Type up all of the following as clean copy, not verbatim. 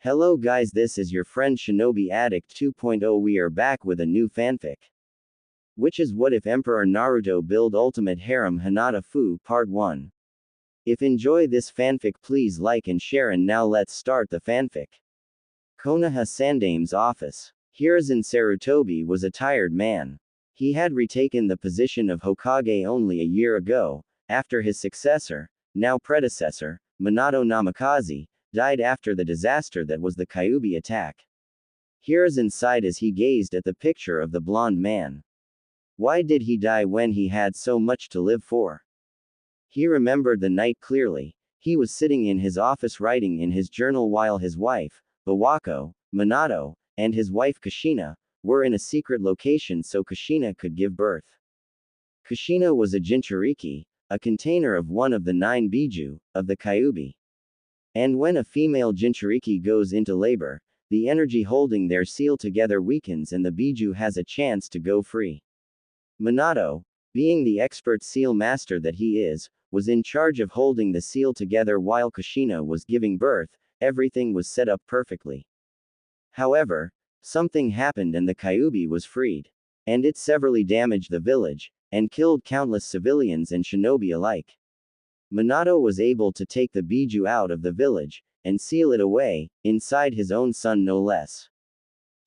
Hello guys, this is your friend Shinobi Addict 2.0. We are back with a new fanfic. Which is What If Emperor Naruto Build Ultimate Harem Hinata Fu Part 1. If enjoy this fanfic, please like and share, and now let's start the fanfic. Konoha Sandame's office. Hiruzen Sarutobi was a tired man. He had retaken the position of Hokage only a year ago, after his successor, now predecessor, Minato Namikaze, died after the disaster that was the Kyuubi attack. Hiruzen sighed as he gazed at the picture of the blonde man. Why did he die when he had so much to live for? He remembered the night clearly. He was sitting in his office writing in his journal while his wife, Bawako, Minato, and his wife Kushina, were in a secret location so Kushina could give birth. Kushina was a Jinchuriki, a container of one of the 9 biju, of the Kyuubi. And when a female Jinchuriki goes into labor, the energy holding their seal together weakens and the biju has a chance to go free. Minato, being the expert seal master that he is, was in charge of holding the seal together while Kushina was giving birth. Everything was set up perfectly. However, something happened and the Kyuubi was freed. And it severely damaged the village, and killed countless civilians and shinobi alike. Minato was able to take the biju out of the village, and seal it away, inside his own son no less.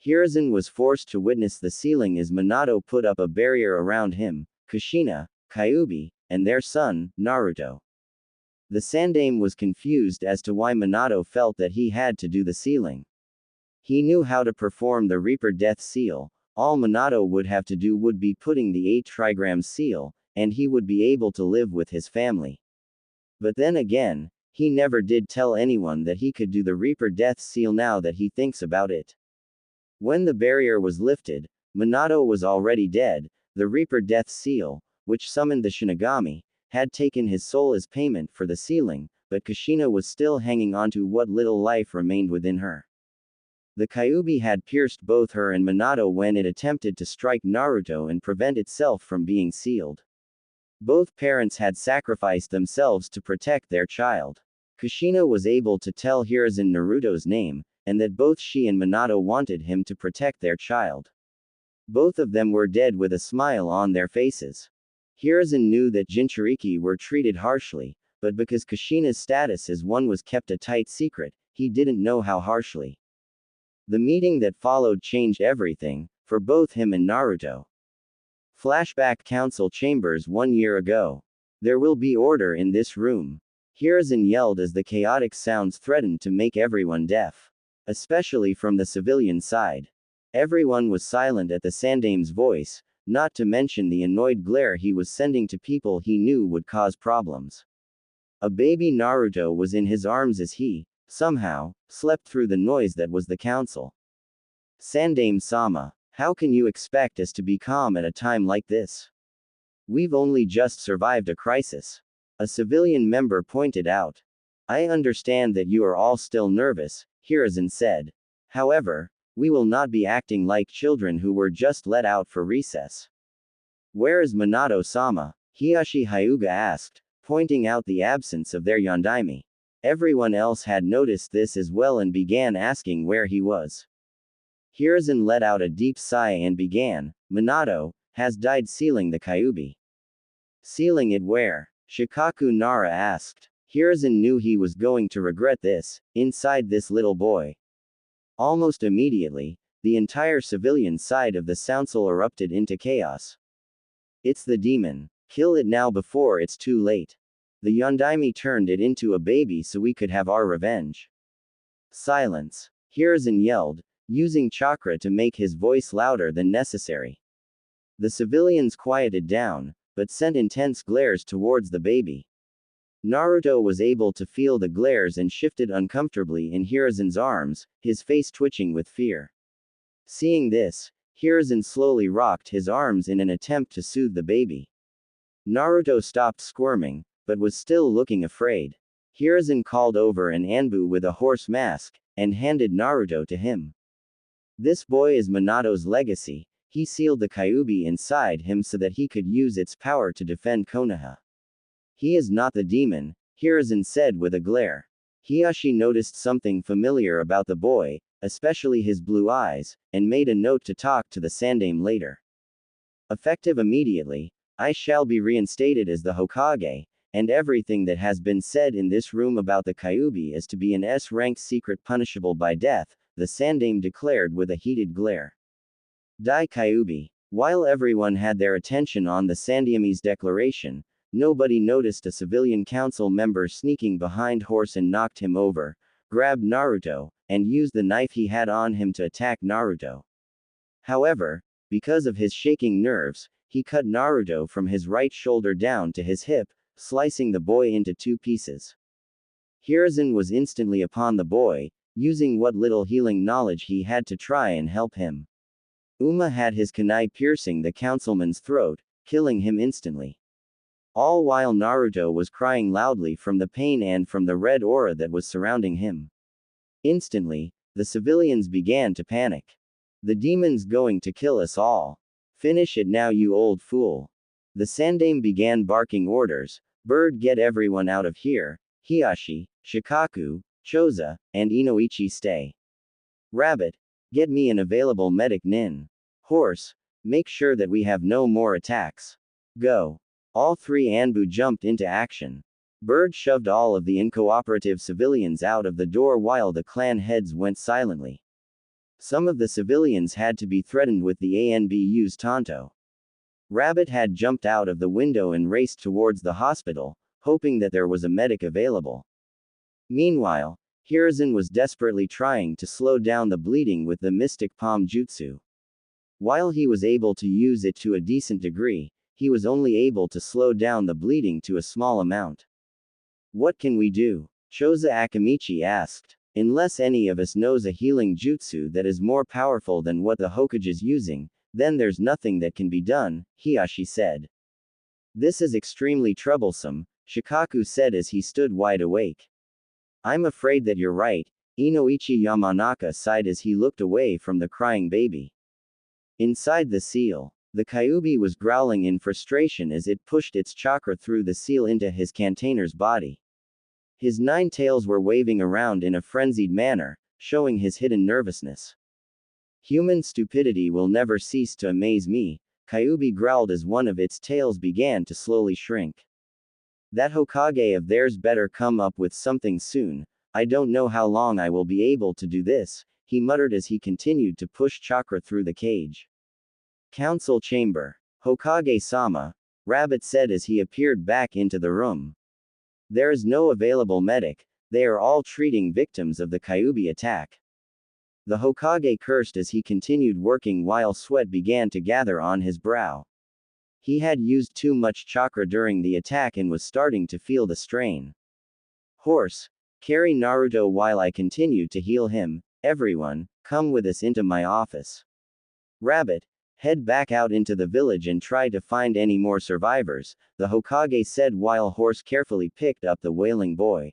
Hiruzen was forced to witness the sealing as Minato put up a barrier around him, Kushina, Kyuubi, and their son, Naruto. The Sandame was confused as to why Minato felt that he had to do the sealing. He knew how to perform the Reaper Death Seal. All Minato would have to do would be putting the 8 trigram seal, and he would be able to live with his family. But then again, he never did tell anyone that he could do the Reaper Death Seal now that he thinks about it. When the barrier was lifted, Minato was already dead. The Reaper Death Seal, which summoned the Shinigami, had taken his soul as payment for the sealing, but Kushina was still hanging onto what little life remained within her. The Kyuubi had pierced both her and Minato when it attempted to strike Naruto and prevent itself from being sealed. Both parents had sacrificed themselves to protect their child. Kushina was able to tell Hiruzen Naruto's name, and that both she and Minato wanted him to protect their child. Both of them were dead with a smile on their faces. Hiruzen knew that Jinchuriki were treated harshly, but because Kushina's status as one was kept a tight secret, he didn't know how harshly. The meeting that followed changed everything, for both him and Naruto. Flashback Council Chambers 1 year ago. There will be order in this room. Hiruzen yelled as the chaotic sounds threatened to make everyone deaf. Especially from the civilian side. Everyone was silent at the Sandame's voice, not to mention the annoyed glare he was sending to people he knew would cause problems. A baby Naruto was in his arms as he, somehow, slept through the noise that was the council. Sandame-sama, how can you expect us to be calm at a time like this? We've only just survived a crisis. A civilian member pointed out. I understand that you are all still nervous, Hiruzen said. However, we will not be acting like children who were just let out for recess. Where is Minato-sama? Hiyashi Hyuga asked, pointing out the absence of their yondaime. Everyone else had noticed this as well and began asking where he was. Hiruzen let out a deep sigh and began, Minato has died sealing the Kyuubi. Sealing it where? Shikaku Nara asked. Hiruzen knew he was going to regret this, inside this little boy. Almost immediately, the entire civilian side of the council erupted into chaos. It's the demon. Kill it now before it's too late. The yondaime turned it into a baby so we could have our revenge. Silence. Hiruzen yelled, using chakra to make his voice louder than necessary. The civilians quieted down, but sent intense glares towards the baby. Naruto was able to feel the glares and shifted uncomfortably in Hiruzen's arms, his face twitching with fear. Seeing this, Hiruzen slowly rocked his arms in an attempt to soothe the baby. Naruto stopped squirming, but was still looking afraid. Hiruzen called over an Anbu with a horse mask, and handed Naruto to him. This boy is Minato's legacy. He sealed the Kyuubi inside him so that he could use its power to defend Konoha. He is not the demon, Hiruzen said with a glare. Hiyashi noticed something familiar about the boy, especially his blue eyes, and made a note to talk to the Sandaime later. Effective immediately, I shall be reinstated as the Hokage, and everything that has been said in this room about the Kyuubi is to be an S-rank secret punishable by death, the Sandaime declared with a heated glare. Dai Kyuubi. While everyone had their attention on the Sandaime's declaration, nobody noticed a civilian council member sneaking behind Horse and knocked him over, grabbed Naruto, and used the knife he had on him to attack Naruto. However, because of his shaking nerves, he cut Naruto from his right shoulder down to his hip, slicing the boy into 2 pieces. Hiruzen was instantly upon the boy, using what little healing knowledge he had to try and help him. Uma had his kunai piercing the councilman's throat, killing him instantly. All while Naruto was crying loudly from the pain and from the red aura that was surrounding him. Instantly, the civilians began to panic. The demon's going to kill us all. Finish it now, you old fool. The Sandaime began barking orders. Bird, get everyone out of here. Hiyashi, Shikaku, Choza, and Inoichi stay. Rabbit, get me an available medic nin. Horse, make sure that we have no more attacks. Go. All 3 Anbu jumped into action. Bird shoved all of the uncooperative civilians out of the door while the clan heads went silently. Some of the civilians had to be threatened with the ANBU's Tonto. Rabbit had jumped out of the window and raced towards the hospital, hoping that there was a medic available. Meanwhile, Hiruzen was desperately trying to slow down the bleeding with the Mystic Palm Jutsu. While he was able to use it to a decent degree, he was only able to slow down the bleeding to a small amount. What can we do? Choza Akamichi asked. Unless any of us knows a healing jutsu that is more powerful than what the Hokage is using, then there's nothing that can be done, Hiyashi said. This is extremely troublesome, Shikaku said as he stood wide awake. I'm afraid that you're right, Inoichi Yamanaka sighed as he looked away from the crying baby. Inside the seal, the Kyuubi was growling in frustration as it pushed its chakra through the seal into his container's body. His 9 tails were waving around in a frenzied manner, showing his hidden nervousness. Human stupidity will never cease to amaze me, Kyuubi growled as one of its tails began to slowly shrink. That Hokage of theirs better come up with something soon, I don't know how long I will be able to do this, he muttered as he continued to push chakra through the cage. Council chamber. Hokage-sama, Rabbit said as he appeared back into the room. There is no available medic, they are all treating victims of the Kyuubi attack. The Hokage cursed as he continued working while sweat began to gather on his brow. He had used too much chakra during the attack and was starting to feel the strain. Horse, carry Naruto while I continue to heal him. Everyone, come with us into my office. Rabbit, head back out into the village and try to find any more survivors, the Hokage said while Horse carefully picked up the wailing boy.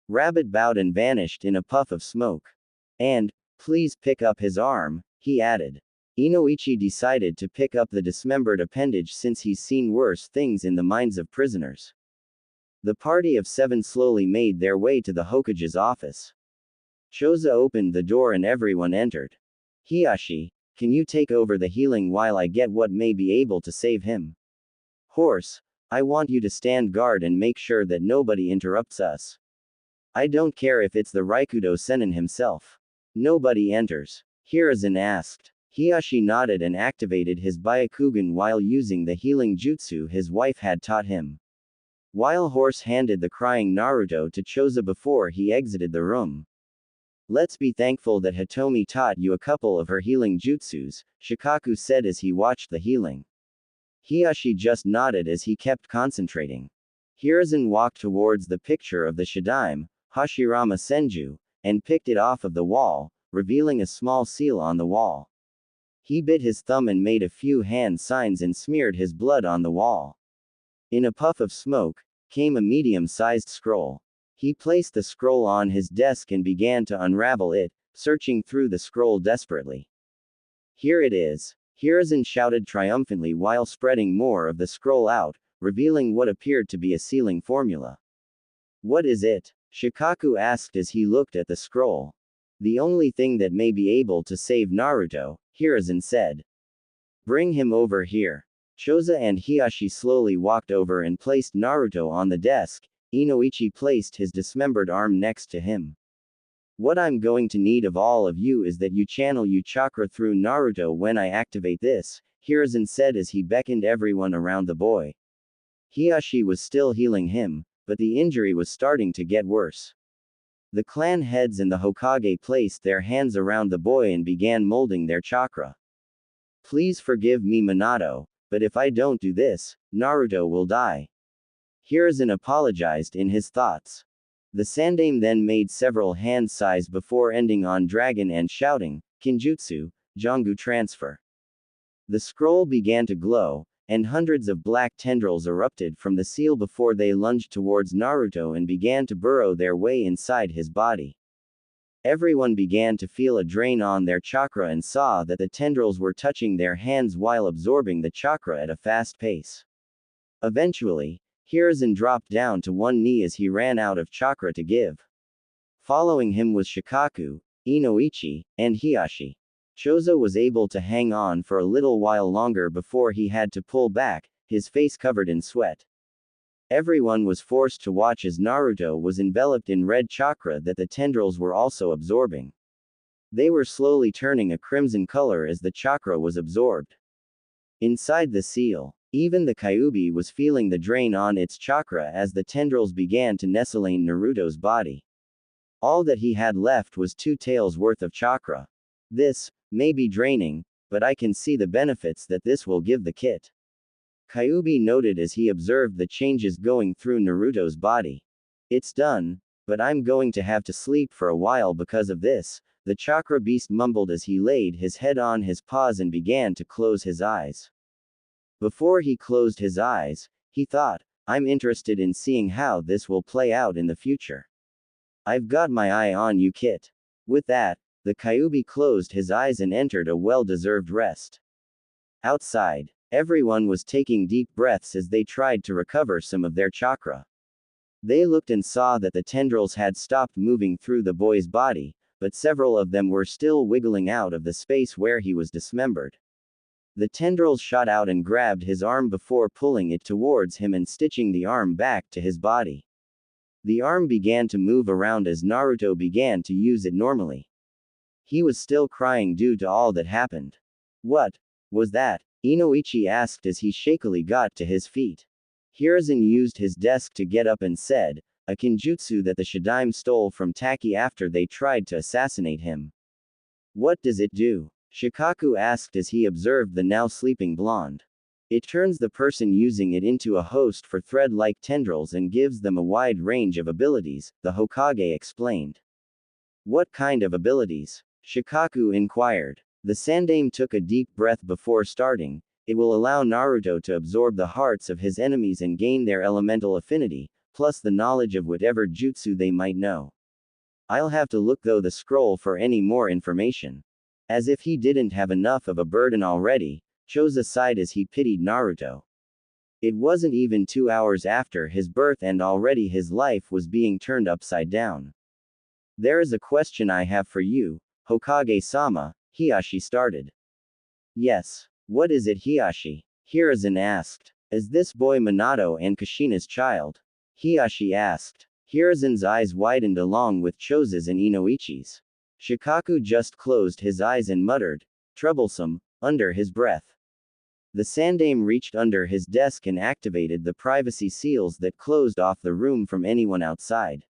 Rabbit bowed and vanished in a puff of smoke. And, please pick up his arm, he added. Inoichi decided to pick up the dismembered appendage since he's seen worse things in the minds of prisoners. The party of 7 slowly made their way to the Hokage's office. Choza opened the door and everyone entered. Hiyashi, can you take over the healing while I get what may be able to save him? Horse, I want you to stand guard and make sure that nobody interrupts us. I don't care if it's the Raikudo Sennin himself. Nobody enters. Hiruzen asked. Hiyashi nodded and activated his Byakugan while using the healing jutsu his wife had taught him. While Horse handed the crying Naruto to Choza before he exited the room. Let's be thankful that Hitomi taught you a couple of her healing jutsus, Shikaku said as he watched the healing. Hiyashi just nodded as he kept concentrating. Hiruzen walked towards the picture of the Shadaime, Hashirama Senju, and picked it off of the wall, revealing a small seal on the wall. He bit his thumb and made a few hand signs and smeared his blood on the wall. In a puff of smoke, came a medium-sized scroll. He placed the scroll on his desk and began to unravel it, searching through the scroll desperately. Here it is, Hiruzen shouted triumphantly while spreading more of the scroll out, revealing what appeared to be a sealing formula. What is it? Shikaku asked as he looked at the scroll. The only thing that may be able to save Naruto, Hiruzen said. Bring him over here. Choza and Hiashi slowly walked over and placed Naruto on the desk. Inoichi placed his dismembered arm next to him. What I'm going to need of all of you is that you channel your chakra through Naruto when I activate this, Hiruzen said as he beckoned everyone around the boy. Hiashi was still healing him, but the injury was starting to get worse. The clan heads and the Hokage placed their hands around the boy and began molding their chakra. Please forgive me, Minato, but if I don't do this, Naruto will die. Hiruzen apologized in his thoughts. The Sandaime then made several hand sighs before ending on dragon and shouting, Kinjutsu, Jongu transfer. The scroll began to glow, and hundreds of black tendrils erupted from the seal before they lunged towards Naruto and began to burrow their way inside his body. Everyone began to feel a drain on their chakra and saw that the tendrils were touching their hands while absorbing the chakra at a fast pace. Eventually, Hiruzen dropped down to one knee as he ran out of chakra to give. Following him was Shikaku, Inoichi, and Hiashi. Chozo was able to hang on for a little while longer before he had to pull back, his face covered in sweat. Everyone was forced to watch as Naruto was enveloped in red chakra that the tendrils were also absorbing. They were slowly turning a crimson color as the chakra was absorbed. Inside the seal, even the Kyuubi was feeling the drain on its chakra as the tendrils began to nestle in Naruto's body. All that he had left was 2 taels worth of chakra. This may be draining, but I can see the benefits that this will give the kit. Kyuubi noted as he observed the changes going through Naruto's body. It's done, but I'm going to have to sleep for a while because of this, the chakra beast mumbled as he laid his head on his paws and began to close his eyes. Before he closed his eyes, he thought, I'm interested in seeing how this will play out in the future. I've got my eye on you, kit. With that, the Kyuubi closed his eyes and entered a well-deserved rest. Outside, everyone was taking deep breaths as they tried to recover some of their chakra. They looked and saw that the tendrils had stopped moving through the boy's body, but several of them were still wiggling out of the space where he was dismembered. The tendrils shot out and grabbed his arm before pulling it towards him and stitching the arm back to his body. The arm began to move around as Naruto began to use it normally. He was still crying due to all that happened. What was that? Inoichi asked as he shakily got to his feet. Hiruzen used his desk to get up and said, a kinjutsu that the Shadaime stole from Taki after they tried to assassinate him. What does it do? Shikaku asked as he observed the now sleeping blonde. It turns the person using it into a host for thread-like tendrils and gives them a wide range of abilities, the Hokage explained. What kind of abilities? Shikaku inquired. The Sandaime took a deep breath before starting. It will allow Naruto to absorb the hearts of his enemies and gain their elemental affinity, plus the knowledge of whatever jutsu they might know. I'll have to look through the scroll for any more information. As if he didn't have enough of a burden already, Choza sighed as he pitied Naruto. It wasn't even 2 hours after his birth and already his life was being turned upside down. There is a question I have for you, Hokage-sama, Hiashi started. Yes. What is it, Hiashi? Hiruzen asked. Is this boy Minato and Kushina's child? Hiashi asked. Hiruzen's eyes widened along with Choza's and Inoichi's. Shikaku just closed his eyes and muttered, troublesome, under his breath. The Sandaime reached under his desk and activated the privacy seals that closed off the room from anyone outside.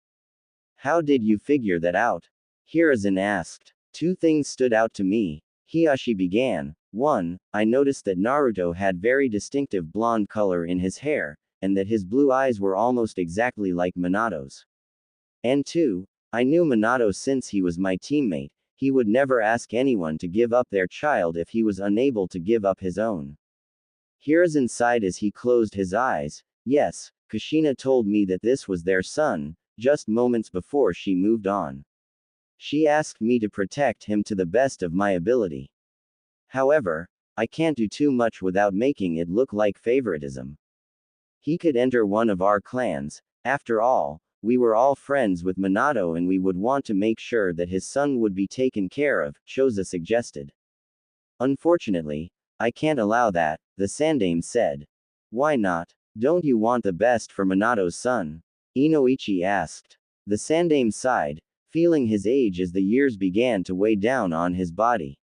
How did you figure that out? Hiruzen asked. 2 things stood out to me, Hiashi began. 1. I noticed that Naruto had very distinctive blonde color in his hair, and that his blue eyes were almost exactly like Minato's. And 2. I knew Minato since he was my teammate, he would never ask anyone to give up their child if he was unable to give up his own. Hiruzen sighed as he closed his eyes. Yes, Kushina told me that this was their son, just moments before she moved on. She asked me to protect him to the best of my ability. However, I can't do too much without making it look like favoritism. He could enter one of our clans, after all, We were all friends with Minato and we would want to make sure that his son would be taken care of, Choza suggested. Unfortunately, I can't allow that, the Sandaime said. Why not? Don't you want the best for Minato's son? Inoichi asked. The Sandaime sighed, feeling his age as the years began to weigh down on his body.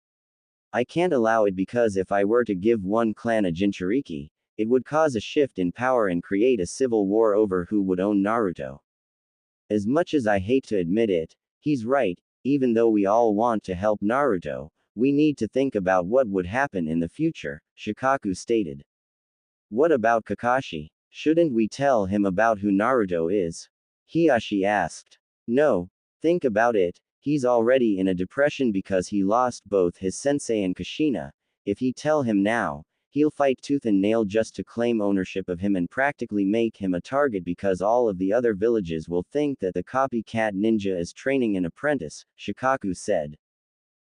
I can't allow it because if I were to give one clan a Jinchuriki, it would cause a shift in power and create a civil war over who would own Naruto. As much as I hate to admit it, he's right, even though we all want to help Naruto, we need to think about what would happen in the future, Shikaku stated. What about Kakashi? Shouldn't we tell him about who Naruto is? Hiashi asked. No. Think about it, he's already in a depression because he lost both his sensei and Kushina. If he tell him now, he'll fight tooth and nail just to claim ownership of him and practically make him a target because all of the other villages will think that the copycat ninja is training an apprentice, Shikaku said.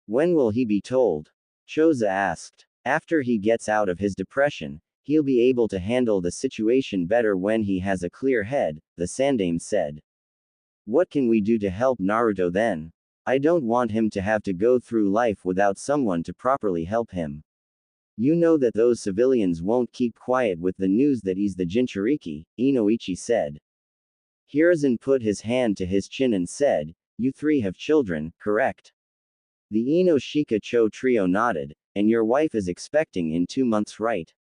When will he be told? Choza asked. After he gets out of his depression, he'll be able to handle the situation better when he has a clear head, the Sandaime said. What can we do to help Naruto then? I don't want him to have to go through life without someone to properly help him. You know that those civilians won't keep quiet with the news that he's the Jinchuriki, Inoichi said. Hiruzen put his hand to his chin and said, You three have children, correct? The Ino-Shika-Cho trio nodded, and your wife is expecting in 2 months, right?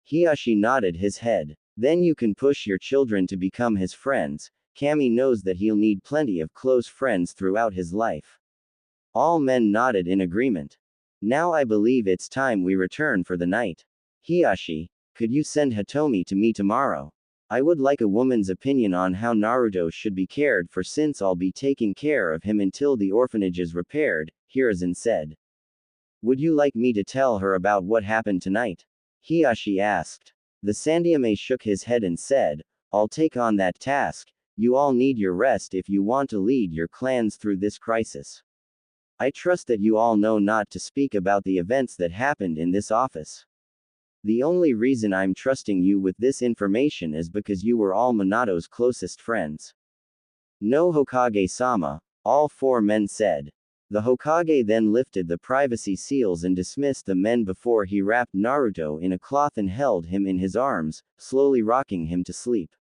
Hiashi nodded his head. Then you can push your children to become his friends. Kami knows that he'll need plenty of close friends throughout his life. All men nodded in agreement. Now I believe it's time we return for the night. Hiashi, could you send Hitomi to me tomorrow? I would like a woman's opinion on how Naruto should be cared for since I'll be taking care of him until the orphanage is repaired, Hiruzen said. Would you like me to tell her about what happened tonight? Hiashi asked. The Sandaime shook his head and said, I'll take on that task. You all need your rest if you want to lead your clans through this crisis. I trust that you all know not to speak about the events that happened in this office. The only reason I'm trusting you with this information is because you were all Minato's closest friends. No Hokage-sama, all 4 men said. The Hokage then lifted the privacy seals and dismissed the men before he wrapped Naruto in a cloth and held him in his arms, slowly rocking him to sleep.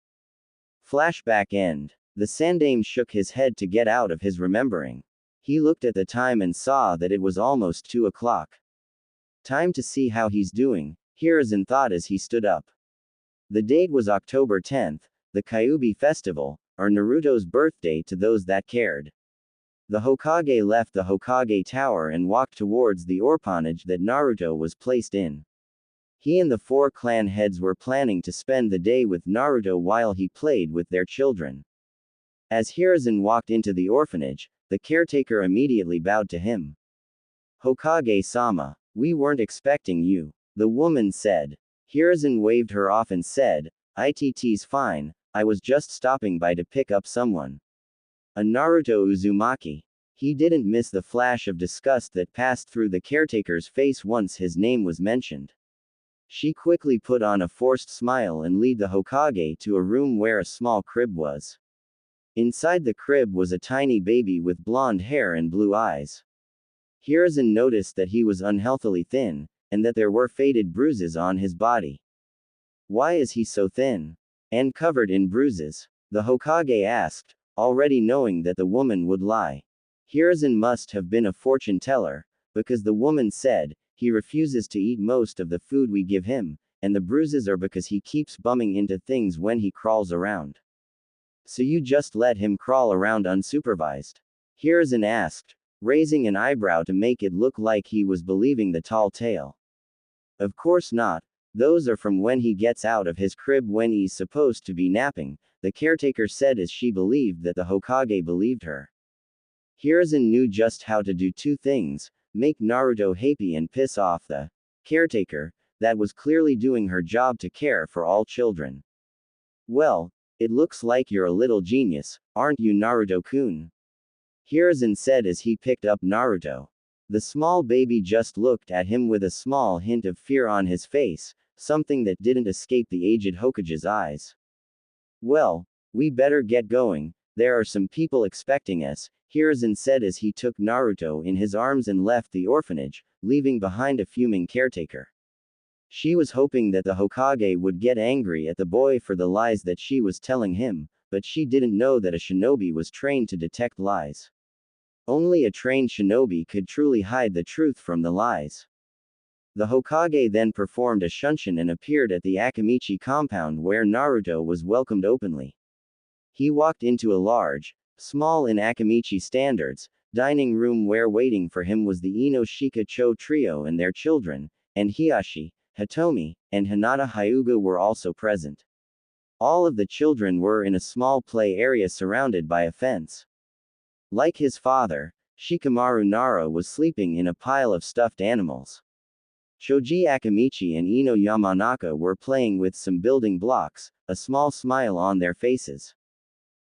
Flashback end. The Sandaime shook his head to get out of his remembering. He looked at the time and saw that it was almost 2 o'clock. Time to see how he's doing, Hiruzen thought as he stood up. The date was October 10th, the Kyuubi festival, or Naruto's birthday to those that cared. The Hokage left the Hokage Tower and walked towards the orphanage that Naruto was placed in. He and the 4 clan heads were planning to spend the day with Naruto while he played with their children. As Hiruzen walked into the orphanage, the caretaker immediately bowed to him. Hokage-sama, we weren't expecting you, the woman said. Hiruzen waved her off and said, It's fine, I was just stopping by to pick up someone. A Naruto Uzumaki. He didn't miss the flash of disgust that passed through the caretaker's face once his name was mentioned. She quickly put on a forced smile and led the Hokage to a room where a small crib was. Inside the crib was a tiny baby with blonde hair and blue eyes. Hiruzen noticed that he was unhealthily thin, and that there were faded bruises on his body. Why is he so thin? And covered in bruises? The Hokage asked, already knowing that the woman would lie. Hiruzen must have been a fortune teller, because the woman said, he refuses to eat most of the food we give him, and the bruises are because he keeps bumming into things when he crawls around. So you just let him crawl around unsupervised? Hiruzen asked, raising an eyebrow to make it look like he was believing the tall tale. Of course not, those are from when he gets out of his crib when he's supposed to be napping, the caretaker said as she believed that the Hokage believed her. Hiruzen knew just how to do 2 things, make Naruto happy and piss off the caretaker, that was clearly doing her job to care for all children. Well, it looks like you're a little genius, aren't you Naruto-kun? Hiruzen said as he picked up Naruto. The small baby just looked at him with a small hint of fear on his face, something that didn't escape the aged Hokage's eyes. Well, We better get going, there are some people expecting us, Hiruzen said as he took Naruto in his arms and left the orphanage, leaving behind a fuming caretaker. She was hoping that the Hokage would get angry at the boy for the lies that she was telling him, but she didn't know that a shinobi was trained to detect lies. Only a trained shinobi could truly hide the truth from the lies. The Hokage then performed a shunshin and appeared at the Akamichi compound where Naruto was welcomed openly. He walked into a large, small in Akamichi standards, dining room where waiting for him was the Inoshika Cho trio and their children, and Hiashi, Hitomi, and Hinata Hyuga were also present. All of the children were in a small play area surrounded by a fence. Like his father, Shikamaru Nara was sleeping in a pile of stuffed animals. Shoji Akamichi and Ino Yamanaka were playing with some building blocks, a small smile on their faces.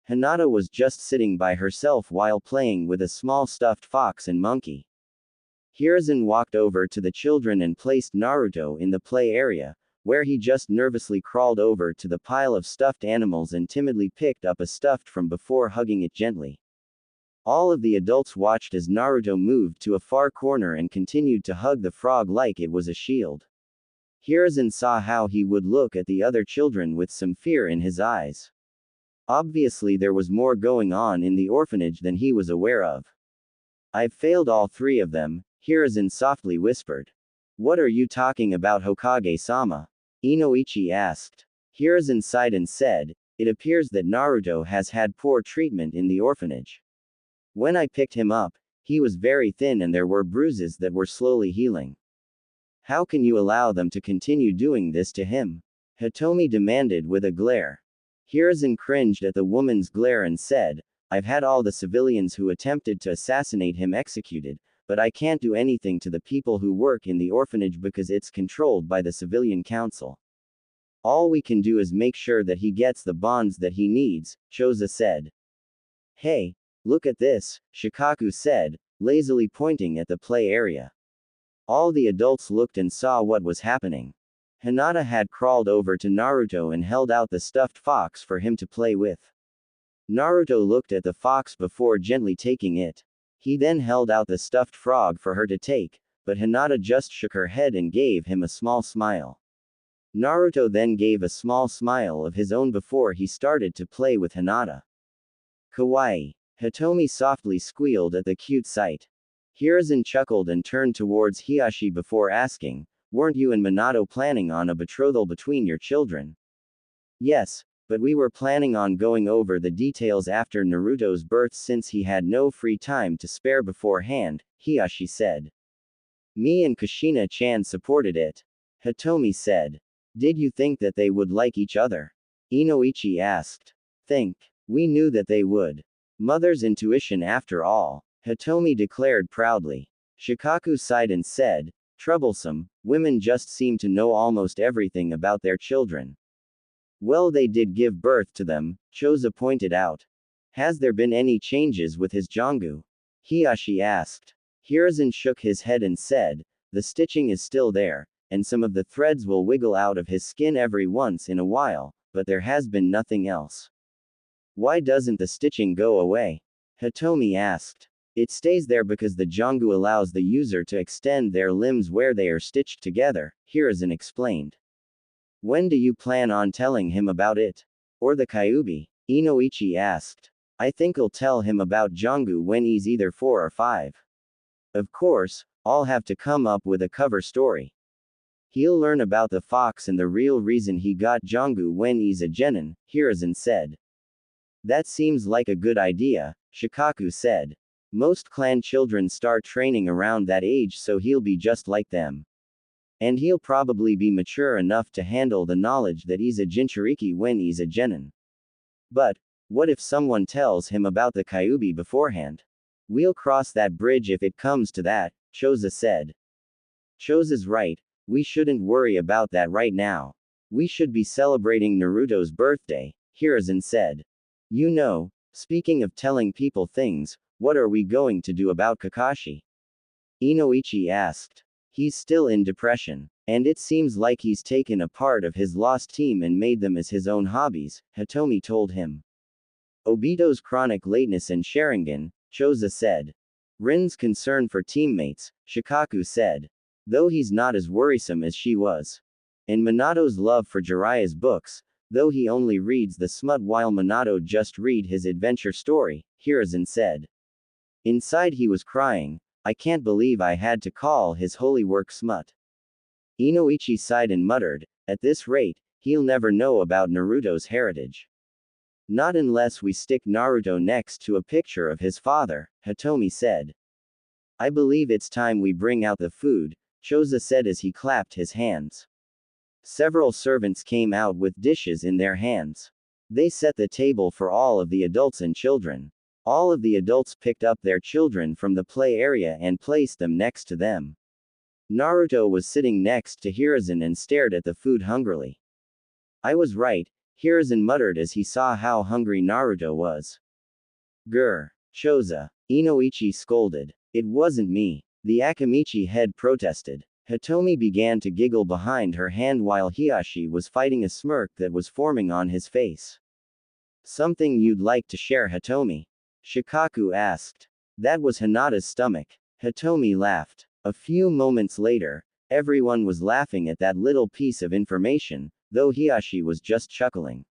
Hinata was just sitting by herself while playing with a small stuffed fox and monkey. Hiruzen walked over to the children and placed Naruto in the play area, where he just nervously crawled over to the pile of stuffed animals and timidly picked up a stuffed from before hugging it gently. All of the adults watched as Naruto moved to a far corner and continued to hug the frog like it was a shield. Hiruzen saw how he would look at the other children with some fear in his eyes. Obviously there was more going on in the orphanage than he was aware of. I've failed all three of them, Hiruzen softly whispered. What are you talking about, Hokage-sama? Inoichi asked. Hiruzen sighed and said, it appears that Naruto has had poor treatment in the orphanage. When I picked him up, he was very thin and there were bruises that were slowly healing. How can you allow them to continue doing this to him? Hitomi demanded with a glare. Hiruzen cringed at the woman's glare and said, I've had all the civilians who attempted to assassinate him executed, but I can't do anything to the people who work in the orphanage because it's controlled by the civilian council. All we can do is make sure that he gets the bonds that he needs, Choza said. Hey, look at this, Shikaku said, lazily pointing at the play area. All the adults looked and saw what was happening. Hinata had crawled over to Naruto and held out the stuffed fox for him to play with. Naruto looked at the fox before gently taking it. He then held out the stuffed frog for her to take, but Hinata just shook her head and gave him a small smile. Naruto then gave a small smile of his own before he started to play with Hinata. Kawaii. Hitomi softly squealed at the cute sight. Hiruzen chuckled and turned towards Hiashi before asking, weren't you and Minato planning on a betrothal between your children? Yes, but we were planning on going over the details after Naruto's birth since he had no free time to spare beforehand, Hiashi said. Me and Kushina-chan supported it. Hitomi said. Did you think that they would like each other? Inoichi asked. We knew that they would. Mother's intuition after all, Hitomi declared proudly. Shikaku sighed and said, troublesome, women just seem to know almost everything about their children. Well, they did give birth to them, Choza pointed out. Has there been any changes with his Jangu? Hiashi asked. Hiruzen shook his head and said, the stitching is still there, and some of the threads will wiggle out of his skin every once in a while, but there has been nothing else. Why doesn't the stitching go away? Hitomi asked. It stays there because the Jangu allows the user to extend their limbs where they are stitched together, Hiruzen explained. When do you plan on telling him about it? Or the Kyuubi? Inoichi asked. I think I'll tell him about Jangu when he's either 4 or 5. Of course, I'll have to come up with a cover story. He'll learn about the fox and the real reason he got Jangu when he's a genin, Hiruzen said. That seems like a good idea, Shikaku said. Most clan children start training around that age, so he'll be just like them. And he'll probably be mature enough to handle the knowledge that he's a Jinchuriki when he's a genin. But, what if someone tells him about the Kyuubi beforehand? We'll cross that bridge if it comes to that, Choza said. Choza's right, we shouldn't worry about that right now. We should be celebrating Naruto's birthday, Hiruzen said. You know, speaking of telling people things, what are we going to do about Kakashi? Inoichi asked. He's still in depression. And it seems like he's taken a part of his lost team and made them as his own hobbies, Hitomi told him. Obito's chronic lateness and Sharingan, Choza said. Rin's concern for teammates, Shikaku said. Though he's not as worrisome as she was. And Minato's love for Jiraiya's books, though he only reads the smut while Minato just read his adventure story, Hiruzen said. Inside he was crying. I can't believe I had to call his holy work smut. Inoichi sighed and muttered, at this rate, he'll never know about Naruto's heritage. Not unless we stick Naruto next to a picture of his father, Hitomi said. I believe it's time we bring out the food, Choza said as he clapped his hands. Several servants came out with dishes in their hands. They set the table for all of the adults and children. All of the adults picked up their children from the play area and placed them next to them. Naruto was sitting next to Hiruzen and stared at the food hungrily. I was right, Hiruzen muttered as he saw how hungry Naruto was. Grr. Choza. Inoichi scolded. It wasn't me. The Akamichi head protested. Hitomi began to giggle behind her hand while Hiashi was fighting a smirk that was forming on his face. Something you'd like to share, Hitomi? Shikaku asked. That was Hinata's stomach. Hitomi laughed. A few moments later, everyone was laughing at that little piece of information, though Hiashi was just chuckling.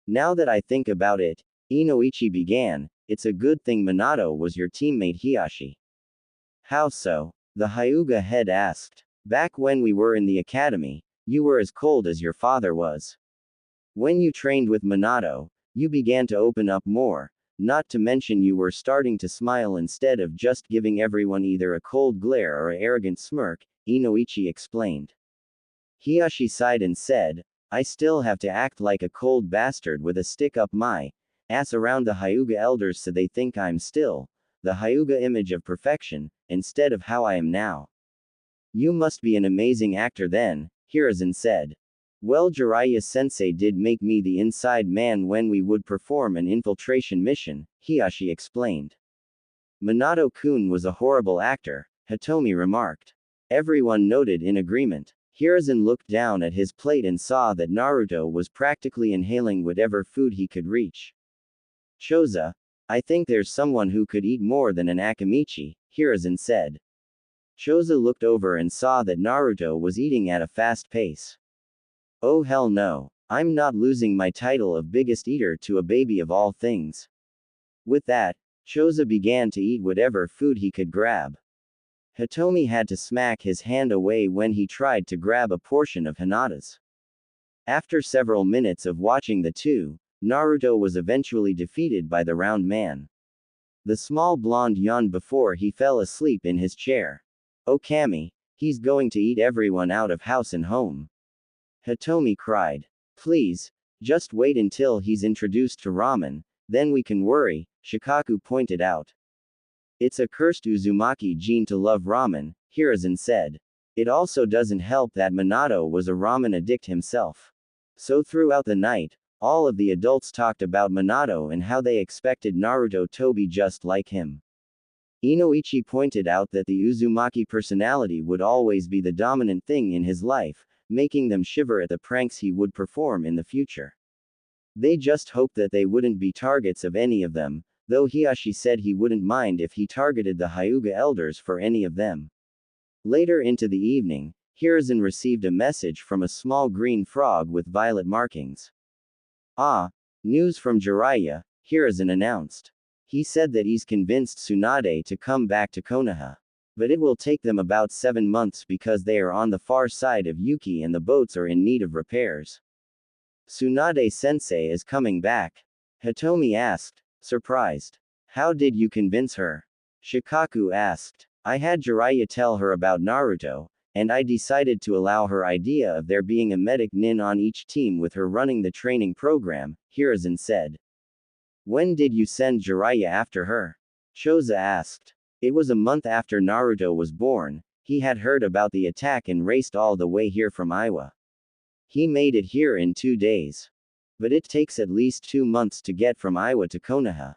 Now that I think about it, Inoichi began, it's a good thing Minato was your teammate Hiashi. How so? The Hyuga head asked. Back when we were in the academy, you were as cold as your father was. When you trained with Minato, you began to open up more, not to mention you were starting to smile instead of just giving everyone either a cold glare or an arrogant smirk, Inoichi explained. Hiashi sighed and said, I still have to act like a cold bastard with a stick up my ass around the Hyuga elders so they think I'm still the Hyuga image of perfection, instead of how I am now. You must be an amazing actor then, Hiruzen said. Well, Jiraiya-sensei did make me the inside man when we would perform an infiltration mission, Hiashi explained. Minato-kun was a horrible actor, Hitomi remarked. Everyone nodded in agreement. Hiruzen looked down at his plate and saw that Naruto was practically inhaling whatever food he could reach. Choza, I think there's someone who could eat more than an Akamichi, Hiruzen said. Choza looked over and saw that Naruto was eating at a fast pace. Oh hell no, I'm not losing my title of biggest eater to a baby of all things. With that, Choza began to eat whatever food he could grab. Hitomi had to smack his hand away when he tried to grab a portion of Hinata's. After several minutes of watching the two, Naruto was eventually defeated by the round man. The small blonde yawned before he fell asleep in his chair. Oh Kami, he's going to eat everyone out of house and home. Hitomi cried. Please, just wait until he's introduced to ramen, then we can worry, Shikaku pointed out. It's a cursed Uzumaki gene to love ramen, Hiruzen said. It also doesn't help that Minato was a ramen addict himself. So throughout the night, all of the adults talked about Minato and how they expected Naruto to be just like him. Inoichi pointed out that the Uzumaki personality would always be the dominant thing in his life, making them shiver at the pranks he would perform in the future. They just hoped that they wouldn't be targets of any of them, though Hiashi said he wouldn't mind if he targeted the Hyuga elders for any of them. Later into the evening, Hiruzen received a message from a small green frog with violet markings. Ah, news from Jiraiya, Hiruzen announced. He said that he's convinced Tsunade to come back to Konoha. But it will take them about 7 months because they are on the far side of Yuki and the boats are in need of repairs. Tsunade-sensei is coming back? Hitomi asked, surprised. How did you convince her? Shikaku asked. I had Jiraiya tell her about Naruto, and I decided to allow her idea of there being a medic nin on each team with her running the training program, Hiruzen said. When did you send Jiraiya after her? Choza asked. It was a month after Naruto was born. He had heard about the attack and raced all the way here from Iowa. He made it here in 2 days. But it takes at least 2 months to get from Iowa to Konoha.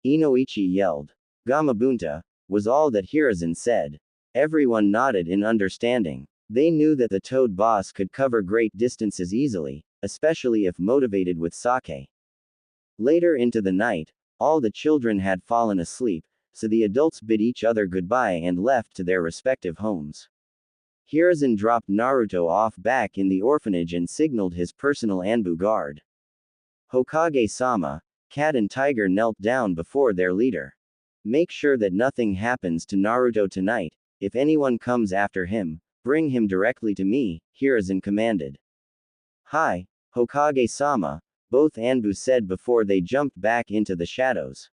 Inoichi yelled. Gamabunta, was all that Hiruzen said. Everyone nodded in understanding. They knew that the Toad boss could cover great distances easily, especially if motivated with sake. Later into the night, all the children had fallen asleep, so the adults bid each other goodbye and left to their respective homes. Hiruzen dropped Naruto off back in the orphanage and signaled his personal Anbu guard. Hokage-sama, Cat and Tiger knelt down before their leader. Make sure that nothing happens to Naruto tonight. If anyone comes after him, bring him directly to me, Hiruzen commanded. Hi, Hokage-sama, both Anbu said before they jumped back into the shadows.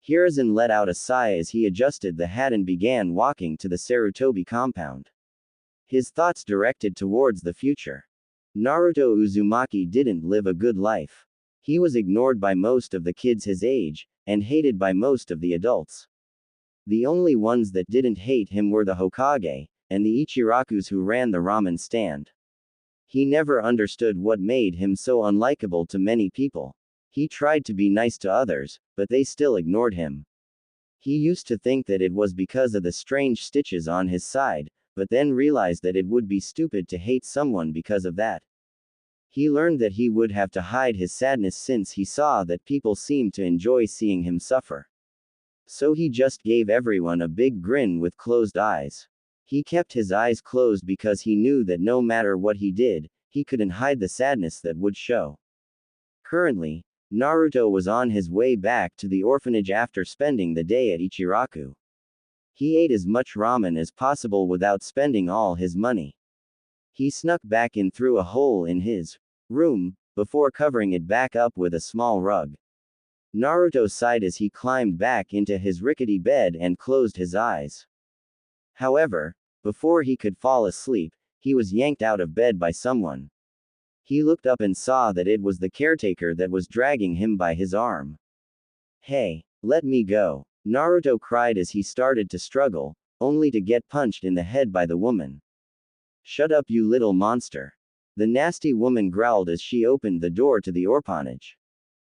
Hiruzen let out a sigh as he adjusted the hat and began walking to the Sarutobi compound. His thoughts directed towards the future. Naruto Uzumaki didn't live a good life. He was ignored by most of the kids his age, and hated by most of the adults. The only ones that didn't hate him were the Hokage, and the Ichirakus who ran the ramen stand. He never understood what made him so unlikable to many people. He tried to be nice to others, but they still ignored him. He used to think that it was because of the strange stitches on his side, but then realized that it would be stupid to hate someone because of that. He learned that he would have to hide his sadness since he saw that people seemed to enjoy seeing him suffer. So he just gave everyone a big grin with closed eyes. He kept his eyes closed because he knew that no matter what he did, he couldn't hide the sadness that would show. Currently, Naruto was on his way back to the orphanage after spending the day at Ichiraku. He ate as much ramen as possible without spending all his money. He snuck back in through a hole in his room, before covering it back up with a small rug. Naruto sighed as he climbed back into his rickety bed and closed his eyes. However, before he could fall asleep, he was yanked out of bed by someone. He looked up and saw that it was the caretaker that was dragging him by his arm. Hey, let me go, Naruto cried as he started to struggle, only to get punched in the head by the woman. Shut up, you little monster. The nasty woman growled as she opened the door to the orphanage.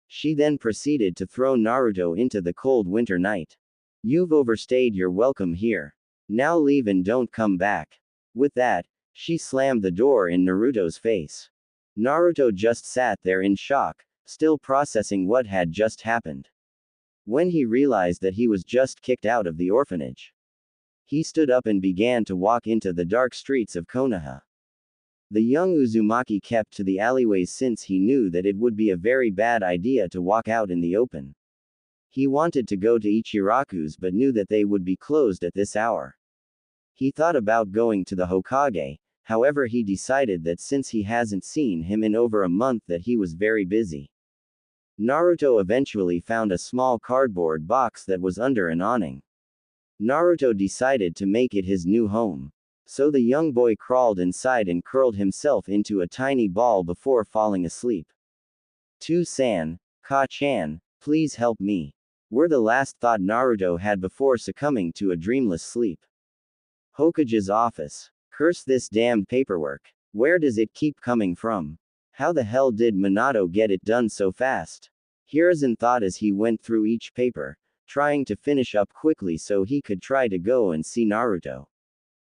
She then proceeded to throw Naruto into the cold winter night. You've overstayed your welcome here. Now leave and don't come back. With that, she slammed the door in Naruto's face. Naruto just sat there in shock, still processing what had just happened. When he realized that he was just kicked out of the orphanage, he stood up and began to walk into the dark streets of Konoha. The young Uzumaki kept to the alleyways since he knew that it would be a very bad idea to walk out in the open. He wanted to go to Ichiraku's but knew that they would be closed at this hour. He thought about going to the Hokage, however he decided that since he hasn't seen him in over a month that he was very busy. Naruto eventually found a small cardboard box that was under an awning. Naruto decided to make it his new home. So the young boy crawled inside and curled himself into a tiny ball before falling asleep. To-san, Ka-chan, please help me, were the last thought Naruto had before succumbing to a dreamless sleep. Hokage's office. Curse this damned paperwork. Where does it keep coming from? How the hell did Minato get it done so fast? Hiruzen thought as he went through each paper, trying to finish up quickly so he could try to go and see Naruto.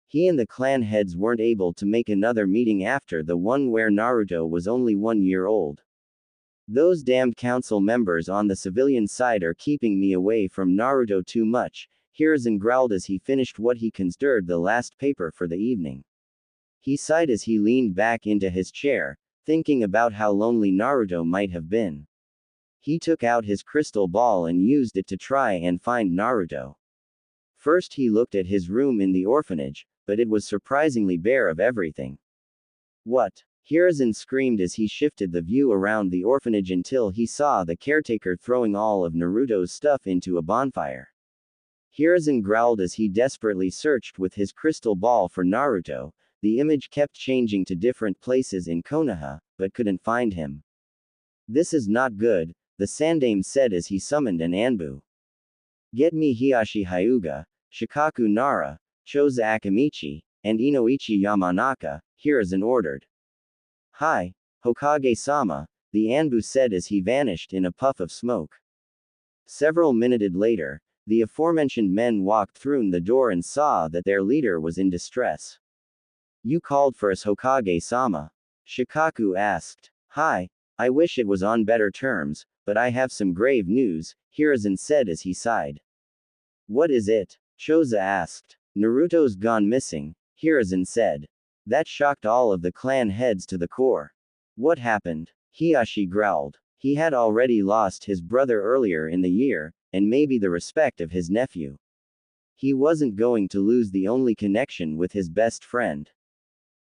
He and the clan heads weren't able to make another meeting after the one where Naruto was only 1 year old. Those damned council members on the civilian side are keeping me away from Naruto too much, Hiruzen growled as he finished what he considered the last paper for the evening. He sighed as he leaned back into his chair, thinking about how lonely Naruto might have been. He took out his crystal ball and used it to try and find Naruto. First he looked at his room in the orphanage, but it was surprisingly bare of everything. What? Hiruzen screamed as he shifted the view around the orphanage until he saw the caretaker throwing all of Naruto's stuff into a bonfire. Hiruzen growled as he desperately searched with his crystal ball for Naruto. The image kept changing to different places in Konoha, but couldn't find him. This is not good, the Sandaime said as he summoned an Anbu. Get me Hiyashi Hyuga, Shikaku Nara, Choza Akamichi, and Inoichi Yamanaka, Hiruzen ordered. Hi, Hokage-sama, the Anbu said as he vanished in a puff of smoke. Several minutes later, the aforementioned men walked through the door and saw that their leader was in distress. You called for us, Hokage-sama? Shikaku asked. Hi, I wish it was on better terms, but I have some grave news, Hiruzen said as he sighed. What is it? Choza asked. Naruto's gone missing, Hiruzen said. That shocked all of the clan heads to the core. What happened? Hiashi growled. He had already lost his brother earlier in the year, and maybe the respect of his nephew. He wasn't going to lose the only connection with his best friend.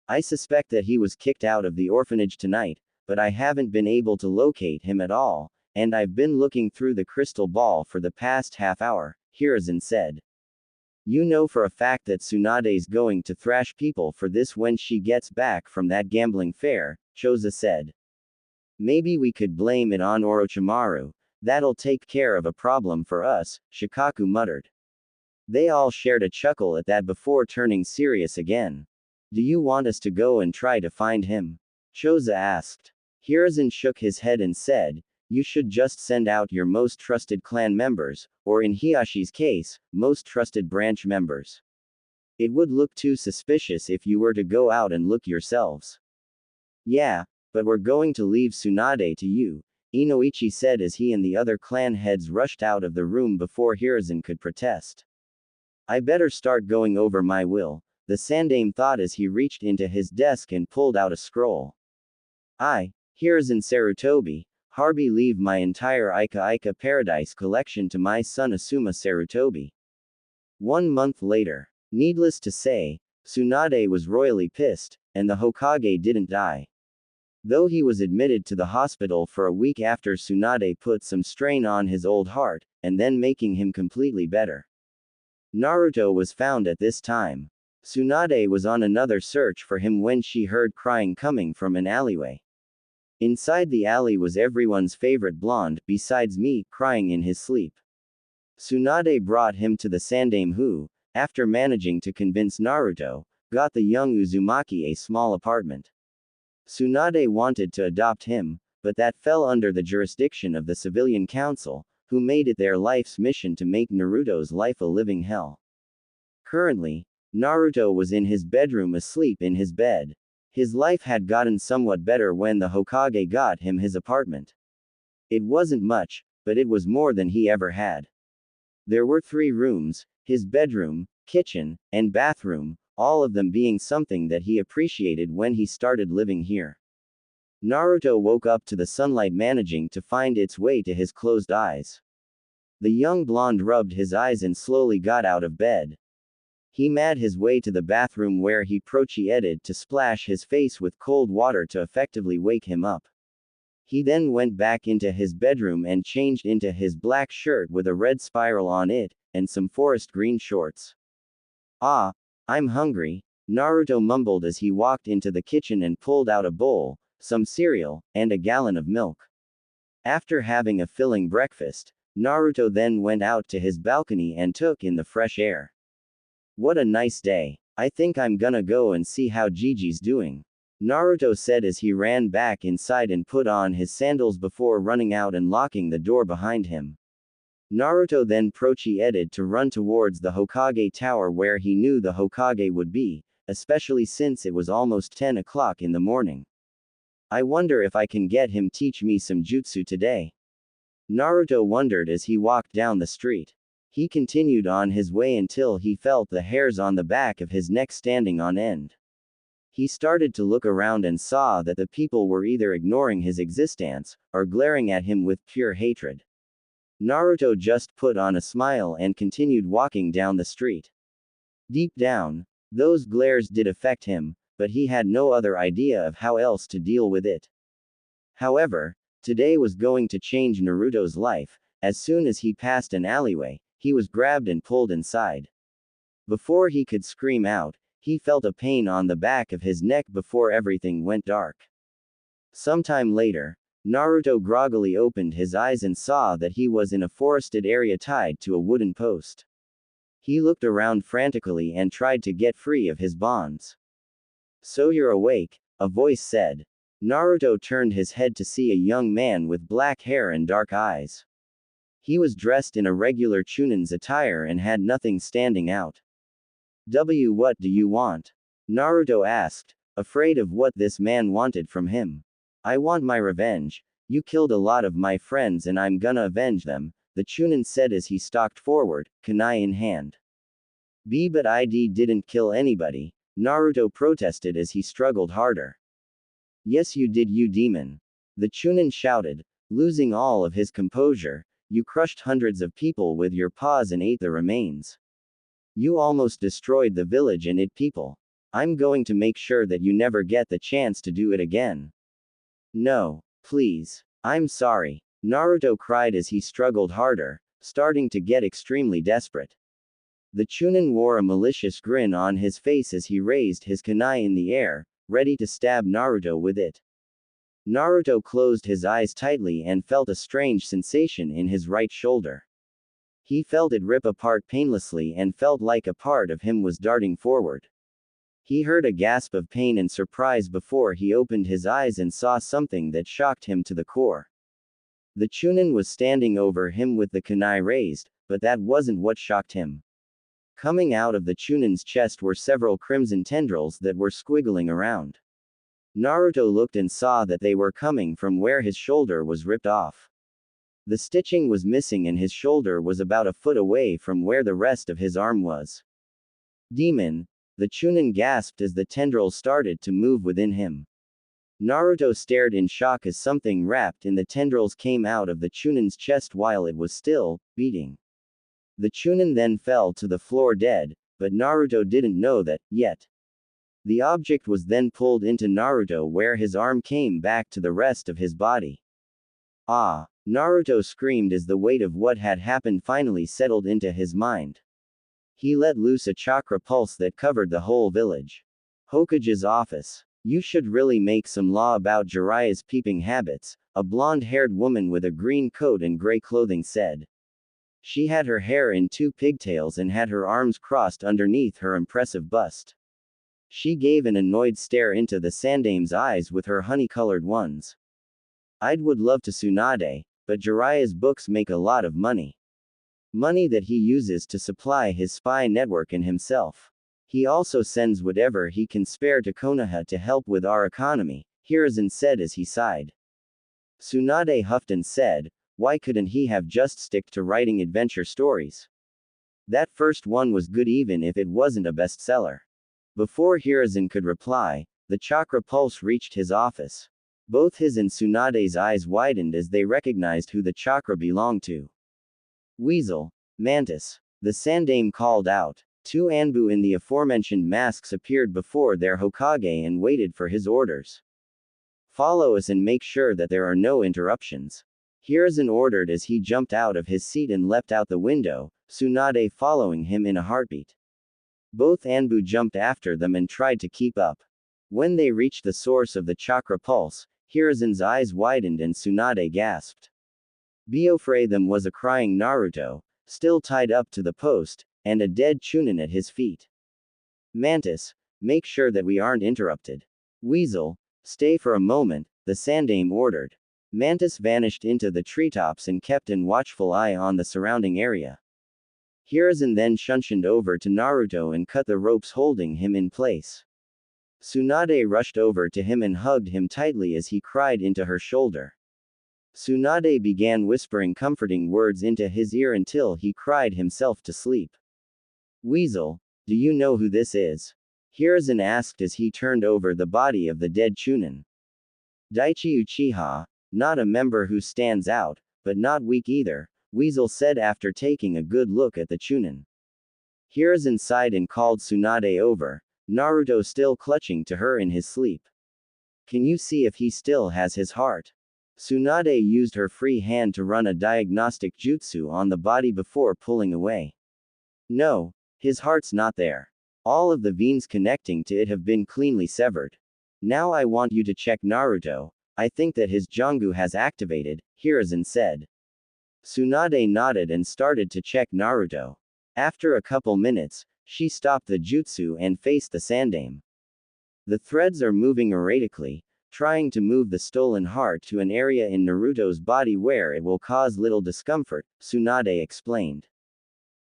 I suspect that he was kicked out of the orphanage tonight, but I haven't been able to locate him at all, and I've been looking through the crystal ball for the past half hour, Hiruzen said. You know for a fact that Tsunade's going to thrash people for this when she gets back from that gambling fair, Choza said. Maybe we could blame it on Orochimaru. That'll take care of a problem for us, Shikaku muttered. They all shared a chuckle at that before turning serious again. Do you want us to go and try to find him? Choza asked. Hiruzen shook his head and said, you should just send out your most trusted clan members, or in Hiyashi's case, most trusted branch members. It would look too suspicious if you were to go out and look yourselves. Yeah, but we're going to leave Tsunade to you, Inoichi said as he and the other clan heads rushed out of the room before Hiruzen could protest. I better start going over my will, the Sandaime thought as he reached into his desk and pulled out a scroll. I, Hiruzen Sarutobi, hereby leave my entire Ika Ika Paradise collection to my son Asuma Sarutobi. 1 month later. Needless to say, Tsunade was royally pissed, and the Hokage didn't die. Though he was admitted to the hospital for a week after Tsunade put some strain on his old heart, and then making him completely better. Naruto was found at this time. Tsunade was on another search for him when she heard crying coming from an alleyway. Inside the alley was everyone's favorite blonde, besides me, crying in his sleep. Tsunade brought him to the Sandaime who, after managing to convince Naruto, got the young Uzumaki a small apartment. Tsunade wanted to adopt him, but that fell under the jurisdiction of the Civilian Council, who made it their life's mission to make Naruto's life a living hell. Currently, Naruto was in his bedroom asleep in his bed. His life had gotten somewhat better when the Hokage got him his apartment. It wasn't much, but it was more than he ever had. There were 3 rooms, his bedroom, kitchen, and bathroom, all of them being something that he appreciated when he started living here. Naruto woke up to the sunlight managing to find its way to his closed eyes. The young blonde rubbed his eyes and slowly got out of bed. He made his way to the bathroom where he proceeded to splash his face with cold water to effectively wake him up. He then went back into his bedroom and changed into his black shirt with a red spiral on it, and some forest green shorts. Ah, I'm hungry, Naruto mumbled as he walked into the kitchen and pulled out a bowl, some cereal, and a gallon of milk. After having a filling breakfast, Naruto then went out to his balcony and took in the fresh air. What a nice day. I think I'm gonna go and see how Gigi's doing, Naruto said as he ran back inside and put on his sandals before running out and locking the door behind him. Naruto then proceeded to run towards the Hokage tower where he knew the Hokage would be, especially since it was almost 10 o'clock in the morning. I wonder if I can get him teach me some jutsu today. Naruto wondered as he walked down the street. He continued on his way until he felt the hairs on the back of his neck standing on end. He started to look around and saw that the people were either ignoring his existence, or glaring at him with pure hatred. Naruto just put on a smile and continued walking down the street. Deep down, those glares did affect him, but he had no other idea of how else to deal with it. However, today was going to change Naruto's life. As soon as he passed an alleyway, he was grabbed and pulled inside. Before he could scream out, he felt a pain on the back of his neck before everything went dark. Sometime later, Naruto groggily opened his eyes and saw that he was in a forested area tied to a wooden post. He looked around frantically and tried to get free of his bonds. So you're awake, a voice said. Naruto turned his head to see a young man with black hair and dark eyes. He was dressed in a regular Chunin's attire and had nothing standing out. What do you want? Naruto asked, afraid of what this man wanted from him. I want my revenge, You killed a lot of my friends and I'm gonna avenge them, the Chunin said as he stalked forward, kunai in hand. But I didn't kill anybody, Naruto protested as he struggled harder. Yes you did you demon. The Chunin shouted, losing all of his composure, you crushed hundreds of people with your paws and ate the remains. You almost destroyed the village and its people. I'm going to make sure that you never get the chance to do it again. No, please. I'm sorry. Naruto cried as he struggled harder, starting to get extremely desperate. The Chunin wore a malicious grin on his face as he raised his kunai in the air, ready to stab Naruto with it. Naruto closed his eyes tightly and felt a strange sensation in his right shoulder. He felt it rip apart painlessly and felt like a part of him was darting forward. He heard a gasp of pain and surprise before he opened his eyes and saw something that shocked him to the core. The Chunin was standing over him with the kunai raised, but that wasn't what shocked him. Coming out of the Chunin's chest were several crimson tendrils that were squiggling around. Naruto looked and saw that they were coming from where his shoulder was ripped off. The stitching was missing and his shoulder was about a foot away from where the rest of his arm was. Demon! The Chunin gasped as the tendrils started to move within him. Naruto stared in shock as something wrapped in the tendrils came out of the Chunin's chest while it was still beating. The Chunin then fell to the floor dead, but Naruto didn't know that yet. The object was then pulled into Naruto where his arm came back to the rest of his body. Ah! Naruto screamed as the weight of what had happened finally settled into his mind. He let loose a chakra pulse that covered the whole village. Hokage's office. You should really make some law about Jiraiya's peeping habits, a blonde-haired woman with a green coat and gray clothing said. She had her hair in two pigtails and had her arms crossed underneath her impressive bust. She gave an annoyed stare into the Sandame's eyes with her honey-colored ones. Would love to Tsunade, but Jiraiya's books make a lot of money. Money that he uses to supply his spy network and himself. He also sends whatever he can spare to Konoha to help with our economy, Hiruzen said as he sighed. Tsunade huffed and said, why couldn't he have just stick to writing adventure stories? That first one was good even if it wasn't a bestseller. Before Hiruzen could reply, the chakra pulse reached his office. Both his and Tsunade's eyes widened as they recognized who the chakra belonged to. Weasel. Mantis. The Sandame called out. Two Anbu in the aforementioned masks appeared before their Hokage and waited for his orders. Follow us and make sure that there are no interruptions. Hiruzen ordered as he jumped out of his seat and leapt out the window, Tsunade following him in a heartbeat. Both Anbu jumped after them and tried to keep up. When they reached the source of the chakra pulse, Hiruzen's eyes widened and Tsunade gasped. Before them was a crying Naruto, still tied up to the post, and a dead Chunin at his feet. Mantis, make sure that we aren't interrupted. Weasel, stay for a moment, the Sandame ordered. Mantis vanished into the treetops and kept an watchful eye on the surrounding area. Hiruzen then shunshined over to Naruto and cut the ropes holding him in place. Tsunade rushed over to him and hugged him tightly as he cried into her shoulder. Tsunade began whispering comforting words into his ear until he cried himself to sleep. Weasel, do you know who this is? Hiruzen asked as he turned over the body of the dead Chunin. Daichi Uchiha, not a member who stands out, but not weak either, Weasel said after taking a good look at the Chunin. Hiruzen sighed and called Tsunade over, Naruto still clutching to her in his sleep. Can you see if he still has his heart? Tsunade used her free hand to run a diagnostic jutsu on the body before pulling away. No, his heart's not there. All of the veins connecting to it have been cleanly severed. Now I want you to check Naruto, I think that his Jangu has activated, Hiruzen said. Tsunade nodded and started to check Naruto. After a couple minutes, she stopped the jutsu and faced the Sandame. The threads are moving erratically, trying to move the stolen heart to an area in Naruto's body where it will cause little discomfort, Tsunade explained.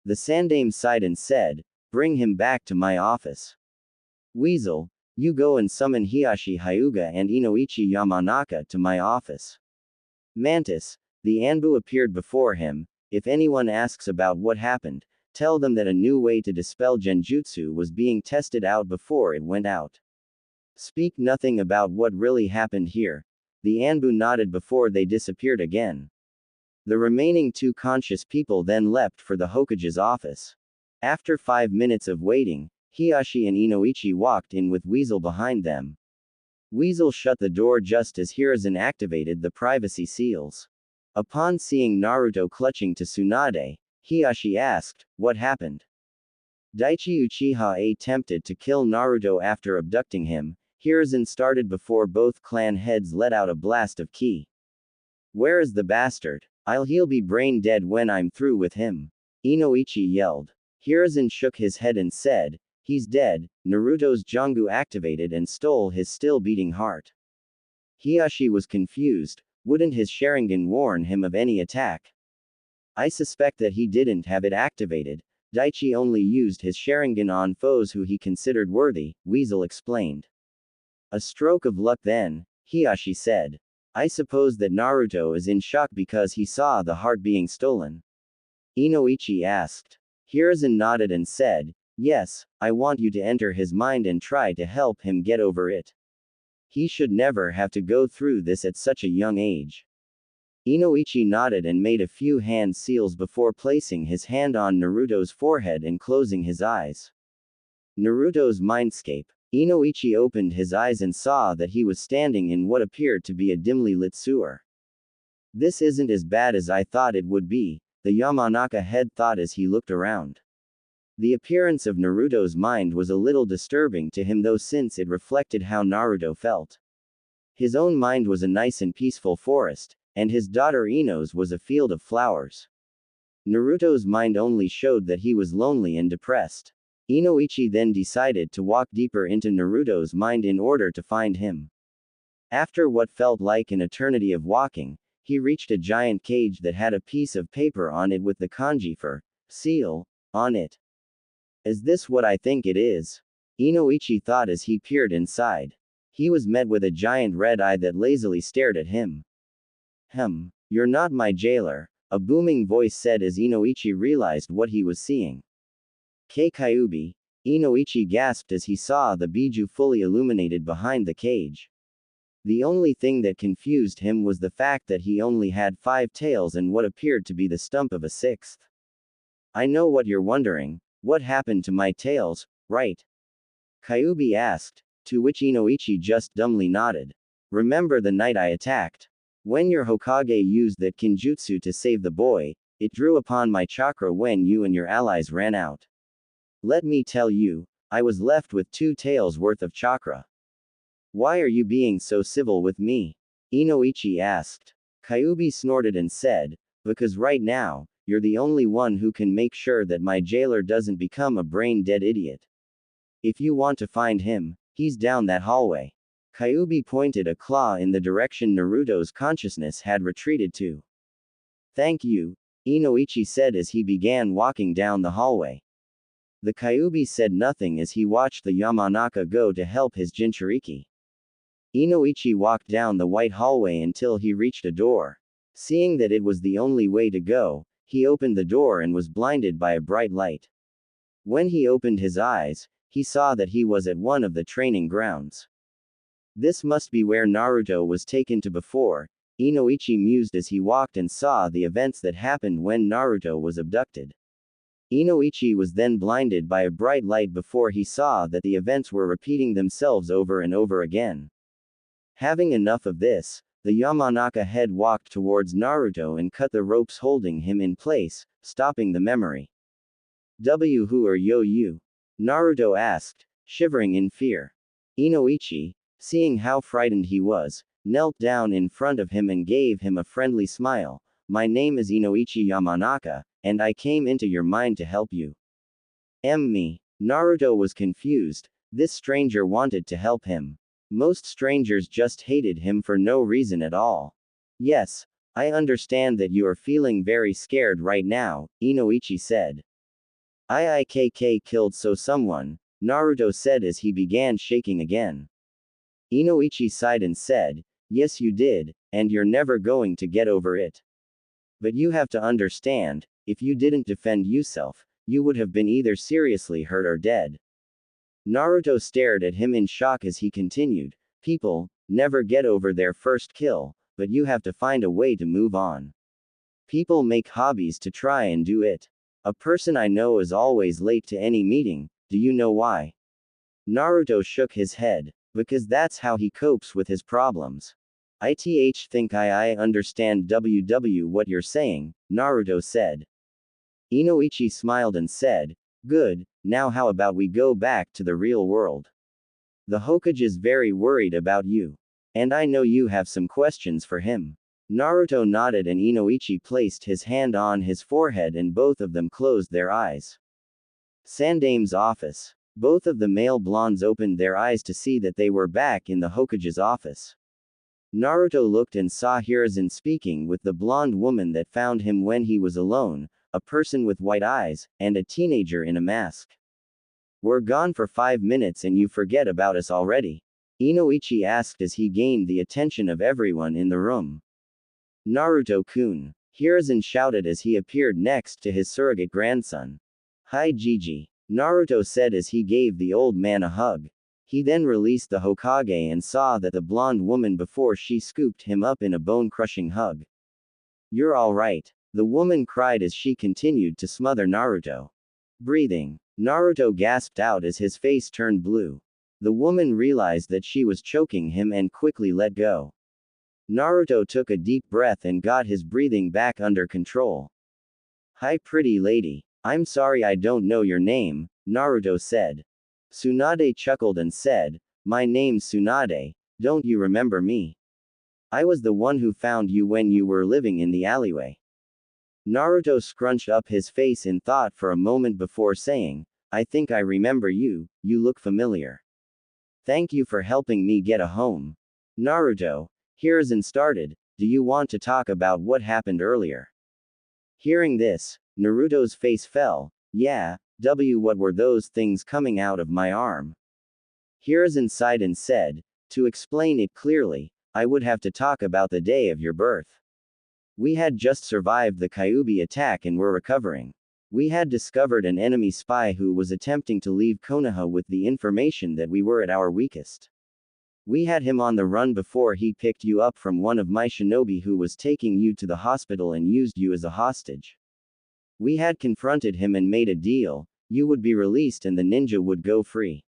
The Sandame sighed and said, bring him back to my office. Weasel, you go and summon Hiashi Hyuga and Inoichi Yamanaka to my office. Mantis, the Anbu appeared before him. If anyone asks about what happened, tell them that a new way to dispel genjutsu was being tested out before it went out. Speak nothing about what really happened here. The Anbu nodded before they disappeared again. The remaining two conscious people then leapt for the Hokage's office. After 5 minutes of waiting, Hiashi and Inoichi walked in with Weasel behind them. Weasel shut the door just as Hiruzen activated the privacy seals. Upon seeing Naruto clutching to Tsunade, Hiashi asked, "What happened?" Daichi Uchiha attempted to kill Naruto after abducting him. Hiruzen started before both clan heads let out a blast of ki. "Where is the bastard? He'll be brain dead when I'm through with him," Inoichi yelled. Hiruzen shook his head and said, "He's dead." Naruto's Jangu activated and stole his still beating heart. Hiashi was confused. Wouldn't his Sharingan warn him of any attack? "I suspect that he didn't have it activated. Daichi only used his Sharingan on foes who he considered worthy," Weasel explained. "A stroke of luck then," Hiashi said. "I suppose that Naruto is in shock because he saw the heart being stolen?" Inoichi asked. Hiruzen nodded and said, "Yes, I want you to enter his mind and try to help him get over it. He should never have to go through this at such a young age." Inoichi nodded and made a few hand seals before placing his hand on Naruto's forehead and closing his eyes. Naruto's mindscape. Inoichi opened his eyes and saw that he was standing in what appeared to be a dimly lit sewer. "This isn't as bad as I thought it would be," the Yamanaka head thought as he looked around. The appearance of Naruto's mind was a little disturbing to him though since it reflected how Naruto felt. His own mind was a nice and peaceful forest, and his daughter Ino's was a field of flowers. Naruto's mind only showed that he was lonely and depressed. Inoichi then decided to walk deeper into Naruto's mind in order to find him. After what felt like an eternity of walking, he reached a giant cage that had a piece of paper on it with the kanji for seal on it. "Is this what I think it is?" Inoichi thought as he peered inside. He was met with a giant red eye that lazily stared at him. You're not my jailer," a booming voice said as Inoichi realized what he was seeing. Kyuubi, Inoichi gasped as he saw the Biju fully illuminated behind the cage. The only thing that confused him was the fact that he only had 5 tails and what appeared to be the stump of a 6th. "I know what you're wondering. What happened to my tails, right?" Kyuubi asked, to which Inoichi just dumbly nodded. "Remember the night I attacked? When your Hokage used that kinjutsu to save the boy, it drew upon my chakra when you and your allies ran out. Let me tell you, I was left with 2 tails worth of chakra." "Why are you being so civil with me?" Inoichi asked. Kyuubi snorted and said, "Because right now, you're the only one who can make sure that my jailer doesn't become a brain-dead idiot. If you want to find him, he's down that hallway." Kyuubi pointed a claw in the direction Naruto's consciousness had retreated to. "Thank you," Inoichi said as he began walking down the hallway. The Kyuubi said nothing as he watched the Yamanaka go to help his Jinchuriki. Inoichi walked down the white hallway until he reached a door. Seeing that it was the only way to go, he opened the door and was blinded by a bright light. When he opened his eyes, he saw that he was at one of the training grounds. This must be where Naruto was taken to before, Inoichi mused as he walked and saw the events that happened when Naruto was abducted. Inoichi was then blinded by a bright light before he saw that the events were repeating themselves over and over again. Having enough of this, the Yamanaka head walked towards Naruto and cut the ropes holding him in place, stopping the memory. "Who are you?" Naruto asked, shivering in fear. Inoichi, seeing how frightened he was, knelt down in front of him and gave him a friendly smile. "My name is Inoichi Yamanaka, and I came into your mind to help you." Me. Naruto was confused. This stranger wanted to help him. Most strangers just hated him for no reason at all. "Yes, I understand that you are feeling very scared right now," Inoichi said. "IIKK killed someone," Naruto said as he began shaking again. Inoichi sighed and said, "Yes you did, and you're never going to get over it. But you have to understand, if you didn't defend yourself, you would have been either seriously hurt or dead. Naruto stared at him in shock as he continued, people never get over their first kill, but you have to find a way to move on. People make hobbies to try and do it. A person I know is always late to any meeting, do you know why? Naruto shook his head. Because that's how he copes with his problems. I think I understand what you're saying, Naruto said. Inoichi smiled and said, good, now how about we go back to the real world? The Hokage's very worried about you. And I know you have some questions for him. Naruto nodded and Inoichi placed his hand on his forehead and both of them closed their eyes. Sandame's office. Both of the male blondes opened their eyes to see that they were back in the Hokage's office. Naruto looked and saw Hiruzen speaking with the blonde woman that found him when he was alone, a person with white eyes, and a teenager in a mask. We're gone for 5 minutes and you forget about us already? Inoichi asked as he gained the attention of everyone in the room. Naruto-kun. Hiruzen shouted as he appeared next to his surrogate grandson. Hi Gigi. Naruto said as he gave the old man a hug. He then released the Hokage and saw that the blonde woman before she scooped him up in a bone-crushing hug. You're alright. The woman cried as she continued to smother Naruto. Breathing. Naruto gasped out as his face turned blue. The woman realized that she was choking him and quickly let go. Naruto took a deep breath and got his breathing back under control. Hi pretty lady. I'm sorry I don't know your name, Naruto said. Tsunade chuckled and said, my name's Tsunade, don't you remember me? I was the one who found you when you were living in the alleyway. Naruto scrunched up his face in thought for a moment before saying, I think I remember you, you look familiar. Thank you for helping me get a home. Naruto, Hiruzen started, do you want to talk about what happened earlier? Hearing this, Naruto's face fell. Yeah, what were those things coming out of my arm? Hiruzen sighed and said, to explain it clearly, I would have to talk about the day of your birth. We had just survived the Kyuubi attack and were recovering. We had discovered an enemy spy who was attempting to leave Konoha with the information that we were at our weakest. We had him on the run before he picked you up from one of my shinobi who was taking you to the hospital and used you as a hostage. We had confronted him and made a deal, you would be released and the ninja would go free.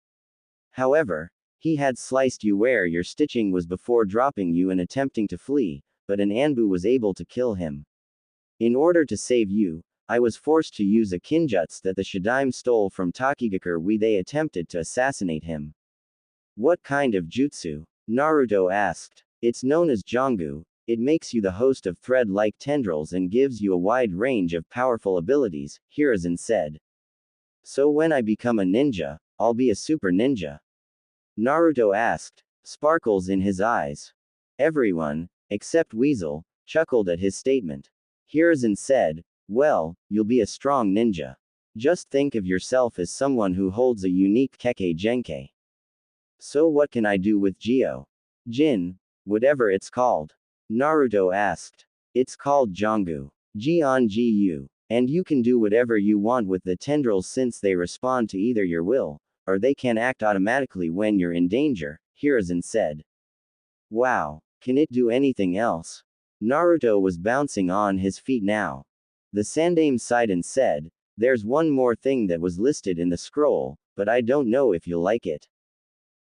However, he had sliced you where your stitching was before dropping you and attempting to flee, but an Anbu was able to kill him. In order to save you, I was forced to use a kinjutsu that the Shadaime stole from Takigakure. They attempted to assassinate him. What kind of jutsu? Naruto asked. It's known as Jongu. It makes you the host of thread-like tendrils and gives you a wide range of powerful abilities, Hiruzen said. So when I become a ninja, I'll be a super ninja? Naruto asked, sparkles in his eyes. Everyone, except Weasel, chuckled at his statement. Hiruzen said, well, you'll be a strong ninja. Just think of yourself as someone who holds a unique Kekkei Genkai. So what can I do with Gyo? Jin, whatever it's called. Naruto asked. It's called Jongu. Jion-Gu. And you can do whatever you want with the tendrils since they respond to either your will, or they can act automatically when you're in danger, Hiruzen said. Wow, can it do anything else? Naruto was bouncing on his feet now. The Sandaime sighed and said, there's one more thing that was listed in the scroll, but I don't know if you'll like it.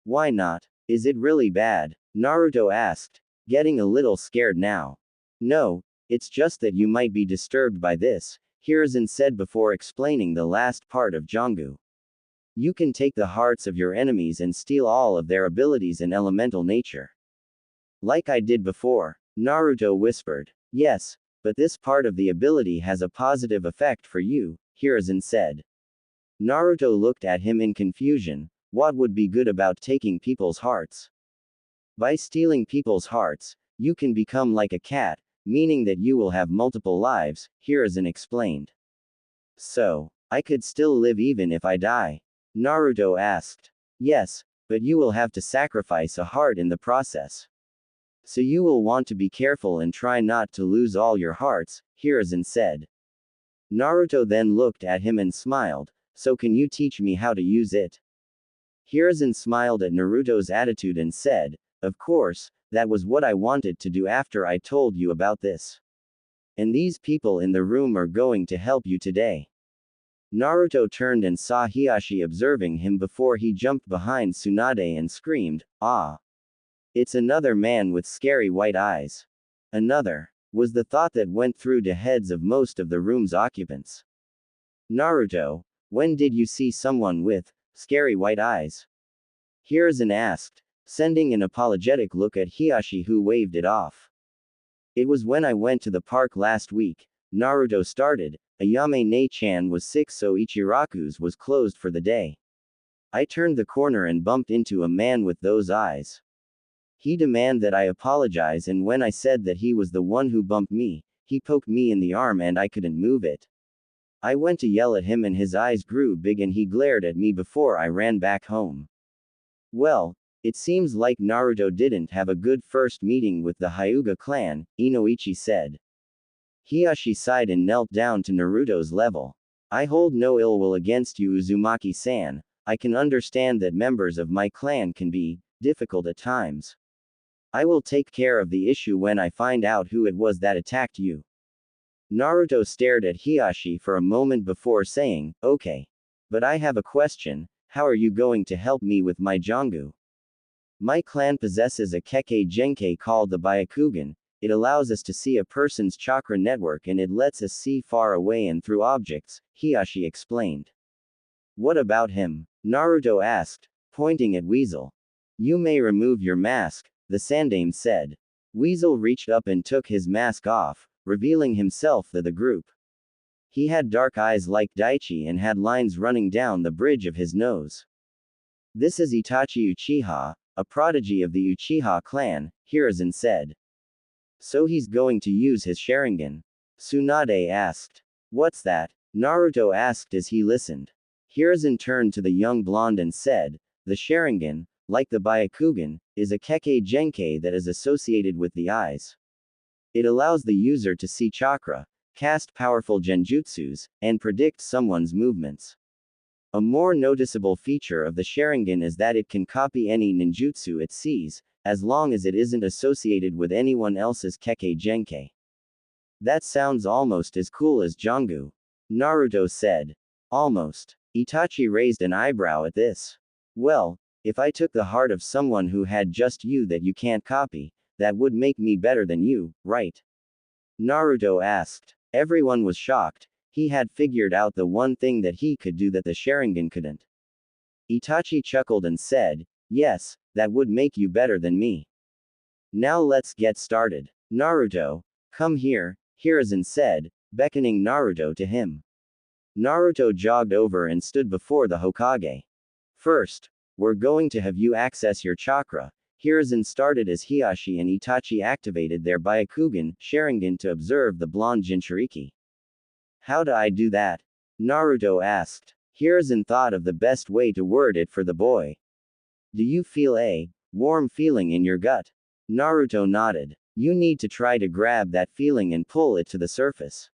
Why not? Is it really bad? Naruto asked, getting a little scared now. No, it's just that you might be disturbed by this, Hiruzen said before explaining the last part of Jongu. You can take the hearts of your enemies and steal all of their abilities and elemental nature. Like I did before, Naruto whispered. Yes, but this part of the ability has a positive effect for you, Hiruzen said. Naruto looked at him in confusion. What would be good about taking people's hearts? By stealing people's hearts, you can become like a cat, meaning that you will have multiple lives, Hiruzen explained. So, I could still live even if I die? Naruto asked. Yes, but you will have to sacrifice a heart in the process. So you will want to be careful and try not to lose all your hearts, Hiruzen said. Naruto then looked at him and smiled, so can you teach me how to use it? Hiruzen smiled at Naruto's attitude and said, of course, that was what I wanted to do after I told you about this. And these people in the room are going to help you today. Naruto turned and saw Hiashi observing him before he jumped behind Tsunade and screamed, ah! It's another man with scary white eyes. Another, was the thought that went through the heads of most of the room's occupants. Naruto, when did you see someone with scary white eyes? Hiruzen asked, sending an apologetic look at Hiashi who waved it off. It was when I went to the park last week, Naruto started. Ayame Ne-chan was sick so Ichiraku's was closed for the day. I turned the corner and bumped into a man with those eyes. He demanded that I apologize and when I said that he was the one who bumped me, he poked me in the arm and I couldn't move it. I went to yell at him and his eyes grew big and he glared at me before I ran back home. Well, it seems like Naruto didn't have a good first meeting with the Hyuga clan, Inoichi said. Hiashi sighed and knelt down to Naruto's level. I hold no ill will against you Uzumaki-san, I can understand that members of my clan can be difficult at times. I will take care of the issue when I find out who it was that attacked you. Naruto stared at Hiashi for a moment before saying, okay. But I have a question, how are you going to help me with my Jongu? My clan possesses a Kekkei Genkai called the Byakugan. It allows us to see a person's chakra network and it lets us see far away and through objects, Hiashi explained. What about him? Naruto asked, pointing at Weasel. You may remove your mask, the Sandaime said. Weasel reached up and took his mask off, revealing himself to the group. He had dark eyes like Daichi and had lines running down the bridge of his nose. This is Itachi Uchiha, a prodigy of the Uchiha clan, Hiruzen said. So he's going to use his Sharingan? Tsunade asked. What's that? Naruto asked as he listened. Hiruzen turned to the young blonde and said, the Sharingan, like the Byakugan, is a Kekkei Genkai that is associated with the eyes. It allows the user to see chakra, cast powerful genjutsus, and predict someone's movements. A more noticeable feature of the Sharingan is that it can copy any ninjutsu it sees, as long as it isn't associated with anyone else's Kekkei Genkai. That sounds almost as cool as Jongu. Naruto said. Almost. Itachi raised an eyebrow at this. Well, if I took the heart of someone who had just you that you can't copy, that would make me better than you, right? Naruto asked. Everyone was shocked. He had figured out the one thing that he could do that the Sharingan couldn't. Itachi chuckled and said, yes, that would make you better than me. Now let's get started. Naruto, come here, Hiruzen said, beckoning Naruto to him. Naruto jogged over and stood before the Hokage. First, we're going to have you access your chakra. Hiruzen started as Hiashi and Itachi activated their Byakugan, Sharingan to observe the blonde Jinchuriki. How do I do that? Naruto asked. Hiruzen thought of the best way to word it for the boy. Do you feel a warm feeling in your gut? Naruto nodded. You need to try to grab that feeling and pull it to the surface.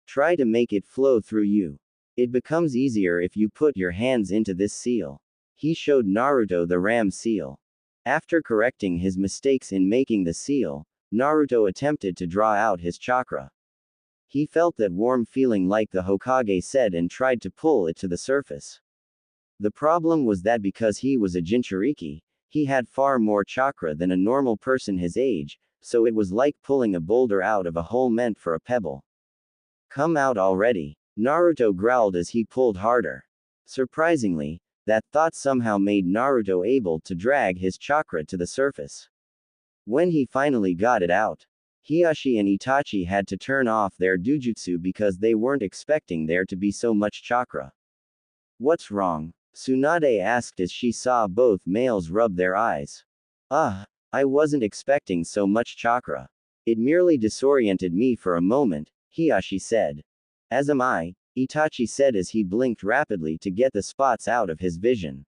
Try to make it flow through you. It becomes easier if you put your hands into this seal. He showed Naruto the ram seal. After correcting his mistakes in making the seal, Naruto attempted to draw out his chakra. He felt that warm feeling like the Hokage said and tried to pull it to the surface. The problem was that because he was a Jinchuriki, he had far more chakra than a normal person his age, so it was like pulling a boulder out of a hole meant for a pebble. Come out already, Naruto growled as he pulled harder. Surprisingly, that thought somehow made Naruto able to drag his chakra to the surface. When he finally got it out, Hiashi and Itachi had to turn off their dujutsu because they weren't expecting there to be so much chakra. What's wrong? Tsunade asked as she saw both males rub their eyes. I wasn't expecting so much chakra. It merely disoriented me for a moment, Hiashi said. As am I, Itachi said as he blinked rapidly to get the spots out of his vision.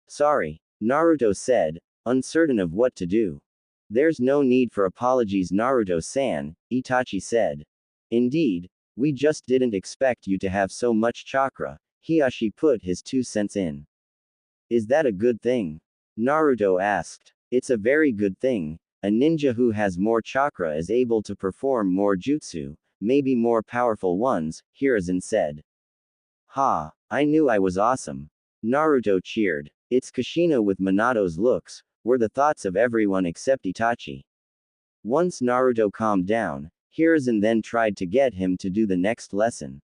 Sorry, Naruto said, uncertain of what to do. There's no need for apologies, Naruto-san, Itachi said. Indeed, we just didn't expect you to have so much chakra, Hiashi put his 2 cents in. Is that a good thing? Naruto asked. It's a very good thing. A ninja who has more chakra is able to perform more jutsu, maybe more powerful ones, Hiruzen said. Ha, I knew I was awesome. Naruto cheered. It's Kushina with Minato's looks, were the thoughts of everyone except Itachi. Once Naruto calmed down, Hiruzen then tried to get him to do the next lesson.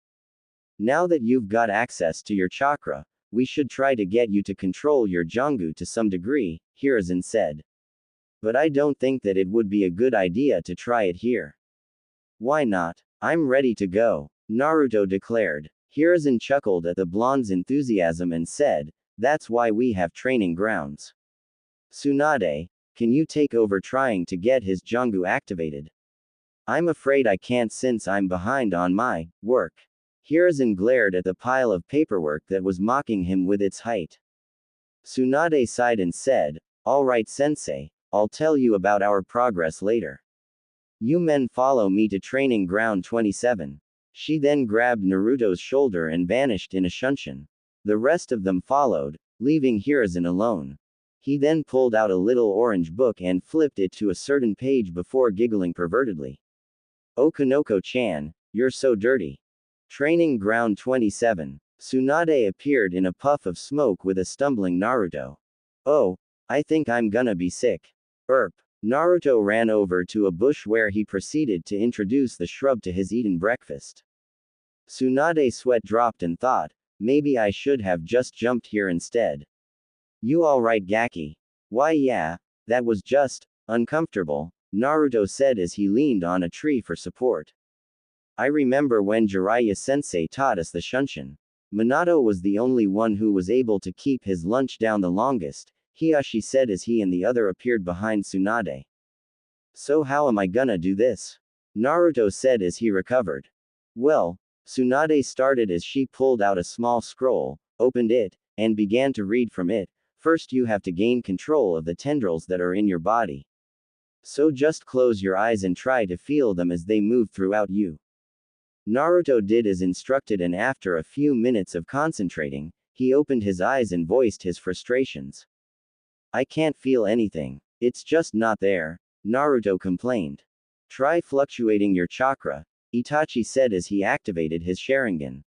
Now that you've got access to your chakra, we should try to get you to control your Jangu to some degree, Hiruzen said. But I don't think that it would be a good idea to try it here. Why not? I'm ready to go, Naruto declared. Hiruzen chuckled at the blonde's enthusiasm and said, that's why we have training grounds. Tsunade, can you take over trying to get his Jangu activated? I'm afraid I can't since I'm behind on my work. Hiruzen glared at the pile of paperwork that was mocking him with its height. Tsunade sighed and said, all right sensei, I'll tell you about our progress later. You men follow me to training ground 27. She then grabbed Naruto's shoulder and vanished in a shunshin. The rest of them followed, leaving Hiruzen alone. He then pulled out a little orange book and flipped it to a certain page before giggling pervertedly. Oh Konoko-chan, you're so dirty. Training ground 27. Tsunade appeared in a puff of smoke with a stumbling Naruto. Oh, I think I'm gonna be sick. Naruto ran over to a bush where he proceeded to introduce the shrub to his eaten breakfast. Tsunade's sweat dropped and thought, maybe I should have just jumped here instead. You alright Gaki? Why yeah, that was just uncomfortable, Naruto said as he leaned on a tree for support. I remember when Jiraiya-sensei taught us the shunshin. Minato was the only one who was able to keep his lunch down the longest, Hiashi said as he and the other appeared behind Tsunade. So how am I gonna do this? Naruto said as he recovered. Well, Tsunade started as she pulled out a small scroll, opened it, and began to read from it. First you have to gain control of the tendrils that are in your body. So just close your eyes and try to feel them as they move throughout you. Naruto did as instructed and after a few minutes of concentrating, he opened his eyes and voiced his frustrations. I can't feel anything. It's just not there, Naruto complained. Try fluctuating your chakra, Itachi said as he activated his Sharingan.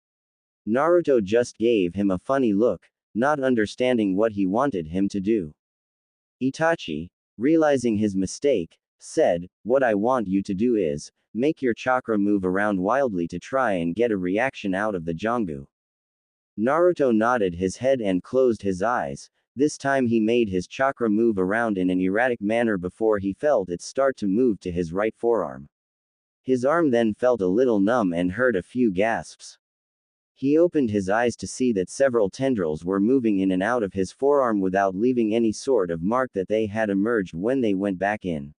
Naruto just gave him a funny look, not understanding what he wanted him to do. Itachi, realizing his mistake, said, what I want you to do is, make your chakra move around wildly to try and get a reaction out of the Jangu. Naruto nodded his head and closed his eyes. This time he made his chakra move around in an erratic manner before he felt it start to move to his right forearm. His arm then felt a little numb and heard a few gasps. He opened his eyes to see that several tendrils were moving in and out of his forearm without leaving any sort of mark that they had emerged when they went back in.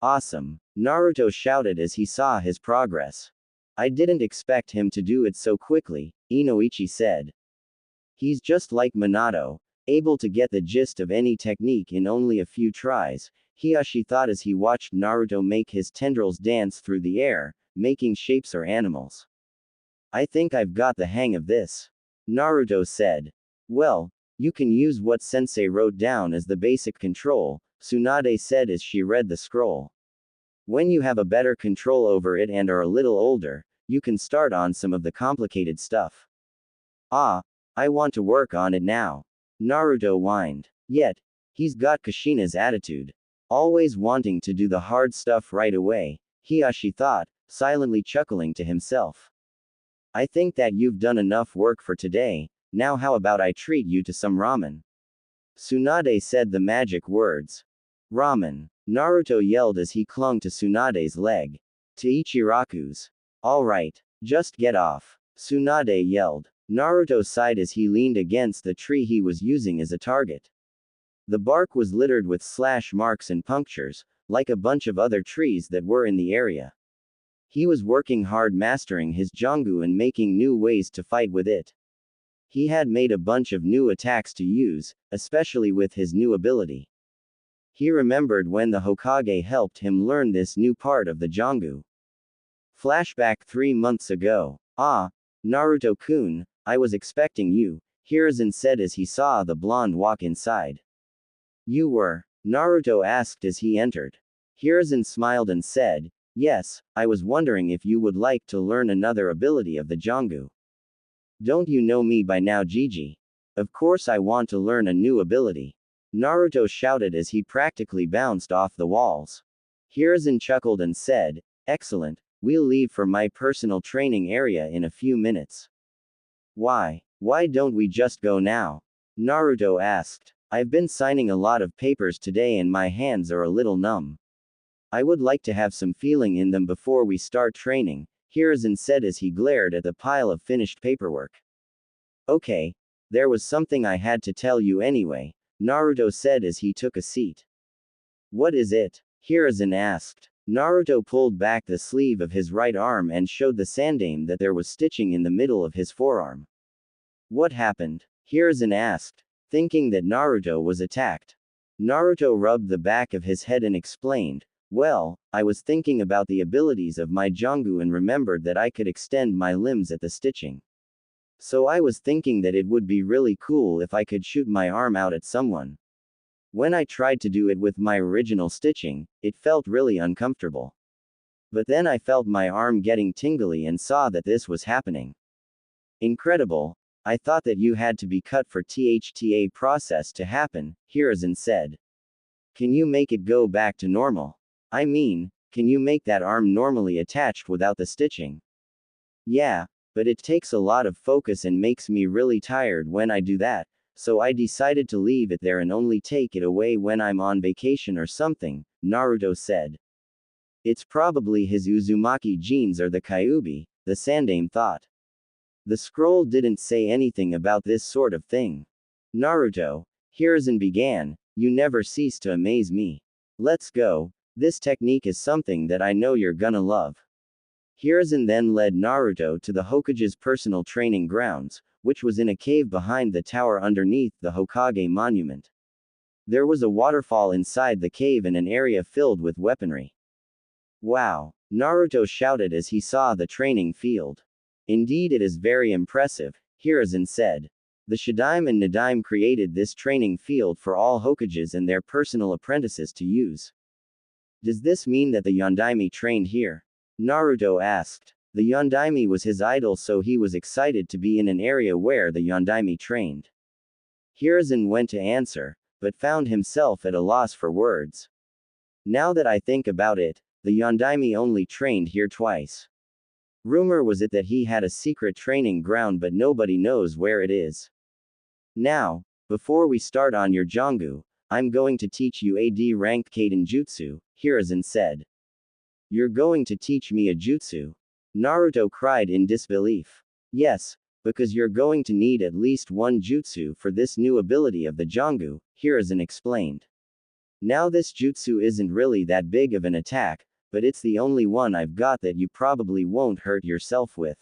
Awesome, Naruto shouted as he saw his progress. I didn't expect him to do it so quickly, Inoichi said. He's just like Minato, able to get the gist of any technique in only a few tries, Hiashi thought as he watched Naruto make his tendrils dance through the air, making shapes or animals. I think I've got the hang of this, Naruto said. Well, you can use what sensei wrote down as the basic control, Tsunade said as she read the scroll. When you have a better control over it and are a little older, you can start on some of the complicated stuff. Ah, I want to work on it now, Naruto whined. Yet, he's got Kushina's attitude. Always wanting to do the hard stuff right away, Hiashi thought, silently chuckling to himself. I think that you've done enough work for today, now how about I treat you to some ramen? Tsunade said the magic words. Ramen, Naruto yelled as he clung to Tsunade's leg. To Ichiraku's. Alright, just get off, Tsunade yelled. Naruto sighed as he leaned against the tree he was using as a target. The bark was littered with slash marks and punctures, like a bunch of other trees that were in the area. He was working hard mastering his Jangu and making new ways to fight with it. He had made a bunch of new attacks to use, especially with his new ability. He remembered when the Hokage helped him learn this new part of the Jangu. Flashback 3 months ago. Ah, Naruto-kun, I was expecting you, Hiruzen said as he saw the blonde walk inside. You were? Naruto asked as he entered. Hiruzen smiled and said, yes, I was wondering if you would like to learn another ability of the Jangu. Don't you know me by now, Gigi? Of course I want to learn a new ability. Naruto shouted as he practically bounced off the walls. Hiruzen chuckled and said, excellent, we'll leave for my personal training area in a few minutes. Why don't we just go now? Naruto asked. I've been signing a lot of papers today and my hands are a little numb. I would like to have some feeling in them before we start training, Hiruzen said as he glared at the pile of finished paperwork. Okay. There was something I had to tell you anyway, Naruto said as he took a seat. What is it? Hiruzen asked. Naruto pulled back the sleeve of his right arm and showed the sandaime that there was stitching in the middle of his forearm. What happened? Hiruzen asked, thinking that Naruto was attacked. Naruto rubbed the back of his head and explained, well, I was thinking about the abilities of my Jangu and remembered that I could extend my limbs at the stitching. So I was thinking that it would be really cool if I could shoot my arm out at someone. When I tried to do it with my original stitching, it felt really uncomfortable. But then I felt my arm getting tingly and saw that this was happening. Incredible. I thought that you had to be cut for THTA process to happen, Hiruzen said. Can you make it go back to normal? I mean, can you make that arm normally attached without the stitching? Yeah, but it takes a lot of focus and makes me really tired when I do that, so I decided to leave it there and only take it away when I'm on vacation or something, Naruto said. It's probably his Uzumaki genes or the Kyuubi, the sandaime thought. The scroll didn't say anything about this sort of thing. Naruto, Hiruzen began, you never cease to amaze me. Let's go. This technique is something that I know you're gonna love. Hiruzen then led Naruto to the Hokage's personal training grounds, which was in a cave behind the tower underneath the Hokage monument. There was a waterfall inside the cave and an area filled with weaponry. Wow! Naruto shouted as he saw the training field. Indeed, it is very impressive, Hiruzen said. The Shadaime and Nadaime created this training field for all Hokages and their personal apprentices to use. Does this mean that the Yondaime trained here? Naruto asked. The Yondaime was his idol, so he was excited to be in an area where the Yondaime trained. Hiruzen went to answer, but found himself at a loss for words. Now that I think about it, the Yondaime only trained here twice. Rumor was it that he had a secret training ground, but nobody knows where it is. Now, before we start on your Jangu, I'm going to teach you AD ranked Kaden Jutsu, Hiruzen said. You're going to teach me a jutsu? Naruto cried in disbelief. Yes, because you're going to need at least one jutsu for this new ability of the Jangu, Hiruzen explained. Now this jutsu isn't really that big of an attack, but it's the only one I've got that you probably won't hurt yourself with.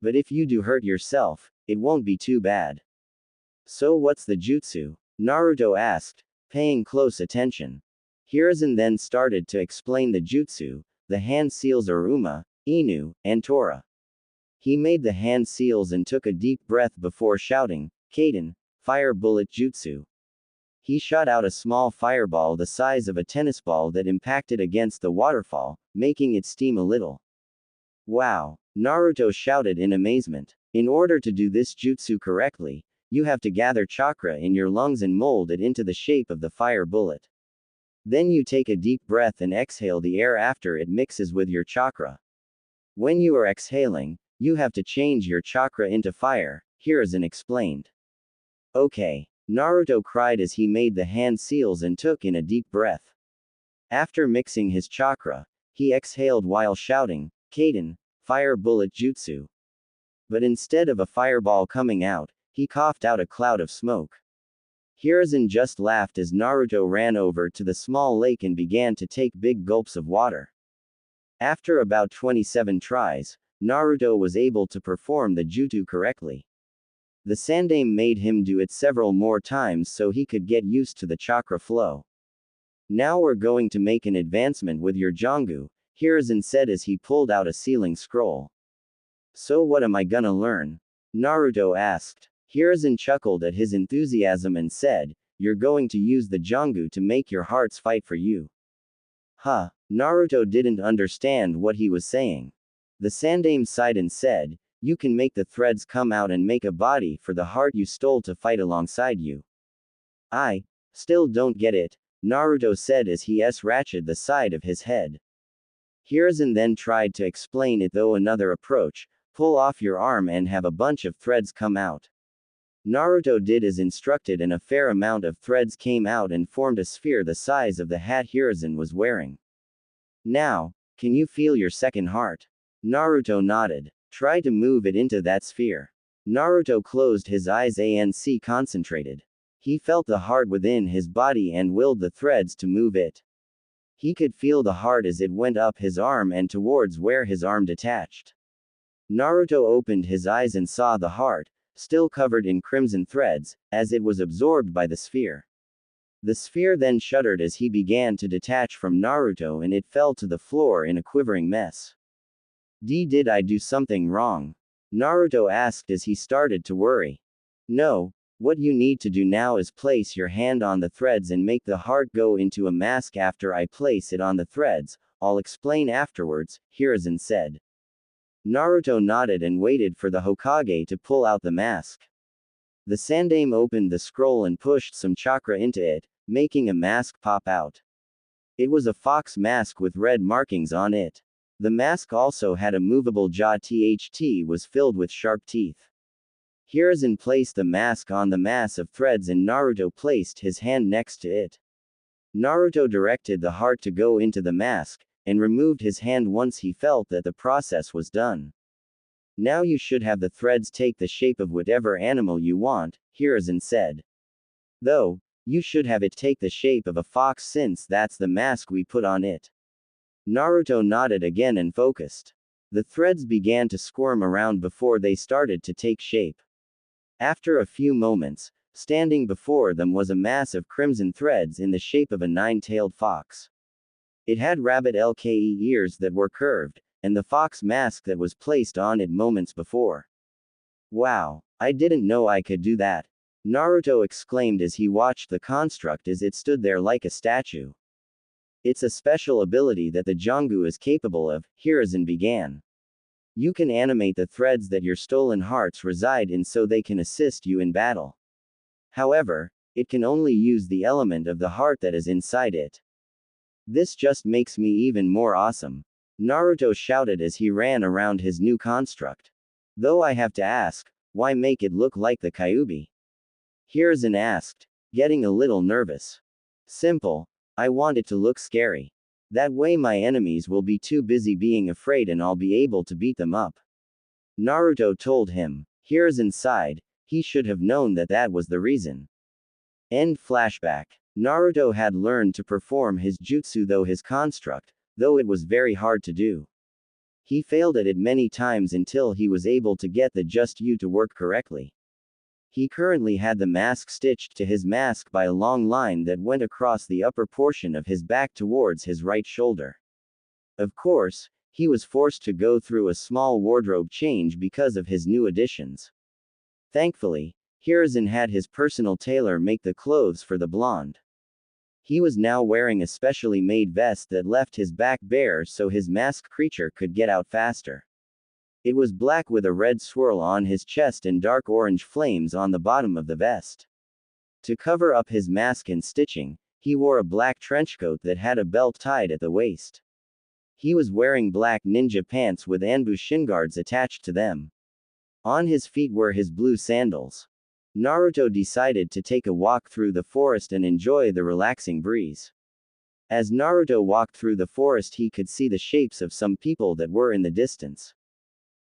But if you do hurt yourself, it won't be too bad. So what's the jutsu? Naruto asked, paying close attention. Hiruzen then started to explain the jutsu, the hand seals Aruma, Inu, and Tora. He made the hand seals and took a deep breath before shouting, Kaden, fire bullet jutsu. He shot out a small fireball the size of a tennis ball that impacted against the waterfall, making it steam a little. Wow! Naruto shouted in amazement. In order to do this jutsu correctly, you have to gather chakra in your lungs and mold it into the shape of the fire bullet. Then you take a deep breath and exhale the air after it mixes with your chakra. When you are exhaling, you have to change your chakra into fire, Hiruzen explained. Okay. Naruto cried as he made the hand seals and took in a deep breath. After mixing his chakra, he exhaled while shouting, Kaden, fire bullet jutsu. But instead of a fireball coming out, he coughed out a cloud of smoke. Hiruzen just laughed as Naruto ran over to the small lake and began to take big gulps of water. After about 27 tries, Naruto was able to perform the jutsu correctly. The sandaime made him do it several more times so he could get used to the chakra flow. Now we're going to make an advancement with your Jongu, Hiruzen said as he pulled out a sealing scroll. So what am I gonna learn? Naruto asked. Hiruzen chuckled at his enthusiasm and said, you're going to use the Jongu to make your hearts fight for you. Huh. Naruto didn't understand what he was saying. The Sandaime sighed and said, you can make the threads come out and make a body for the heart you stole to fight alongside you. I still don't get it, Naruto said as he scratched the side of his head. Hiruzen then tried to explain it though another approach, pull off your arm and have a bunch of threads come out. Naruto did as instructed and a fair amount of threads came out and formed a sphere the size of the hat Hiruzen was wearing. Now, can you feel your second heart? Naruto nodded. Try to move it into that sphere. Naruto closed his eyes and concentrated. He felt the heart within his body and willed the threads to move it. He could feel the heart as it went up his arm and towards where his arm detached. Naruto opened his eyes and saw the heart, still covered in crimson threads, as it was absorbed by the sphere. The sphere then shuddered as he began to detach from Naruto and it fell to the floor in a quivering mess. Did I do something wrong? Naruto asked as he started to worry. No, what you need to do now is place your hand on the threads and make the heart go into a mask after I place it on the threads, I'll explain afterwards, Hiruzen said. Naruto nodded and waited for the Hokage to pull out the mask. The Sandaime opened the scroll and pushed some chakra into it, making a mask pop out. It was a fox mask with red markings on it. The mask also had a movable jaw was filled with sharp teeth. Hiruzen placed the mask on the mass of threads and Naruto placed his hand next to it. Naruto directed the heart to go into the mask, and removed his hand once he felt that the process was done. Now you should have the threads take the shape of whatever animal you want, Hiruzen said. Though, you should have it take the shape of a fox since that's the mask we put on it. Naruto nodded again and focused. The threads began to squirm around before they started to take shape. After a few moments, standing before them was a mass of crimson threads in the shape of a nine-tailed fox. It had rabbit-like ears that were curved, and the fox mask that was placed on it moments before. Wow, I didn't know I could do that, Naruto exclaimed as he watched the construct as it stood there like a statue. It's a special ability that the Jongu is capable of, Hiruzen began. You can animate the threads that your stolen hearts reside in so they can assist you in battle. However, it can only use the element of the heart that is inside it. This just makes me even more awesome, Naruto shouted as he ran around his new construct. Though I have to ask, why make it look like the Kyuubi? Hiruzen asked, getting a little nervous. Simple, I want it to look scary. That way my enemies will be too busy being afraid and I'll be able to beat them up. Naruto told him. Hiruzen sighed, he should have known that that was the reason. End flashback. Naruto had learned to perform his jutsu though it was very hard to do. He failed at it many times until he was able to get the just you to work correctly. He currently had the mask stitched to his mask by a long line that went across the upper portion of his back towards his right shoulder. Of course, he was forced to go through a small wardrobe change because of his new additions. Thankfully, Hiruzen had his personal tailor make the clothes for the blonde. He was now wearing a specially made vest that left his back bare so his mask creature could get out faster. It was black with a red swirl on his chest and dark orange flames on the bottom of the vest. To cover up his mask and stitching, he wore a black trenchcoat that had a belt tied at the waist. He was wearing black ninja pants with Anbu shin guards attached to them. On his feet were his blue sandals. Naruto decided to take a walk through the forest and enjoy the relaxing breeze. As Naruto walked through the forest, he could see the shapes of some people that were in the distance.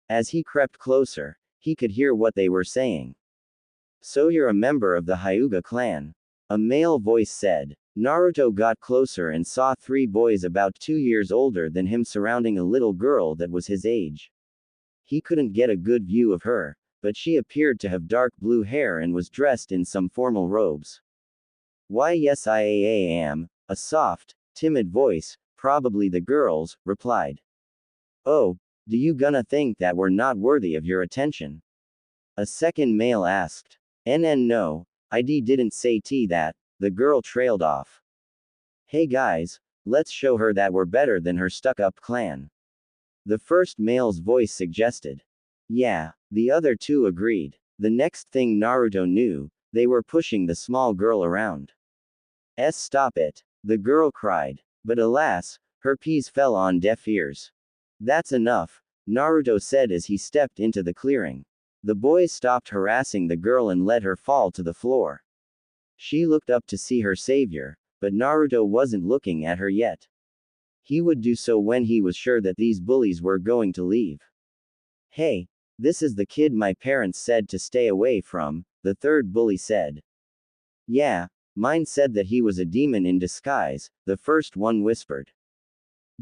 As he crept closer, he could hear what they were saying. So you're a member of the Hyuga clan? A male voice said. Naruto got closer and saw 3 boys about 2 years older than him surrounding a little girl that was his age. He couldn't get a good view of her, but she appeared to have dark blue hair and was dressed in some formal robes. Why yes I am, A soft, timid voice, probably the girl's, replied. Oh, do you gonna think that we're not worthy of your attention? A second male asked. No, didn't say that, the girl trailed off. Hey guys, let's show her that we're better than her stuck-up clan. The first male's voice suggested. Yeah, the other two agreed. The next thing Naruto knew, they were pushing the small girl around. Stop it, the girl cried. But alas, her pleas fell on deaf ears. That's enough, Naruto said as he stepped into the clearing. The boys stopped harassing the girl and let her fall to the floor. She looked up to see her savior, but Naruto wasn't looking at her yet. He would do so when he was sure that these bullies were going to leave. Hey, this is the kid my parents said to stay away from, the third bully said. Yeah, mine said that he was a demon in disguise, the first one whispered.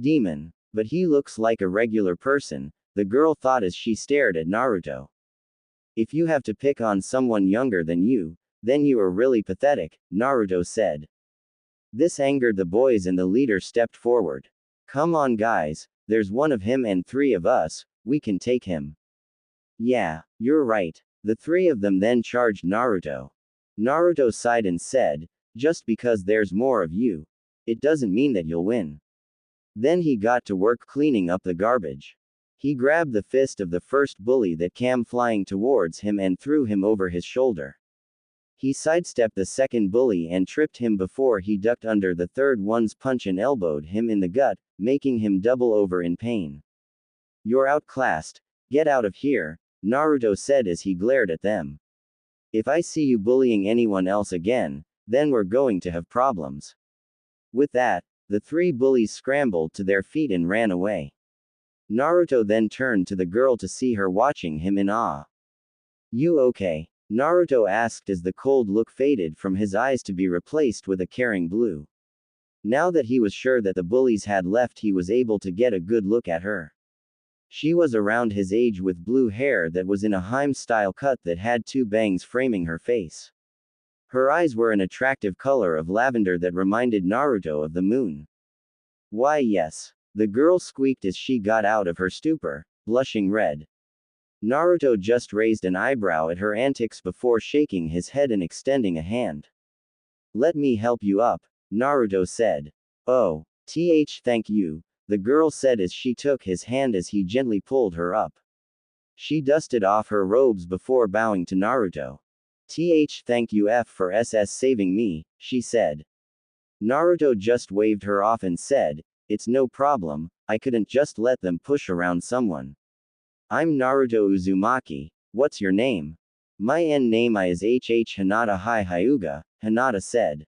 Demon, but he looks like a regular person, the girl thought as she stared at Naruto. If you have to pick on someone younger than you, then you are really pathetic, Naruto said. This angered the boys and the leader stepped forward. Come on guys, there's one of him and 3 of us, we can take him. Yeah, you're right. The 3 of them then charged Naruto. Naruto sighed and said, just because there's more of you, it doesn't mean that you'll win. Then he got to work cleaning up the garbage. He grabbed the fist of the first bully that came flying towards him and threw him over his shoulder. He sidestepped the second bully and tripped him before he ducked under the third one's punch and elbowed him in the gut, making him double over in pain. You're outclassed, get out of here, Naruto said as he glared at them. If I see you bullying anyone else again, then we're going to have problems. With that, the 3 bullies scrambled to their feet and ran away. Naruto then turned to the girl to see her watching him in awe. You okay? Naruto asked as the cold look faded from his eyes to be replaced with a caring blue. Now that he was sure that the bullies had left, he was able to get a good look at her. She was around his age with blue hair that was in a Harem-style cut that had 2 bangs framing her face. Her eyes were an attractive color of lavender that reminded Naruto of the moon. Why yes, the girl squeaked as she got out of her stupor, blushing red. Naruto just raised an eyebrow at her antics before shaking his head and extending a hand. Let me help you up, Naruto said. Oh, thank you, the girl said as she took his hand as he gently pulled her up. She dusted off her robes before bowing to Naruto. Thank you for saving me, she said. Naruto just waved her off and said, it's no problem, I couldn't just let them push around someone. I'm Naruto Uzumaki, what's your name? My name is Hinata. Hi Hyuga, Hinata said.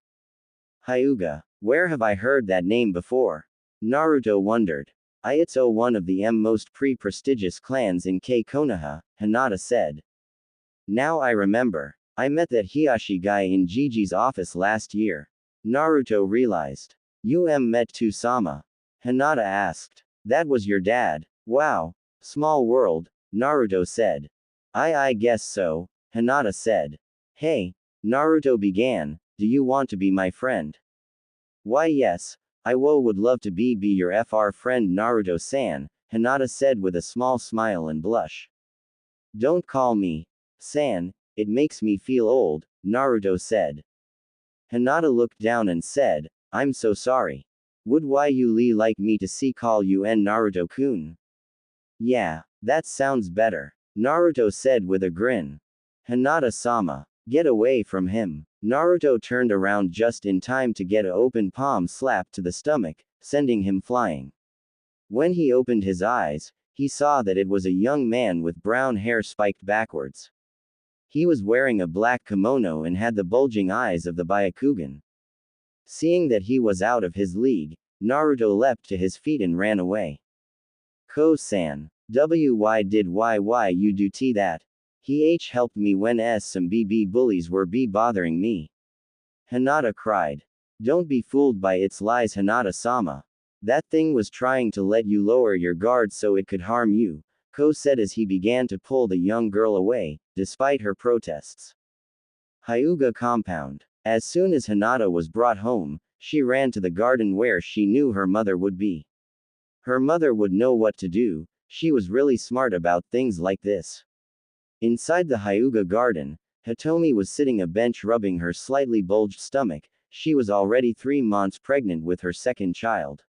Hyuga, where have I heard that name before? Naruto wondered. It's one of the most prestigious clans in Konoha, Hinata said. Now I remember. I met that Hiyashi guy in Gigi's office last year. Naruto realized. You met Tusama? Hinata asked. That was your dad. Wow. Small world, Naruto said. I guess so, Hinata said. Hey, Naruto began, do you want to be my friend? Why yes, I would love to be your friend Naruto-san, Hinata said with a small smile and blush. Don't call me san, it makes me feel old, Naruto said. Hinata looked down and said, I'm so sorry. Would you like me to call you Naruto-kun? Yeah, that sounds better, Naruto said with a grin. Hinata-sama, get away from him. Naruto turned around just in time to get an open palm slap to the stomach, sending him flying. When he opened his eyes, he saw that it was a young man with brown hair spiked backwards. He was wearing a black kimono and had the bulging eyes of the Byakugan. Seeing that he was out of his league, Naruto leapt to his feet and ran away. Ko-san, why did you do that? He helped me when some bullies were bothering me. Hinata cried. Don't be fooled by its lies, Hinata-sama. That thing was trying to let you lower your guard so it could harm you, Ko said as he began to pull the young girl away, despite her protests. Hyuga compound. As soon as Hinata was brought home, She ran to the garden where she knew her mother would be. Her mother would know what to do, she was really smart about things like this. Inside the Hyuga garden, Hitomi was sitting on a bench rubbing her slightly bulged stomach. She was already 3 months pregnant with her second child.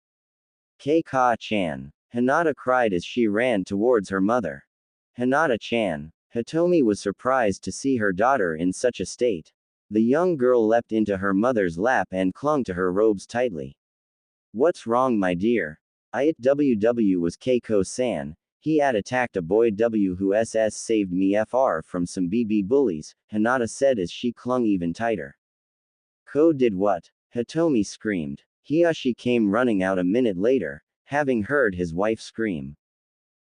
Keika-chan. Hinata cried as she ran towards her mother. Hinata-chan. Hitomi was surprised to see her daughter in such a state. The young girl leapt into her mother's lap and clung to her robes tightly. What's wrong, my dear? WW was Keiko-san. He had attacked a boy who saved me from some BB bullies, Hinata said as she clung even tighter. Ko did what? Hitomi screamed. Hiyashi came running out a minute later, having heard his wife scream.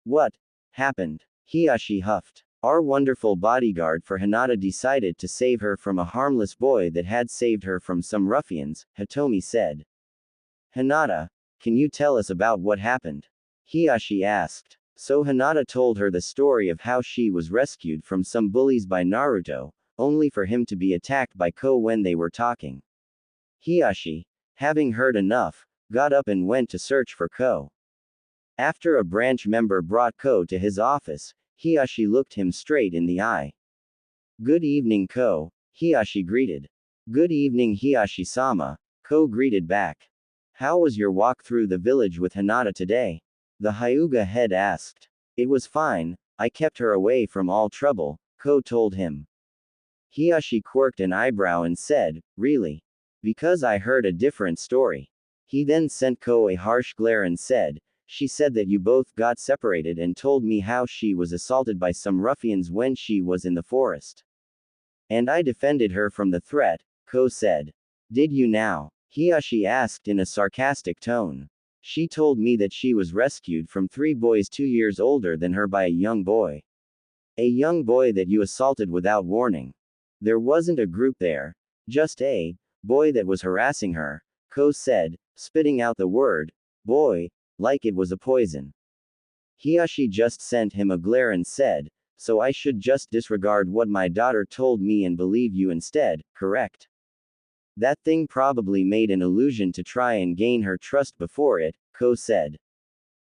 What happened? Hiyashi huffed. Our wonderful bodyguard for Hinata decided to save her from a harmless boy that had saved her from some ruffians, Hitomi said. Hinata, can you tell us about what happened? Hiyashi asked. So Hinata told her the story of how she was rescued from some bullies by Naruto, only for him to be attacked by Ko when they were talking. Hiyashi, having heard enough, got up and went to search for Ko. After a branch member brought Ko to his office, Hiyashi looked him straight in the eye. Good evening, Ko, Hiyashi greeted. Good evening, Hiyashi-sama, Ko greeted back. How was your walk through the village with Hinata today? The Hyuga head asked. It was fine, I kept her away from all trouble, Ko told him. Hiyashi quirked an eyebrow and said, really? Because I heard a different story. He then sent Ko a harsh glare and said, she said that you both got separated and told me how she was assaulted by some ruffians when she was in the forest. And I defended her from the threat, Ko said. Did you now? Hiyashi asked in a sarcastic tone. She told me that she was rescued from 3 boys 2 years older than her by a young boy. A young boy that you assaulted without warning. There wasn't a group there, just a boy that was harassing her, Ko said, spitting out the word boy, like it was a poison. Hiyashi just sent him a glare and said, so I should just disregard what my daughter told me and believe you instead, correct? That thing probably made an illusion to try and gain her trust before it, Ko said.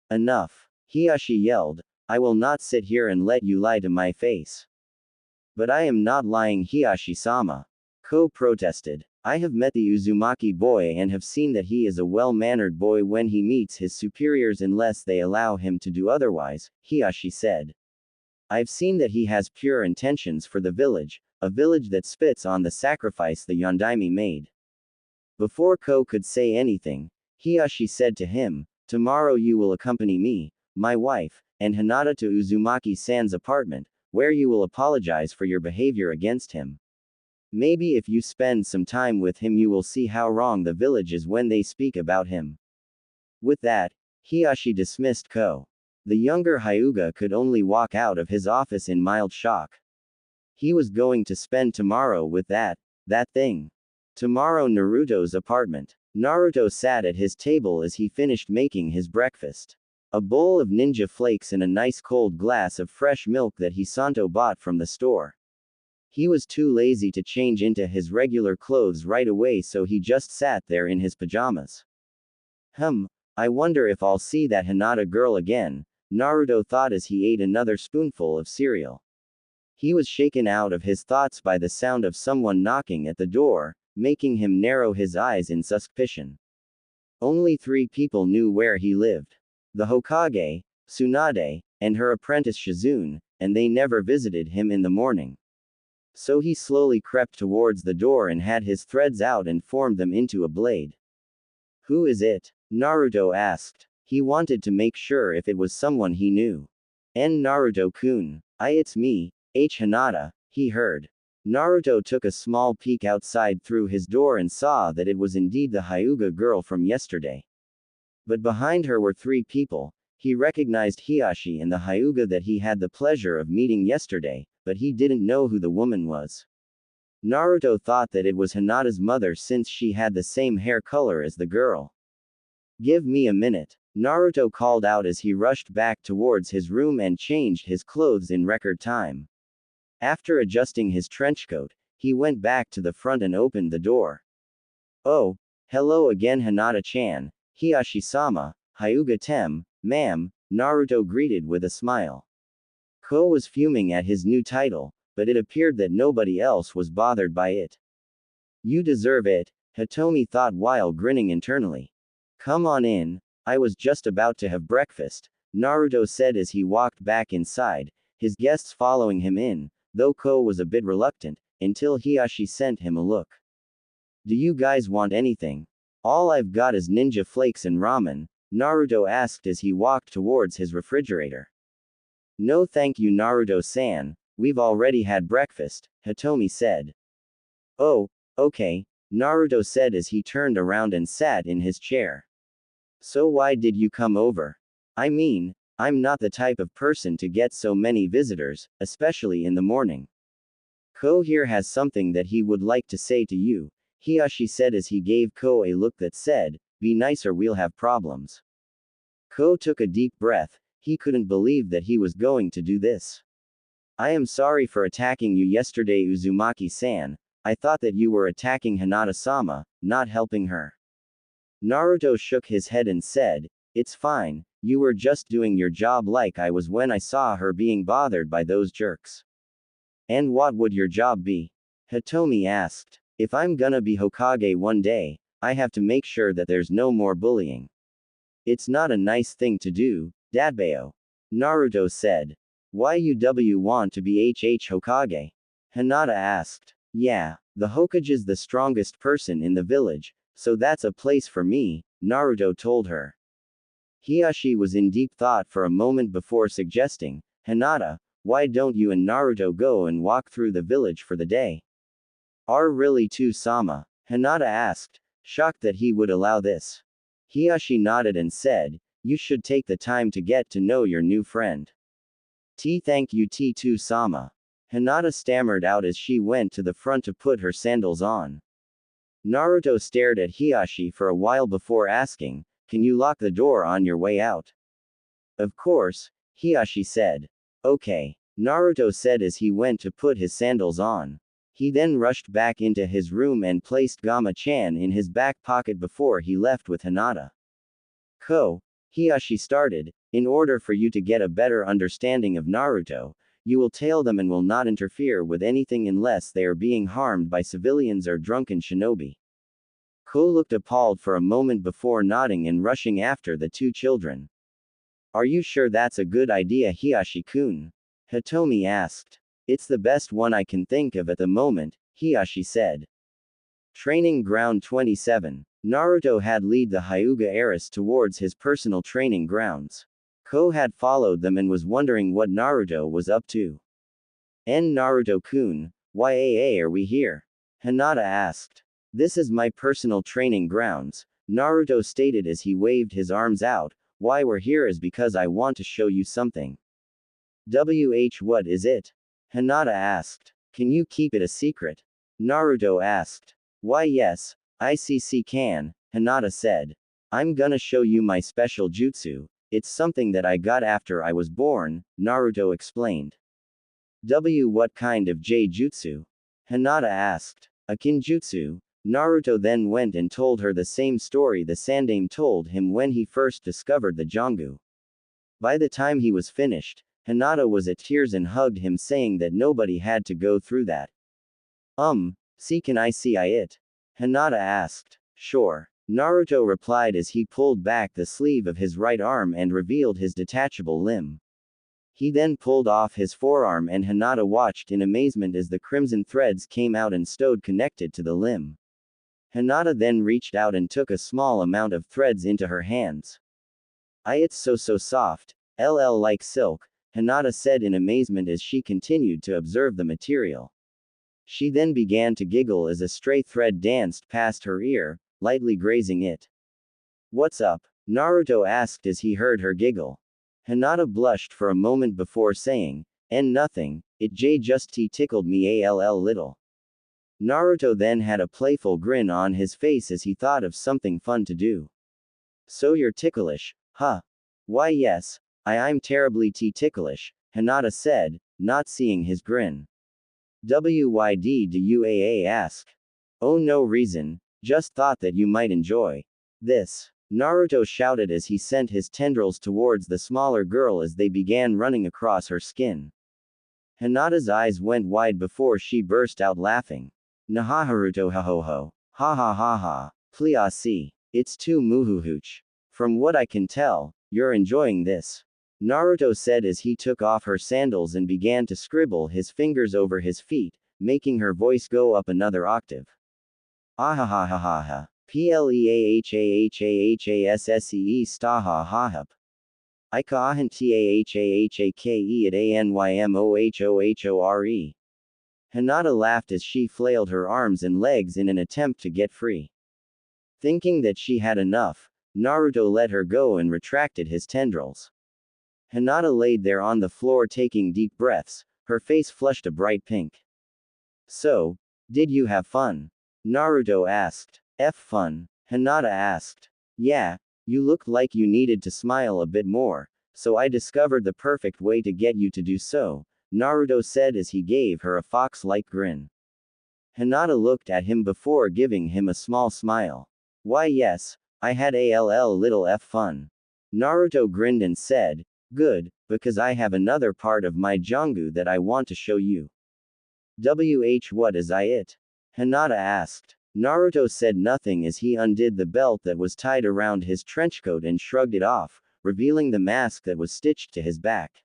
Enough. Hiyashi yelled, I will not sit here and let you lie to my face. But I am not lying, Hiyashi-sama. Ko protested. I have met the Uzumaki boy and have seen that he is a well-mannered boy when he meets his superiors unless they allow him to do otherwise, Hiyashi said. I've seen that he has pure intentions for the village, a village that spits on the sacrifice the Yondaime made. Before Ko could say anything, Hiyashi said to him, tomorrow you will accompany me, my wife, and Hinata to Uzumaki-san's apartment, where you will apologize for your behavior against him. Maybe if you spend some time with him you will see how wrong the village is when they speak about him. With that, Hiyashi dismissed Ko. The younger Hyuga could only walk out of his office in mild shock. He was going to spend tomorrow with that thing. Tomorrow Naruto's apartment. Naruto sat at his table as he finished making his breakfast. A bowl of ninja flakes and a nice cold glass of fresh milk that Hisanto bought from the store. He was too lazy to change into his regular clothes right away, so he just sat there in his pajamas. I wonder if I'll see that Hinata girl again, Naruto thought as he ate another spoonful of cereal. He was shaken out of his thoughts by the sound of someone knocking at the door, making him narrow his eyes in suspicion. Only 3 people knew where he lived. The Hokage, Tsunade, and her apprentice Shizune, and they never visited him in the morning. So he slowly crept towards the door and had his threads out and formed them into a blade. Who is it? Naruto asked. He wanted to make sure if it was someone he knew. Naruto-kun. It's me, Hinata, he heard. Naruto took a small peek outside through his door and saw that it was indeed the Hyuga girl from yesterday. But behind her were 3 people. He recognized Hiyashi and the Hyuga that he had the pleasure of meeting yesterday, but he didn't know who the woman was. Naruto thought that it was Hinata's mother since she had the same hair color as the girl. Give me a minute, Naruto called out as he rushed back towards his room and changed his clothes in record time. After adjusting his trenchcoat, he went back to the front and opened the door. Oh, Hello again Hinata-chan, Hiyashi-sama, Hyuga-tem, ma'am, Naruto greeted with a smile. Ko was fuming at his new title, but it appeared that nobody else was bothered by it. You deserve it, Hitomi thought while grinning internally. Come on in, I was just about to have breakfast, Naruto said as he walked back inside, his guests following him in, though Ko was a bit reluctant, until Hiyashi sent him a look. Do you guys want anything? All I've got is ninja flakes and ramen, Naruto asked as he walked towards his refrigerator. No thank you Naruto-san, we've already had breakfast, Hitomi said. Oh, okay, Naruto said as he turned around and sat in his chair. So why did you come over? I mean, I'm not the type of person to get so many visitors, especially in the morning. Ko here has something that he would like to say to you, Hiyashi said as he gave Ko a look that said, be nice or we'll have problems. Ko took a deep breath, he couldn't believe that he was going to do this. I am sorry for attacking you yesterday Uzumaki-san, I thought that you were attacking Hinata-sama, not helping her. Naruto shook his head and said, it's fine, you were just doing your job like I was when I saw her being bothered by those jerks. And what would your job be? Hitomi asked. If I'm gonna be Hokage one day, I have to make sure that there's no more bullying. It's not a nice thing to do, Dadbao. Naruto said. Why you want to be Hokage? Hinata asked. Yeah, the Hokage's the strongest person in the village, so that's a place for me, Naruto told her. Hiyashi was in deep thought for a moment before suggesting, Hinata, why don't you and Naruto go and walk through the village for the day? Are really too Sama? Hinata asked, shocked that he would allow this. Hiyashi nodded and said, you should take the time to get to know your new friend. Thank you T2 Sama. Hinata stammered out as she went to the front to put her sandals on. Naruto stared at Hiyashi for a while before asking, can you lock the door on your way out? Of course, Hiyashi said. Okay, Naruto said as he went to put his sandals on. He then rushed back into his room and placed Gama-chan in his back pocket before he left with Hinata. Ko, Hiyashi started, in order for you to get a better understanding of Naruto, you will tail them and will not interfere with anything unless they are being harmed by civilians or drunken shinobi. Ko looked appalled for a moment before nodding and rushing after the two children. Are you sure that's a good idea Hiyashi-kun? Hitomi asked. It's the best one I can think of at the moment, Hiyashi said. Training Ground 27. Naruto had led the Hyuga heiress towards his personal training grounds. Ko had followed them and was wondering what Naruto was up to. Naruto-kun, why are we here? Hinata asked. This is my personal training grounds, Naruto stated as he waved his arms out, why we're here is because I want to show you something. What is it? Hinata asked. Can you keep it a secret? Naruto asked. Why yes, ICC can, Hinata said. I'm gonna show you my special jutsu, it's something that I got after I was born, Naruto explained. What kind of jutsu? Hinata asked. A kinjutsu. Naruto then went and told her the same story the Sandaime told him when he first discovered the Jongu. By the time he was finished, Hinata was at tears and hugged him saying that nobody had to go through that. Can I see it? Hinata asked. Sure. Naruto replied as he pulled back the sleeve of his right arm and revealed his detachable limb. He then pulled off his forearm and Hinata watched in amazement as the crimson threads came out and stowed connected to the limb. Hinata then reached out and took a small amount of threads into her hands. It's so soft, like silk, Hinata said in amazement as she continued to observe the material. She then began to giggle as a stray thread danced past her ear, lightly grazing it. What's up? Naruto asked as he heard her giggle. Hinata blushed for a moment before saying, nothing, it just tickled me a little. Naruto then had a playful grin on his face as he thought of something fun to do. So you're ticklish, huh? Why yes, I'm terribly ticklish, Hinata said, not seeing his grin. Why do you ask? Oh no reason, Just thought that you might enjoy this. Naruto shouted as he sent his tendrils towards the smaller girl as they began running across her skin. Hinata's eyes went wide before she burst out laughing. Nahaharuto ha ho ho. Ha ha ha ha. Plia see. It's too muhuhuch. From what I can tell, you're enjoying this. Naruto said as he took off her sandals and began to scribble his fingers over his feet, making her voice go up another octave. Ahahahaha. Pleahahahahasssee staha hahap. Ikahan tahahake at anymohohore. Hinata laughed as she flailed her arms and legs in an attempt to get free. Thinking that she had enough, Naruto let her go and retracted his tendrils. Hinata laid there on the floor taking deep breaths, her face flushed a bright pink. So, did you have fun? Naruto asked. Fun? Hinata asked. Yeah, you looked like you needed to smile a bit more, so I discovered the perfect way to get you to do so, Naruto said as he gave her a fox-like grin. Hinata looked at him before giving him a small smile. Why yes, I had little fun. Naruto grinned and said, good, because I have another part of my Jangu that I want to show you. What is it? Hinata asked. Naruto said nothing as he undid the belt that was tied around his trenchcoat and shrugged it off, revealing the mask that was stitched to his back.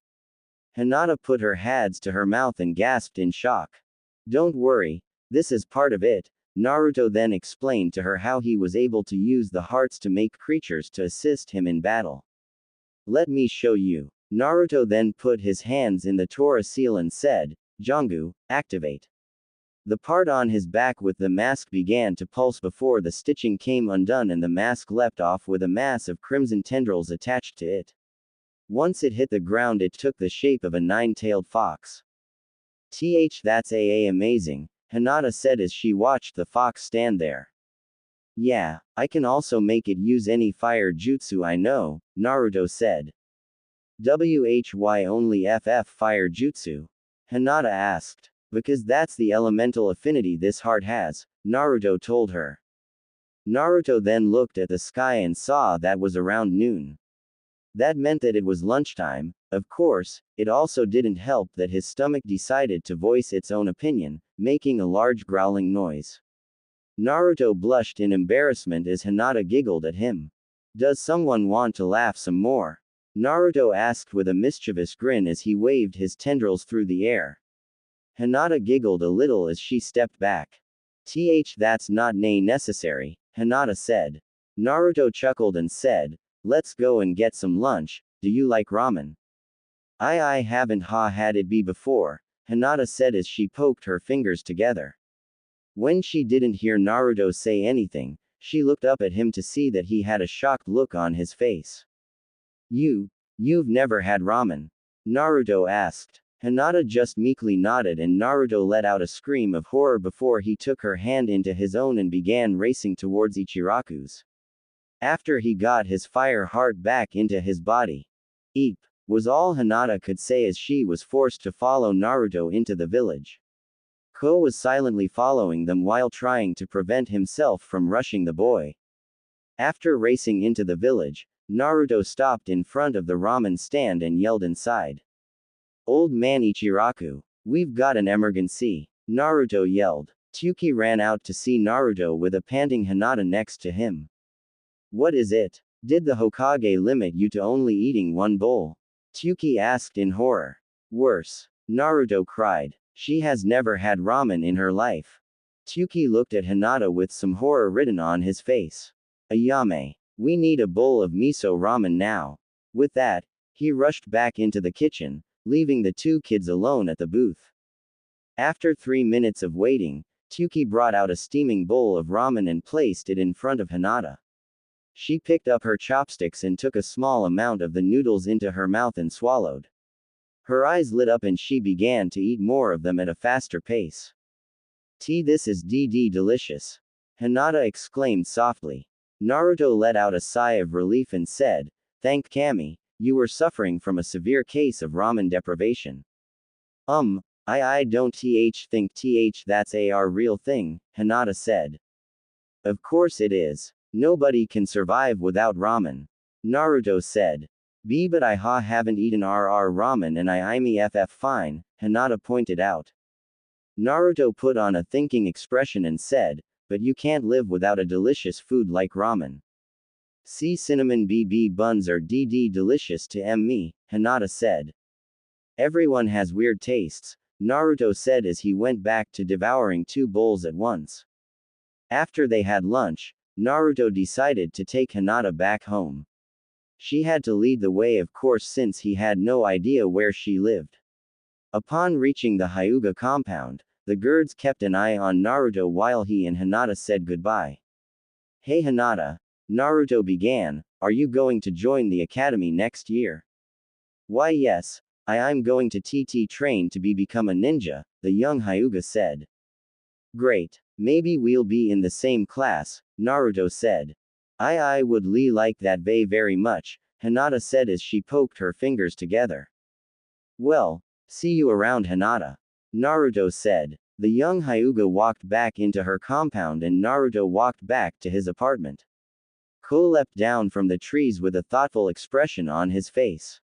Hinata put her hands to her mouth and gasped in shock. Don't worry, this is part of it. Naruto then explained to her how he was able to use the hearts to make creatures to assist him in battle. Let me show you. Naruto then put his hands in the Tora seal and said, Jangu, activate. The part on his back with the mask began to pulse before the stitching came undone and the mask leapt off with a mass of crimson tendrils attached to it. Once it hit the ground it took the shape of a nine-tailed fox. That's amazing, Hinata said as she watched the fox stand there. Yeah, I can also make it use any fire jutsu I know, Naruto said. Why only fire jutsu? Hinata asked. Because that's the elemental affinity this heart has, Naruto told her. Naruto then looked at the sky and saw that was around noon. That meant that it was lunchtime. Of course, it also didn't help that his stomach decided to voice its own opinion, making a large growling noise. Naruto blushed in embarrassment as Hinata giggled at him. Does someone want to laugh some more? Naruto asked with a mischievous grin as he waved his tendrils through the air. Hinata giggled a little as she stepped back. That's not necessary, Hinata said. Naruto chuckled and said, let's go and get some lunch, do you like ramen? I haven't had it before, Hinata said as she poked her fingers together. When she didn't hear Naruto say anything, she looked up at him to see that he had a shocked look on his face. You've never had ramen? Naruto asked. Hinata just meekly nodded and Naruto let out a scream of horror before he took her hand into his own and began racing towards Ichiraku's. After he got his fire heart back into his body. Eep, was all Hinata could say as she was forced to follow Naruto into the village. Ko was silently following them while trying to prevent himself from rushing the boy. After racing into the village, Naruto stopped in front of the ramen stand and yelled inside. Old man Ichiraku, we've got an emergency, Naruto yelled. Tsuki ran out to see Naruto with a panting Hinata next to him. What is it? Did the Hokage limit you to only eating one bowl? Tsuki asked in horror. Worse, Naruto cried. She has never had ramen in her life. Tsuki looked at Hinata with some horror written on his face. Ayame, we need a bowl of miso ramen now. With that, he rushed back into the kitchen, leaving the two kids alone at the booth. After 3 minutes of waiting, Tsuki brought out a steaming bowl of ramen and placed it in front of Hinata. She picked up her chopsticks and took a small amount of the noodles into her mouth and swallowed. Her eyes lit up and she began to eat more of them at a faster pace. This is delicious. Hinata exclaimed softly. Naruto let out a sigh of relief and said, Thank Kami, you were suffering from a severe case of ramen deprivation. I don't think that's a real thing, Hinata said. Of course it is. Nobody can survive without ramen. Naruto said. But I haven't eaten ramen and I'm ff fine, Hinata pointed out. Naruto put on a thinking expression and said, but you can't live without a delicious food like ramen. See cinnamon BB buns are DD delicious to me, Hinata said. Everyone has weird tastes, Naruto said as he went back to devouring 2 bowls at once. After they had lunch, Naruto decided to take Hinata back home. She had to lead the way of course since he had no idea where she lived. Upon reaching the Hyuga compound, the guards kept an eye on Naruto while he and Hinata said goodbye. Hey Hinata, Naruto began, are you going to join the academy next year? Why yes, I'm going to TT train to become a ninja, the young Hyuga said. Great, maybe we'll be in the same class, Naruto said. I would like that very much, Hinata said as she poked her fingers together. Well, see you around Hinata, Naruto said. The young Hyuga walked back into her compound and Naruto walked back to his apartment. Ko leapt down from the trees with a thoughtful expression on his face.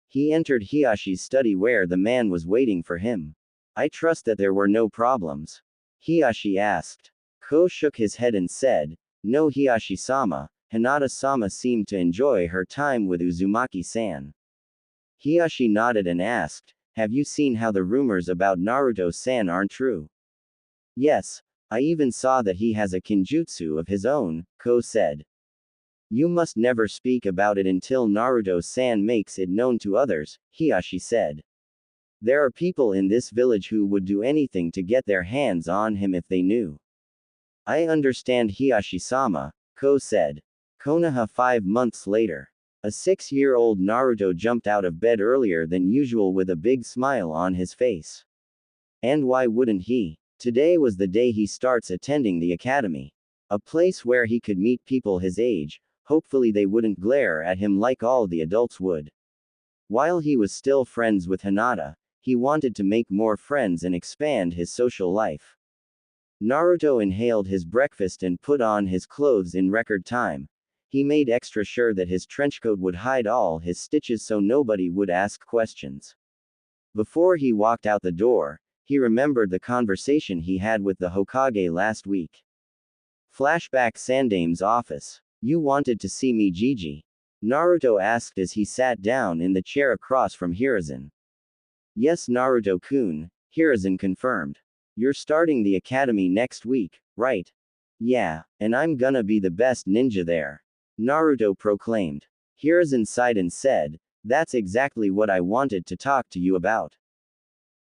He entered Hiyashi's study where the man was waiting for him. I trust that there were no problems. Hiyashi asked. Ko shook his head and said, no Hiyashi-sama, Hinata-sama seemed to enjoy her time with Uzumaki-san. Hiyashi nodded and asked, have you seen how the rumors about Naruto-san aren't true? Yes, I even saw that he has a kinjutsu of his own, Ko said. You must never speak about it until Naruto-san makes it known to others, Hiyashi said. There are people in this village who would do anything to get their hands on him if they knew. I understand Hiyashi-sama, Ko said. Konoha 5 months later. A 6-year-old Naruto jumped out of bed earlier than usual with a big smile on his face. And why wouldn't he? Today was the day he starts attending the academy. A place where he could meet people his age, hopefully they wouldn't glare at him like all the adults would. While he was still friends with Hinata, he wanted to make more friends and expand his social life. Naruto inhaled his breakfast and put on his clothes in record time. He made extra sure that his trenchcoat would hide all his stitches so nobody would ask questions. Before he walked out the door, he remembered the conversation he had with the Hokage last week. Flashback Sandame's office. You wanted to see me, Gigi? Naruto asked as he sat down in the chair across from Hiruzen. Yes, Naruto-kun, Hiruzen confirmed. You're starting the academy next week, right? Yeah, and I'm gonna be the best ninja there, Naruto proclaimed. Hiruzen sighed and said, that's exactly what I wanted to talk to you about.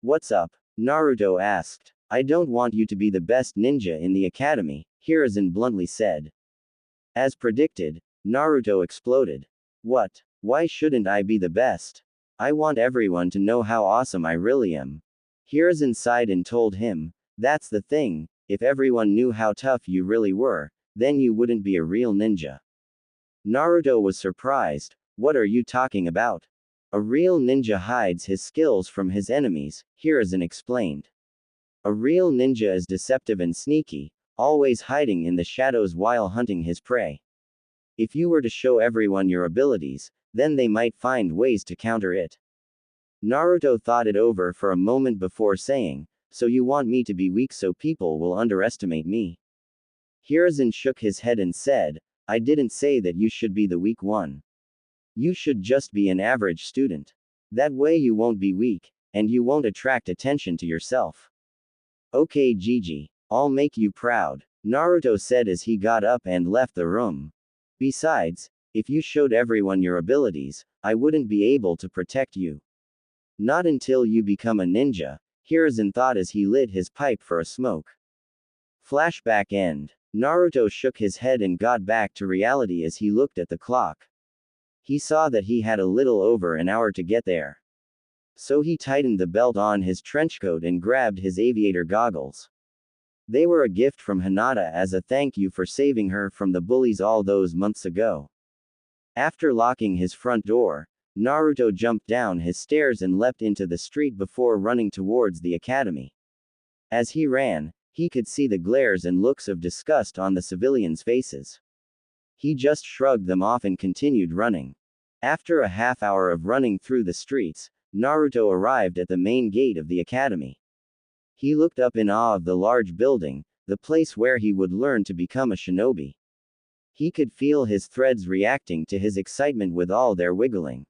What's up? Naruto asked. I don't want you to be the best ninja in the academy, Hiruzen bluntly said. As predicted, Naruto exploded. What? Why shouldn't I be the best? I want everyone to know how awesome I really am. Hiruzen sighed and told him, that's the thing, if everyone knew how tough you really were, then you wouldn't be a real ninja. Naruto was surprised, what are you talking about? A real ninja hides his skills from his enemies, Hiruzen explained. A real ninja is deceptive and sneaky, always hiding in the shadows while hunting his prey. If you were to show everyone your abilities, then they might find ways to counter it. Naruto thought it over for a moment before saying, so you want me to be weak so people will underestimate me? Hiruzen shook his head and said, I didn't say that you should be the weak one. You should just be an average student. That way you won't be weak, and you won't attract attention to yourself. Okay Gigi, I'll make you proud, Naruto said as he got up and left the room. Besides, if you showed everyone your abilities, I wouldn't be able to protect you. Not until you become a ninja, Hiruzen thought as he lit his pipe for a smoke. Flashback end. Naruto shook his head and got back to reality as he looked at the clock. He saw that he had a little over an hour to get there. So he tightened the belt on his trenchcoat and grabbed his aviator goggles. They were a gift from Hinata as a thank you for saving her from the bullies all those months ago. After locking his front door, Naruto jumped down his stairs and leapt into the street before running towards the academy. As he ran, He could see the glares and looks of disgust on the civilians' faces. He just shrugged them off and continued running. After a half hour of running through the streets, Naruto arrived at the main gate of the academy. He looked up in awe of the large building, the place where he would learn to become a shinobi. He could feel his threads reacting to his excitement with all their wiggling.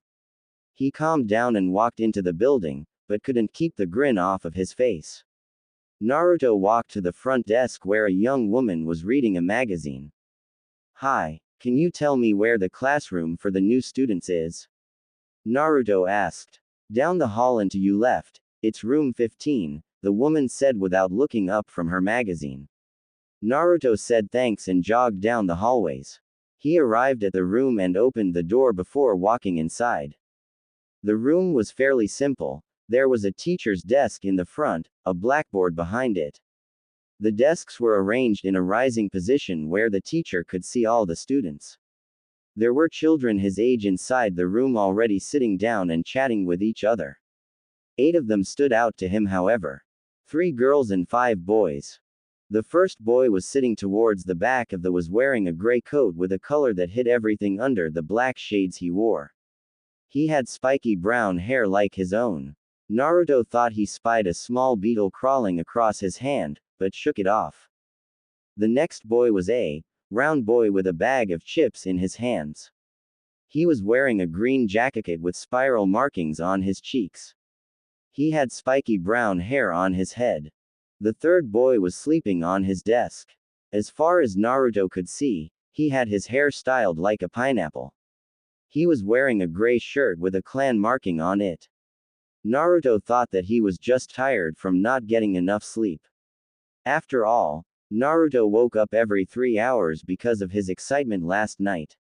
He calmed down and walked into the building, but couldn't keep the grin off of his face. Naruto walked to the front desk where a young woman was reading a magazine. "Hi, can you tell me where the classroom for the new students is?" Naruto asked. "Down the hall and to your left, it's room 15, the woman said without looking up from her magazine. Naruto said thanks and jogged down the hallways. He arrived at the room and opened the door before walking inside. The room was fairly simple. There was a teacher's desk in the front, a blackboard behind it. The desks were arranged in a rising position where the teacher could see all the students. There were children his age inside the room already sitting down and chatting with each other. 8 of them stood out to him, however. 3 girls and 5 boys. The first boy was sitting towards the back of the was wearing a gray coat with a color that hid everything under the black shades he wore. He had spiky brown hair like his own. Naruto thought he spied a small beetle crawling across his hand, but shook it off. The next boy was a round boy with a bag of chips in his hands. He was wearing a green jacket with spiral markings on his cheeks. He had spiky brown hair on his head. The third boy was sleeping on his desk. As far as Naruto could see, he had his hair styled like a pineapple. He was wearing a gray shirt with a clan marking on it. Naruto thought that he was just tired from not getting enough sleep. After all, Naruto woke up every 3 hours because of his excitement last night.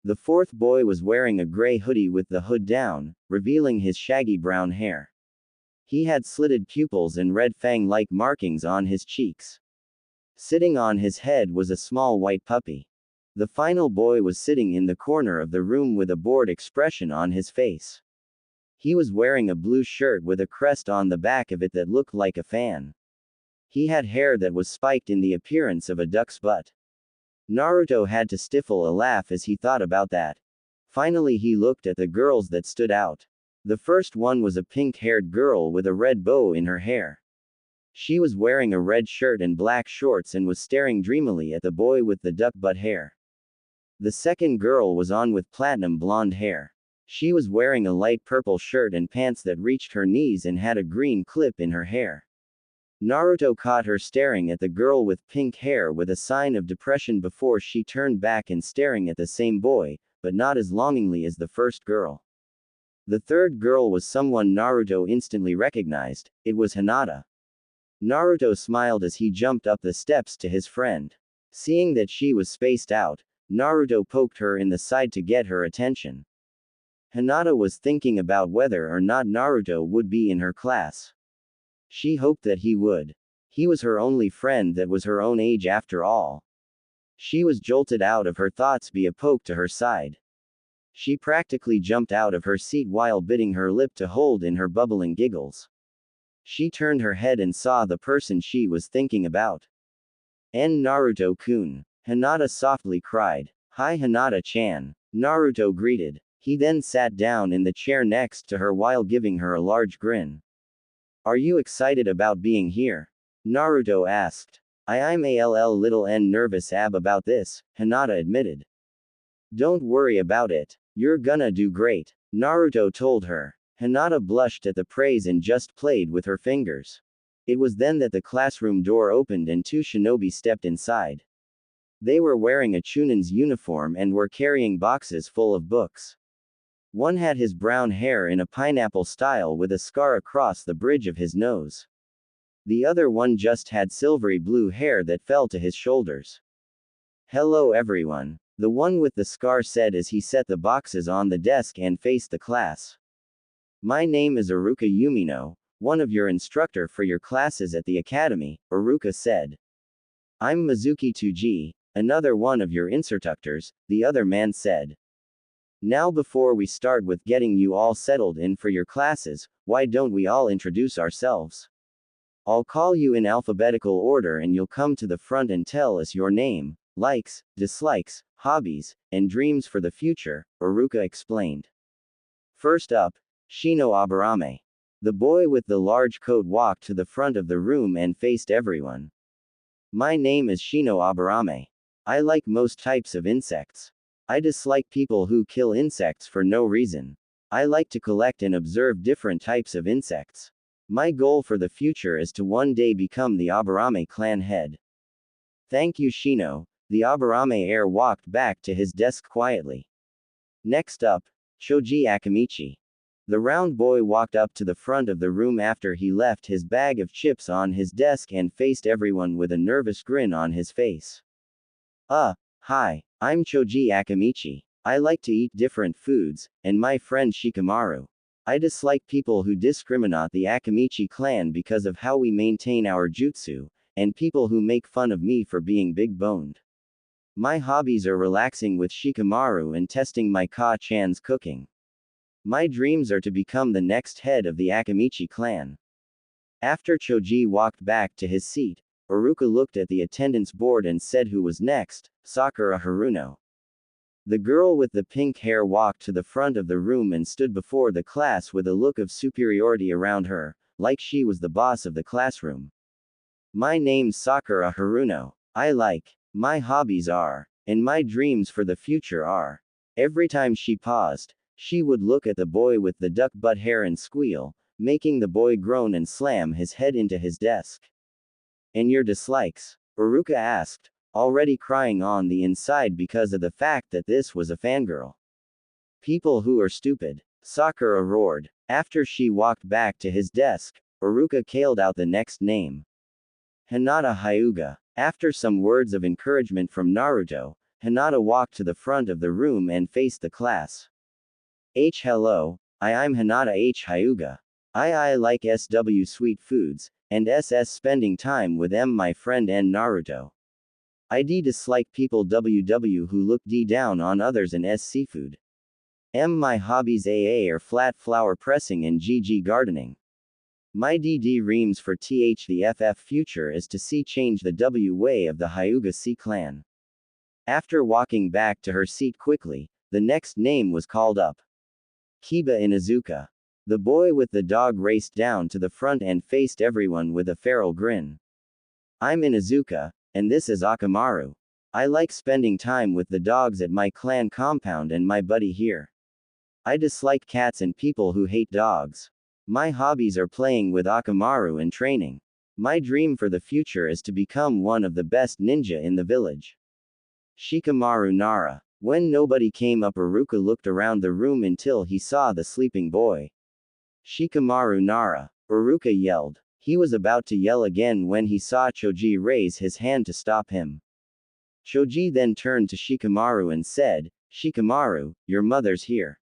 The fourth boy was wearing a gray hoodie with the hood down, revealing his shaggy brown hair. He had slitted pupils and red fang-like markings on his cheeks. Sitting on his head was a small white puppy. The final boy was sitting in the corner of the room with a bored expression on his face. He was wearing a blue shirt with a crest on the back of it that looked like a fan. He had hair that was spiked in the appearance of a duck's butt. Naruto had to stifle a laugh as he thought about that. Finally he looked at the girls that stood out. The first one was a pink-haired girl with a red bow in her hair. She was wearing a red shirt and black shorts and was staring dreamily at the boy with the duck butt hair. The second girl was on with platinum blonde hair. She was wearing a light purple shirt and pants that reached her knees and had a green clip in her hair. Naruto caught her staring at the girl with pink hair with a sign of depression before she turned back and staring at the same boy, but not as longingly as the first girl. The third girl was someone Naruto instantly recognized. It was Hinata. Naruto smiled as he jumped up the steps to his friend. Seeing that she was spaced out, Naruto poked her in the side to get her attention. Hinata was thinking about whether or not Naruto would be in her class. She hoped that he would. He was her only friend that was her own age after all. She was jolted out of her thoughts by a poke to her side. She practically jumped out of her seat while biting her lip to hold in her bubbling giggles. She turned her head and saw the person she was thinking about. Naruto-kun. Hinata softly cried. "Hi Hinata-chan." Naruto greeted. He then sat down in the chair next to her while giving her a large grin. "Are you excited about being here?" Naruto asked. I'm a little nervous about this," Hinata admitted. "Don't worry about it. You're gonna do great," Naruto told her. Hinata blushed at the praise and just played with her fingers. It was then that the classroom door opened and 2 shinobi stepped inside. They were wearing a Chunin's uniform and were carrying boxes full of books. One had his brown hair in a pineapple style with a scar across the bridge of his nose. The other one just had silvery blue hair that fell to his shoulders. "Hello everyone," the one with the scar said as he set the boxes on the desk and faced the class. "My name is Iruka Yumino, one of your instructor for your classes at the academy," Iruka said. "I'm Mizuki Tuji, another one of your instructors," the other man said. "Now before we start with getting you all settled in for your classes, why don't we all introduce ourselves? I'll call you in alphabetical order and you'll come to the front and tell us your name, likes, dislikes, hobbies, and dreams for the future, Iruka explained. First up, Shino Aburame. The boy with the large coat walked to the front of the room and faced everyone. My name is Shino Aburame. I like most types of insects. I dislike people who kill insects for no reason. I like to collect and observe different types of insects. My goal for the future is to one day become the Aburame clan head. Thank you, Shino. The Aburame heir walked back to his desk quietly. Next up, Choji Akamichi. The round boy walked up to the front of the room after he left his bag of chips on his desk and faced everyone with a nervous grin on his face. Hi, I'm Choji Akamichi. I like to eat different foods, and my friend Shikamaru. I dislike people who discriminate the Akamichi clan because of how we maintain our jutsu, and people who make fun of me for being big-boned. My hobbies are relaxing with Shikamaru and testing my Ka-chan's cooking. My dreams are to become the next head of the Akamichi clan. After Choji walked back to his seat, Iruka looked at the attendance board and said who was next, Sakura Haruno. The girl with the pink hair walked to the front of the room and stood before the class with a look of superiority around her, like she was the boss of the classroom. My name's Sakura Haruno. My hobbies are, and my dreams for the future are. Every time she paused, she would look at the boy with the duck butt hair and squeal, making the boy groan and slam his head into his desk. And your dislikes? Iruka asked, already crying on the inside because of the fact that this was a fangirl. People who are stupid, Sakura roared. After she walked back to his desk, Iruka called out the next name. Hinata Hyuga. After some words of encouragement from Naruto, Hinata walked to the front of the room and faced the class. Hello, I'm Hinata Hyuga. I like SW sweet foods, and SS spending time with my friend N Naruto. I dislike people WW who look down on others and seafood. My hobbies AA are flat flower pressing and GG gardening. My reams for TH the FF future is to see change the W way of the Hyuga C clan. After walking back to her seat quickly, the next name was called up. Kiba Inuzuka. The boy with the dog raced down to the front and faced everyone with a feral grin. I'm Inuzuka, and this is Akamaru. I like spending time with the dogs at my clan compound and my buddy here. I dislike cats and people who hate dogs. My hobbies are playing with Akamaru and training. My dream for the future is to become one of the best ninja in the village. Shikamaru Nara. When nobody came up, Iruka looked around the room until he saw the sleeping boy. Shikamaru Nara. Iruka yelled. He was about to yell again when he saw Choji raise his hand to stop him. Choji then turned to Shikamaru and said, Shikamaru, your mother's here.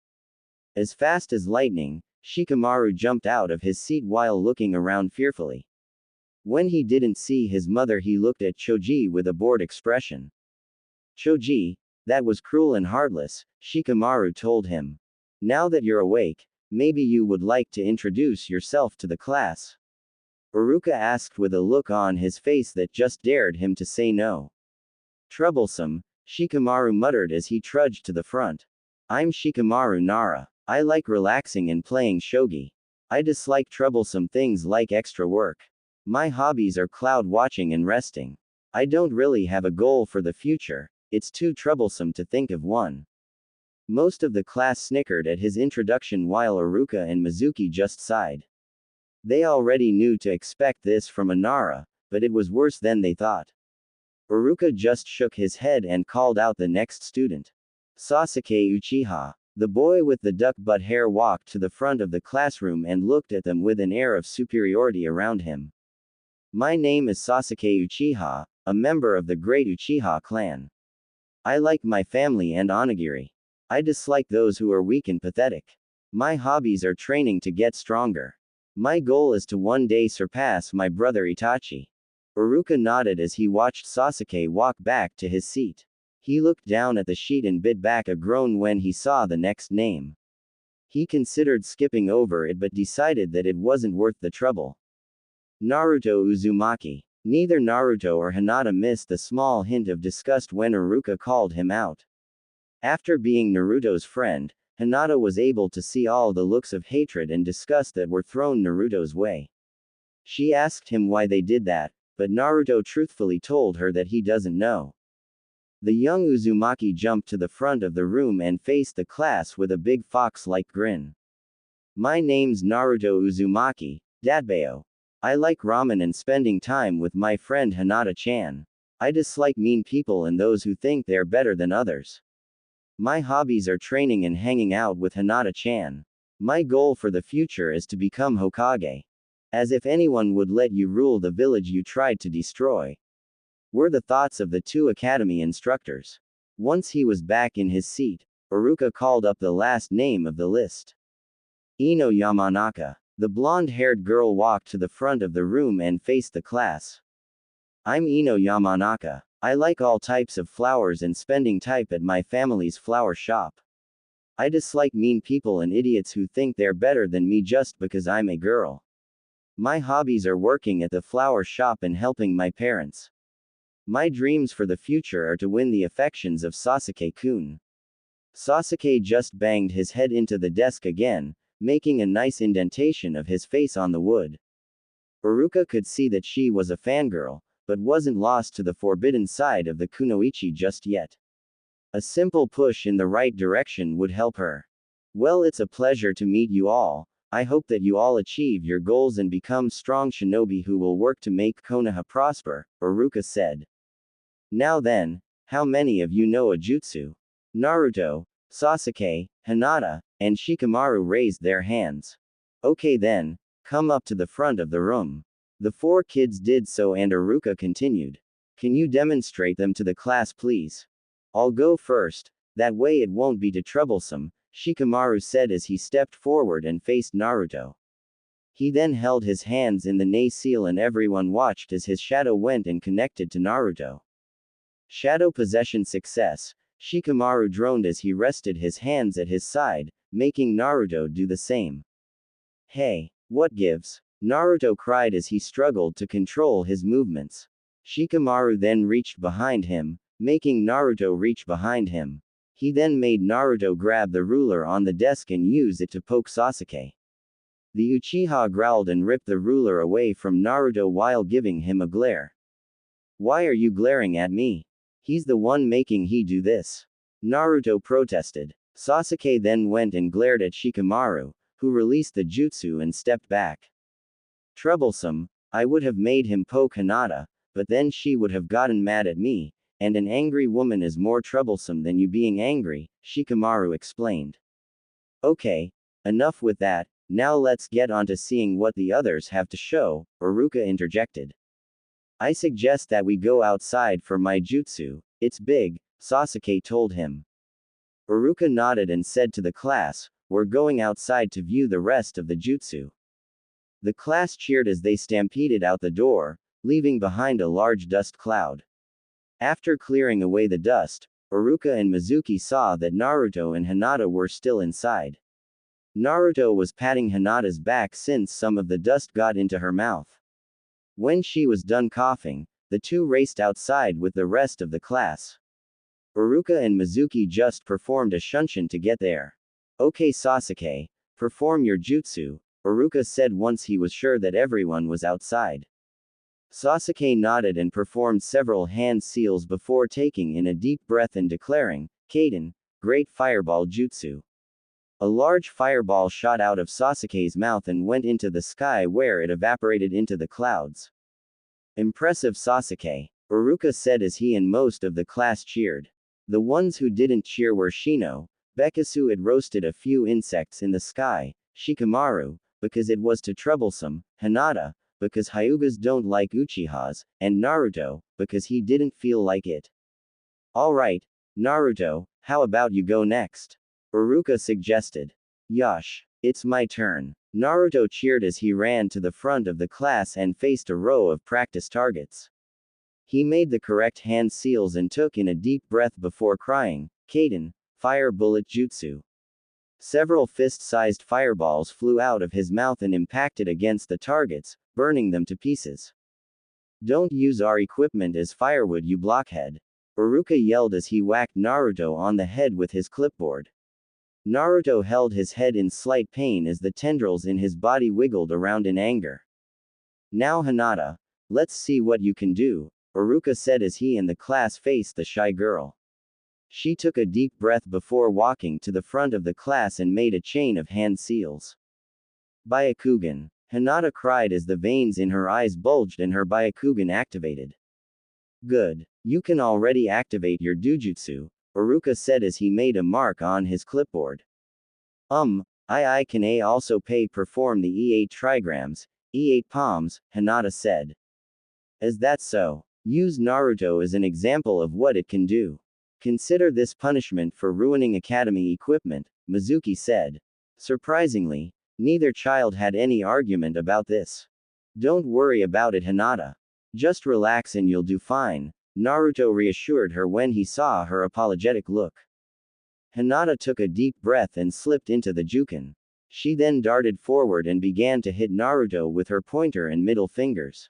As fast as lightning, Shikamaru jumped out of his seat while looking around fearfully. When he didn't see his mother, he looked at Choji with a bored expression. Choji, that was cruel and heartless, Shikamaru told him. Now that you're awake, maybe you would like to introduce yourself to the class. Iruka asked with a look on his face that just dared him to say no. Troublesome, Shikamaru muttered as he trudged to the front. I'm Shikamaru Nara. I like relaxing and playing shogi. I dislike troublesome things like extra work. My hobbies are cloud watching and resting. I don't really have a goal for the future, it's too troublesome to think of one. Most of the class snickered at his introduction while Iruka and Mizuki just sighed. They already knew to expect this from a Nara, but it was worse than they thought. Iruka just shook his head and called out the next student. Sasuke Uchiha. The boy with the duck butt hair walked to the front of the classroom and looked at them with an air of superiority around him. My name is Sasuke Uchiha, a member of the great Uchiha clan. I like my family and onigiri. I dislike those who are weak and pathetic. My hobbies are training to get stronger. My goal is to one day surpass my brother Itachi. Iruka nodded as he watched Sasuke walk back to his seat. He looked down at the sheet and bit back a groan when he saw the next name. He considered skipping over it but decided that it wasn't worth the trouble. Naruto Uzumaki. Neither Naruto or Hinata missed the small hint of disgust when Iruka called him out. After being Naruto's friend, Hinata was able to see all the looks of hatred and disgust that were thrown Naruto's way. She asked him why they did that, but Naruto truthfully told her that he doesn't know. The young Uzumaki jumped to the front of the room and faced the class with a big fox-like grin. My name's Naruto Uzumaki, Datbeo. I like ramen and spending time with my friend Hinata-chan. I dislike mean people and those who think they're better than others. My hobbies are training and hanging out with Hinata-chan. My goal for the future is to become Hokage. As if anyone would let you rule the village you tried to destroy. Were the thoughts of the two academy instructors. Once he was back in his seat, Iruka called up the last name of the list. Ino Yamanaka. The blonde-haired girl walked to the front of the room and faced the class. I'm Ino Yamanaka. I like all types of flowers and spending time at my family's flower shop. I dislike mean people and idiots who think they're better than me just because I'm a girl. My hobbies are working at the flower shop and helping my parents. My dreams for the future are to win the affections of Sasuke-kun. Sasuke just banged his head into the desk again, making a nice indentation of his face on the wood. Iruka could see that she was a fangirl, but wasn't lost to the forbidden side of the kunoichi just yet. A simple push in the right direction would help her. Well, it's a pleasure to meet you all. I hope that you all achieve your goals and become strong shinobi who will work to make Konoha prosper, Iruka said. Now then, how many of you know a jutsu? Naruto, Sasuke, Hinata, and Shikamaru raised their hands. Okay then, come up to the front of the room. The four kids did so and Iruka continued. Can you demonstrate them to the class please? I'll go first, that way it won't be too troublesome, Shikamaru said as he stepped forward and faced Naruto. He then held his hands in the nae seal and everyone watched as his shadow went and connected to Naruto. Shadow possession success, Shikamaru droned as he rested his hands at his side, making Naruto do the same. Hey, what gives? Naruto cried as he struggled to control his movements. Shikamaru then reached behind him, making Naruto reach behind him. He then made Naruto grab the ruler on the desk and use it to poke Sasuke. The Uchiha growled and ripped the ruler away from Naruto while giving him a glare. Why are you glaring at me? He's the one making he do this. Naruto protested. Sasuke then went and glared at Shikamaru, who released the jutsu and stepped back. Troublesome, I would have made him poke Hinata, but then she would have gotten mad at me, and an angry woman is more troublesome than you being angry, Shikamaru explained. Okay, enough with that, now let's get on to seeing what the others have to show, Iruka interjected. I suggest that we go outside for my jutsu, it's big, Sasuke told him. Iruka nodded and said to the class, we're going outside to view the rest of the jutsu. The class cheered as they stampeded out the door, leaving behind a large dust cloud. After clearing away the dust, Iruka and Mizuki saw that Naruto and Hinata were still inside. Naruto was patting Hinata's back since some of the dust got into her mouth. When she was done coughing, the two raced outside with the rest of the class. Iruka and Mizuki just performed a shunshin to get there. Okay Sasuke, perform your jutsu, Iruka said once he was sure that everyone was outside. Sasuke nodded and performed several hand seals before taking in a deep breath and declaring, Kaden, great fireball jutsu. A large fireball shot out of Sasuke's mouth and went into the sky where it evaporated into the clouds. Impressive Sasuke, Iruka said as he and most of the class cheered. The ones who didn't cheer were Shino, Bekasu had roasted a few insects in the sky, Shikamaru, because it was too troublesome, Hinata, because Hyugas don't like Uchihas, and Naruto, because he didn't feel like it. Alright, Naruto, how about you go next? Iruka suggested. Yosh, it's my turn. Naruto cheered as he ran to the front of the class and faced a row of practice targets. He made the correct hand seals and took in a deep breath before crying, Kaden, fire bullet jutsu. Several fist-sized fireballs flew out of his mouth and impacted against the targets, burning them to pieces. Don't use our equipment as firewood, you blockhead. Iruka yelled as he whacked Naruto on the head with his clipboard. Naruto held his head in slight pain as the tendrils in his body wiggled around in anger. Now Hinata, let's see what you can do, Iruka said as he and the class faced the shy girl. She took a deep breath before walking to the front of the class and made a chain of hand seals. Byakugan. Hinata cried as the veins in her eyes bulged and her Byakugan activated. Good. You can already activate your Dujutsu, Iruka said as he made a mark on his clipboard. I can also perform the E8 trigrams, E8 palms, Hinata said. Is that so? Use Naruto as an example of what it can do. Consider this punishment for ruining academy equipment, Mizuki said. Surprisingly, neither child had any argument about this. Don't worry about it, Hinata. Just relax and you'll do fine, Naruto reassured her when he saw her apologetic look. Hinata took a deep breath and slipped into the Juken. She then darted forward and began to hit Naruto with her pointer and middle fingers.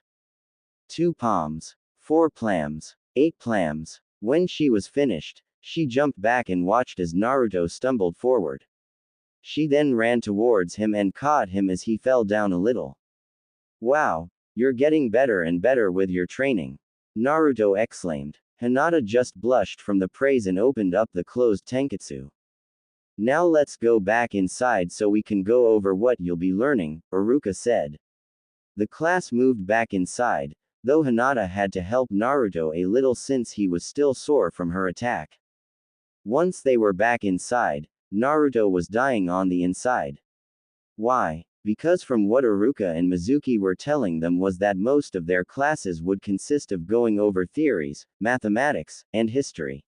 2 palms, 4 plams, 8 plams. When she was finished, she jumped back and watched as Naruto stumbled forward. She then ran towards him and caught him as he fell down a little. Wow, you're getting better and better with your training, Naruto exclaimed. Hinata just blushed from the praise and opened up the closed tenketsu. Now let's go back inside so we can go over what you'll be learning, Iruka said. The class moved back inside, though Hinata had to help Naruto a little since he was still sore from her attack. Once they were back inside, Naruto was dying on the inside. Why? Because from what Iruka and Mizuki were telling them was that most of their classes would consist of going over theories, mathematics, and history.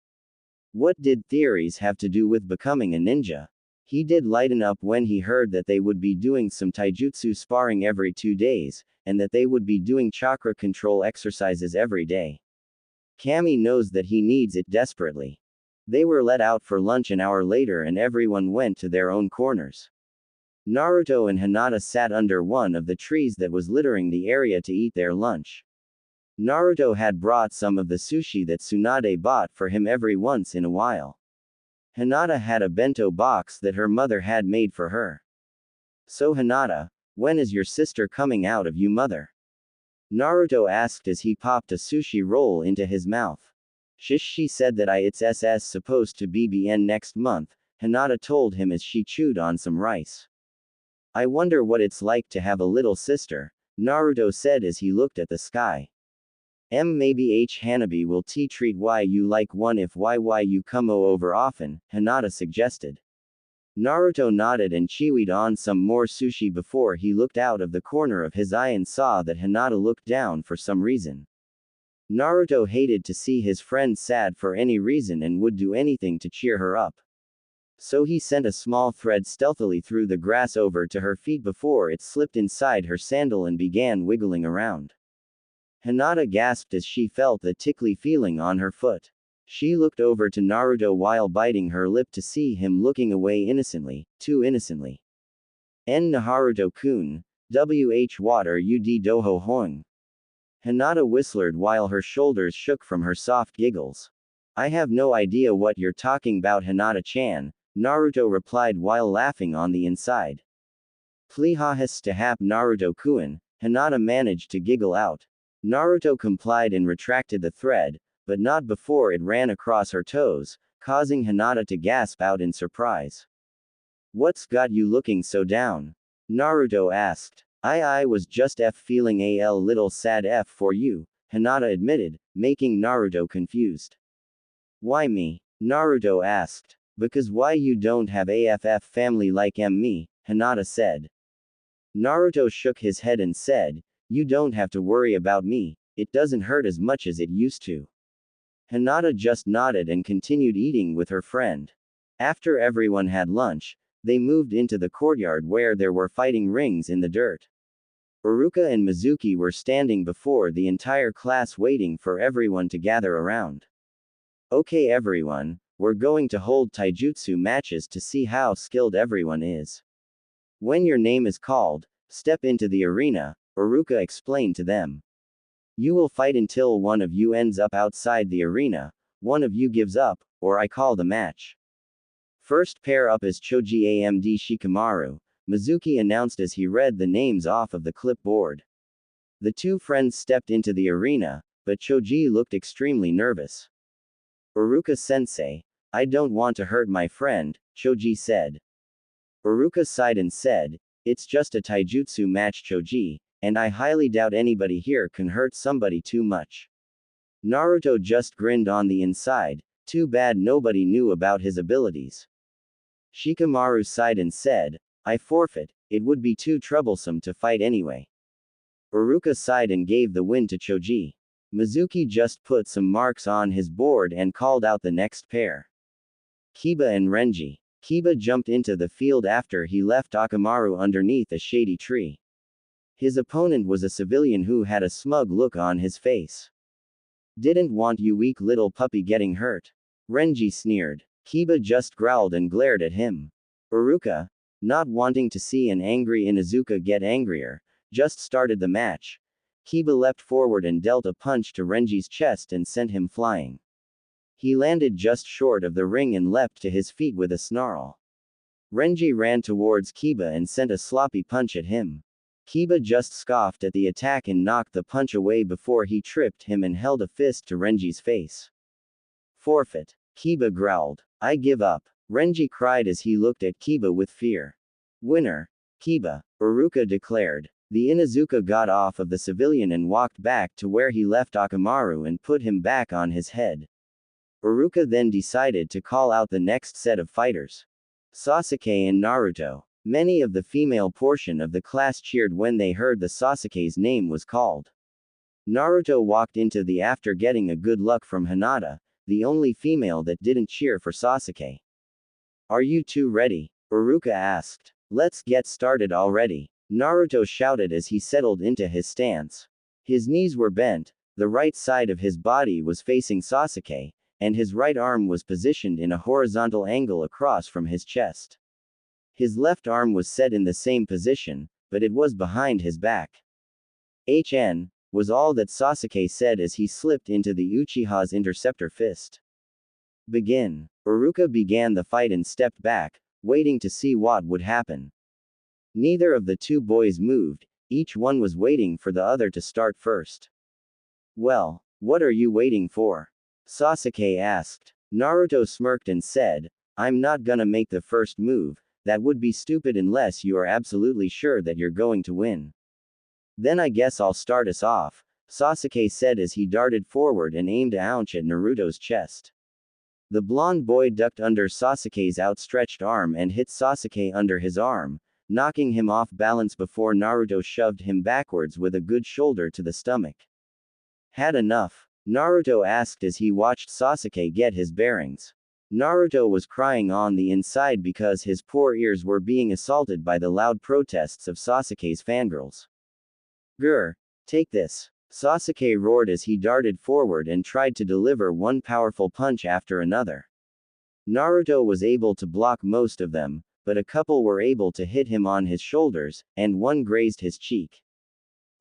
What did theories have to do with becoming a ninja? He did lighten up when he heard that they would be doing some taijutsu sparring every 2 days, and that they would be doing chakra control exercises every day. Kami knows that he needs it desperately. They were let out for lunch an hour later and everyone went to their own corners. Naruto and Hinata sat under one of the trees that was littering the area to eat their lunch. Naruto had brought some of the sushi that Tsunade bought for him every once in a while. Hinata had a bento box that her mother had made for her. So Hinata, when is your sister coming out of you, mother? Naruto asked as he popped a sushi roll into his mouth. She said that it's supposed to be next month, Hinata told him as she chewed on some rice. I wonder what it's like to have a little sister, Naruto said as he looked at the sky. Maybe Hanabi will treat you like one if you come over often, Hinata suggested. Naruto nodded and chewed on some more sushi before he looked out of the corner of his eye and saw that Hinata looked down for some reason. Naruto hated to see his friend sad for any reason and would do anything to cheer her up. So he sent a small thread stealthily through the grass over to her feet before it slipped inside her sandal and began wiggling around. Hinata gasped as she felt the tickly feeling on her foot. She looked over to Naruto while biting her lip to see him looking away innocently, too innocently. Naruto-kun, what are you doho hoing? Hinata whistled while her shoulders shook from her soft giggles. I have no idea what you're talking about, Hinata-chan, Naruto replied while laughing on the inside. Please to hap Naruto-kun, Hinata managed to giggle out. Naruto complied and retracted the thread, but not before it ran across her toes, causing Hinata to gasp out in surprise. What's got you looking so down? Naruto asked. I was just feeling a little sad for you, Hinata admitted, making Naruto confused. Why me? Naruto asked. Because why you don't have a family like me, Hinata said. Naruto shook his head and said, you don't have to worry about me, it doesn't hurt as much as it used to. Hinata just nodded and continued eating with her friend. After everyone had lunch, they moved into the courtyard where there were fighting rings in the dirt. Iruka and Mizuki were standing before the entire class waiting for everyone to gather around. Okay everyone, we're going to hold taijutsu matches to see how skilled everyone is. When your name is called, step into the arena, Uruka explained to them. You will fight until one of you ends up outside the arena, one of you gives up, or I call the match. First pair up is Choji AMD Shikamaru, Mizuki announced as he read the names off of the clipboard. The two friends stepped into the arena, but Choji looked extremely nervous. Uruka-sensei, I don't want to hurt my friend, Choji said. Uruka sighed and said, it's just a taijutsu match, Choji, and I highly doubt anybody here can hurt somebody too much. Naruto just grinned on the inside, too bad nobody knew about his abilities. Shikamaru sighed and said, I forfeit, it would be too troublesome to fight anyway. Uruka sighed and gave the win to Choji. Mizuki just put some marks on his board and called out the next pair. Kiba and Renji. Kiba jumped into the field after he left Akamaru underneath a shady tree. His opponent was a civilian who had a smug look on his face. Didn't want you weak little puppy getting hurt. Renji sneered. Kiba just growled and glared at him. Uruka, not wanting to see an angry Inuzuka get angrier, just started the match. Kiba leapt forward and dealt a punch to Renji's chest and sent him flying. He landed just short of the ring and leapt to his feet with a snarl. Renji ran towards Kiba and sent a sloppy punch at him. Kiba just scoffed at the attack and knocked the punch away before he tripped him and held a fist to Renji's face. Forfeit. Kiba growled. I give up. Renji cried as he looked at Kiba with fear. Winner. Kiba. Uruka declared. The Inuzuka got off of the civilian and walked back to where he left Akamaru and put him back on his head. Uruka then decided to call out the next set of fighters. Sasuke and Naruto. Many of the female portion of the class cheered when they heard the Sasuke's name was called. Naruto walked into the after getting a good luck from Hinata, the only female that didn't cheer for Sasuke. Are you two ready? Uruka asked. Let's get started already. Naruto shouted as he settled into his stance. His knees were bent, the right side of his body was facing Sasuke, and his right arm was positioned in a horizontal angle across from his chest. His left arm was set in the same position, but it was behind his back. HN, was all that Sasuke said as he slipped into the Uchiha's interceptor fist. Begin. Uruka began the fight and stepped back, waiting to see what would happen. Neither of the two boys moved, each one was waiting for the other to start first. Well, what are you waiting for? Sasuke asked. Naruto smirked and said, I'm not gonna make the first move, that would be stupid unless you are absolutely sure that you're going to win. Then I guess I'll start us off, Sasuke said as he darted forward and aimed a punch at Naruto's chest. The blonde boy ducked under Sasuke's outstretched arm and hit Sasuke under his arm, knocking him off balance before Naruto shoved him backwards with a good shoulder to the stomach. Had enough? Naruto asked as he watched Sasuke get his bearings. Naruto was crying on the inside because his poor ears were being assaulted by the loud protests of Sasuke's fangirls. Grr! Take this! Sasuke roared as he darted forward and tried to deliver one powerful punch after another. Naruto was able to block most of them, but a couple were able to hit him on his shoulders, and one grazed his cheek.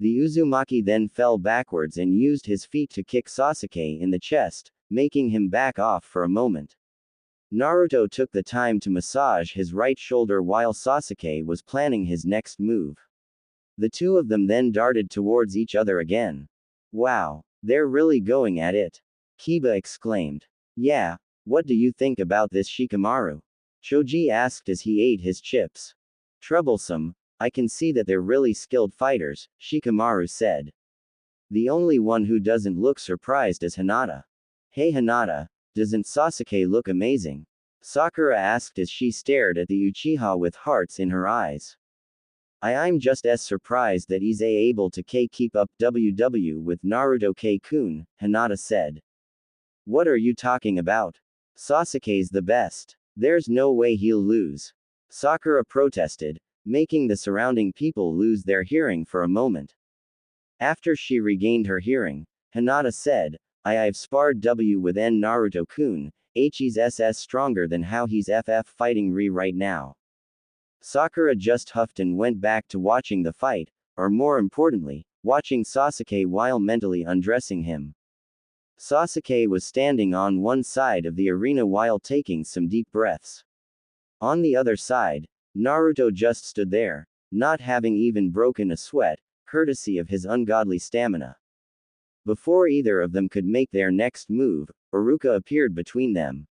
The Uzumaki then fell backwards and used his feet to kick Sasuke in the chest, making him back off for a moment. Naruto took the time to massage his right shoulder while Sasuke was planning his next move. The two of them then darted towards each other again. Wow, they're really going at it! Kiba exclaimed. Yeah, what do you think about this, Shikamaru? Choji asked as he ate his chips. Troublesome, I can see that they're really skilled fighters, Shikamaru said. The only one who doesn't look surprised is Hinata. Hey Hinata, doesn't Sasuke look amazing? Sakura asked as she stared at the Uchiha with hearts in her eyes. I'm just as surprised that he's able to keep up WW with Naruto K-kun, Hinata said. What are you talking about? Sasuke's the best. There's no way he'll lose. Sakura protested, making the surrounding people lose their hearing for a moment. After she regained her hearing, Hinata said, I've sparred with Naruto-kun, he's SS stronger than how he's FF fighting right now. Sakura just huffed and went back to watching the fight, or more importantly, watching Sasuke while mentally undressing him. Sasuke was standing on one side of the arena while taking some deep breaths. On the other side, Naruto just stood there, not having even broken a sweat, courtesy of his ungodly stamina. Before either of them could make their next move, Iruka appeared between them.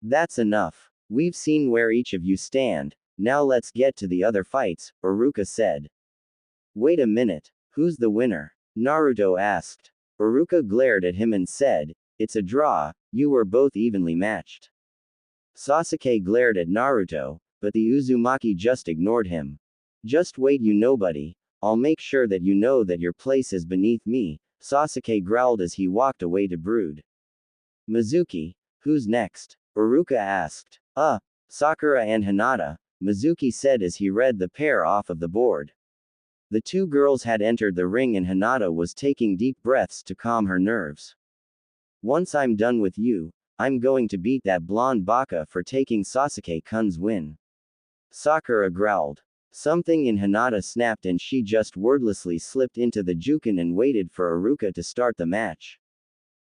That's enough. We've seen where each of you stand, now let's get to the other fights, Iruka said. Wait a minute, who's the winner? Naruto asked. Iruka glared at him and said, it's a draw, you were both evenly matched. Sasuke glared at Naruto, but the Uzumaki just ignored him. Just wait, you nobody, I'll make sure that you know that your place is beneath me, Sasuke growled as he walked away to brood. Mizuki, who's next? Iruka asked. Sakura and Hinata, Mizuki said as he read the pair off of the board. The two girls had entered the ring and Hinata was taking deep breaths to calm her nerves. Once I'm done with you, I'm going to beat that blonde baka for taking Sasuke-kun's win. Sakura growled. Something in Hinata snapped and she just wordlessly slipped into the Jukin and waited for Iruka to start the match.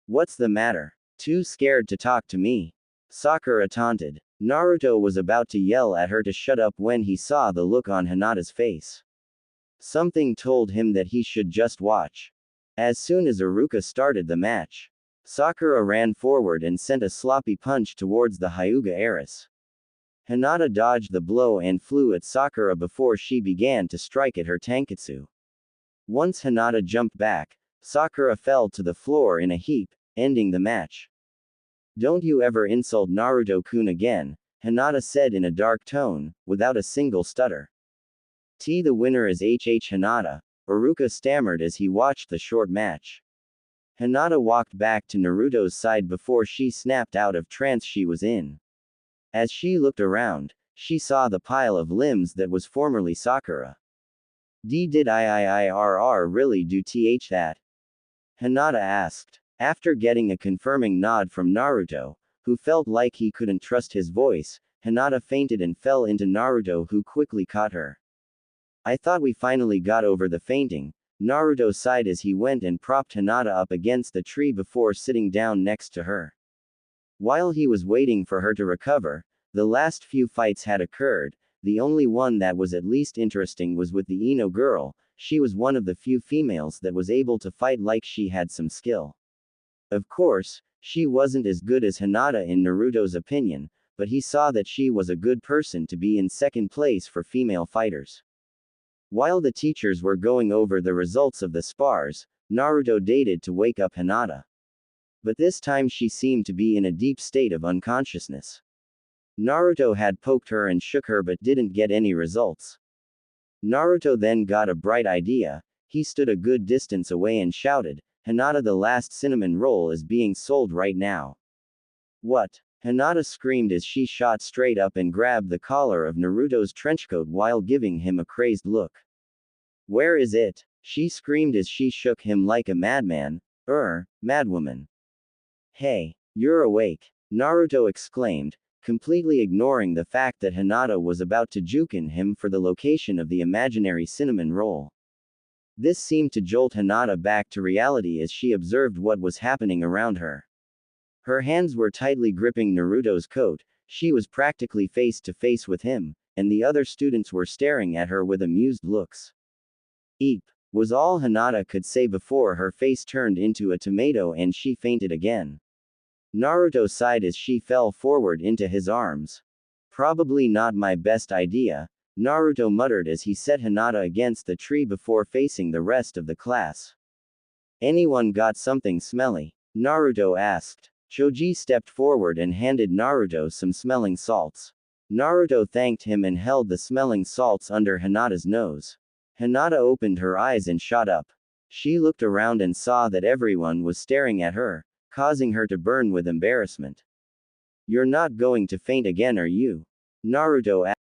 What's the matter? Too scared to talk to me? Sakura taunted. Naruto was about to yell at her to shut up when he saw the look on Hinata's face. Something told him that he should just watch. As soon as Iruka started the match, Sakura ran forward and sent a sloppy punch towards the Hyuga heiress. Hinata dodged the blow and flew at Sakura before she began to strike at her tanketsu. Once Hinata jumped back, Sakura fell to the floor in a heap, ending the match. Don't you ever insult Naruto-kun again, Hinata said in a dark tone, without a single stutter. The winner is Hinata, Iruka stammered as he watched the short match. Hinata walked back to Naruto's side before she snapped out of trance she was in. As she looked around, she saw the pile of limbs that was formerly Sakura. Did I really do that? Hinata asked. After getting a confirming nod from Naruto, who felt like he couldn't trust his voice, Hinata fainted and fell into Naruto, who quickly caught her. I thought we finally got over the fainting, Naruto sighed as he went and propped Hinata up against the tree before sitting down next to her. While he was waiting for her to recover, the last few fights had occurred. The only one that was at least interesting was with the Ino girl. She was one of the few females that was able to fight like she had some skill. Of course, she wasn't as good as Hinata in Naruto's opinion, but he saw that she was a good person to be in second place for female fighters. While the teachers were going over the results of the spars, Naruto dated to wake up Hinata. But this time she seemed to be in a deep state of unconsciousness. Naruto had poked her and shook her but didn't get any results. Naruto then got a bright idea. He stood a good distance away and shouted, Hinata, the last cinnamon roll is being sold right now. What? Hinata screamed as she shot straight up and grabbed the collar of Naruto's trenchcoat while giving him a crazed look. Where is it? She screamed as she shook him like a madman. Madwoman. Hey, you're awake, Naruto exclaimed, completely ignoring the fact that Hinata was about to jukin him for the location of the imaginary cinnamon roll. This seemed to jolt Hinata back to reality as she observed what was happening around her. Her hands were tightly gripping Naruto's coat, she was practically face to face with him, and the other students were staring at her with amused looks. Eep, was all Hinata could say before her face turned into a tomato and she fainted again. Naruto sighed as she fell forward into his arms. Probably not my best idea, Naruto muttered as he set Hinata against the tree before facing the rest of the class. Anyone got something smelly? Naruto asked. Choji stepped forward and handed Naruto some smelling salts. Naruto thanked him and held the smelling salts under Hinata's nose. Hinata opened her eyes and shot up. She looked around and saw that everyone was staring at her, causing her to burn with embarrassment. You're not going to faint again, are you? Naruto asked.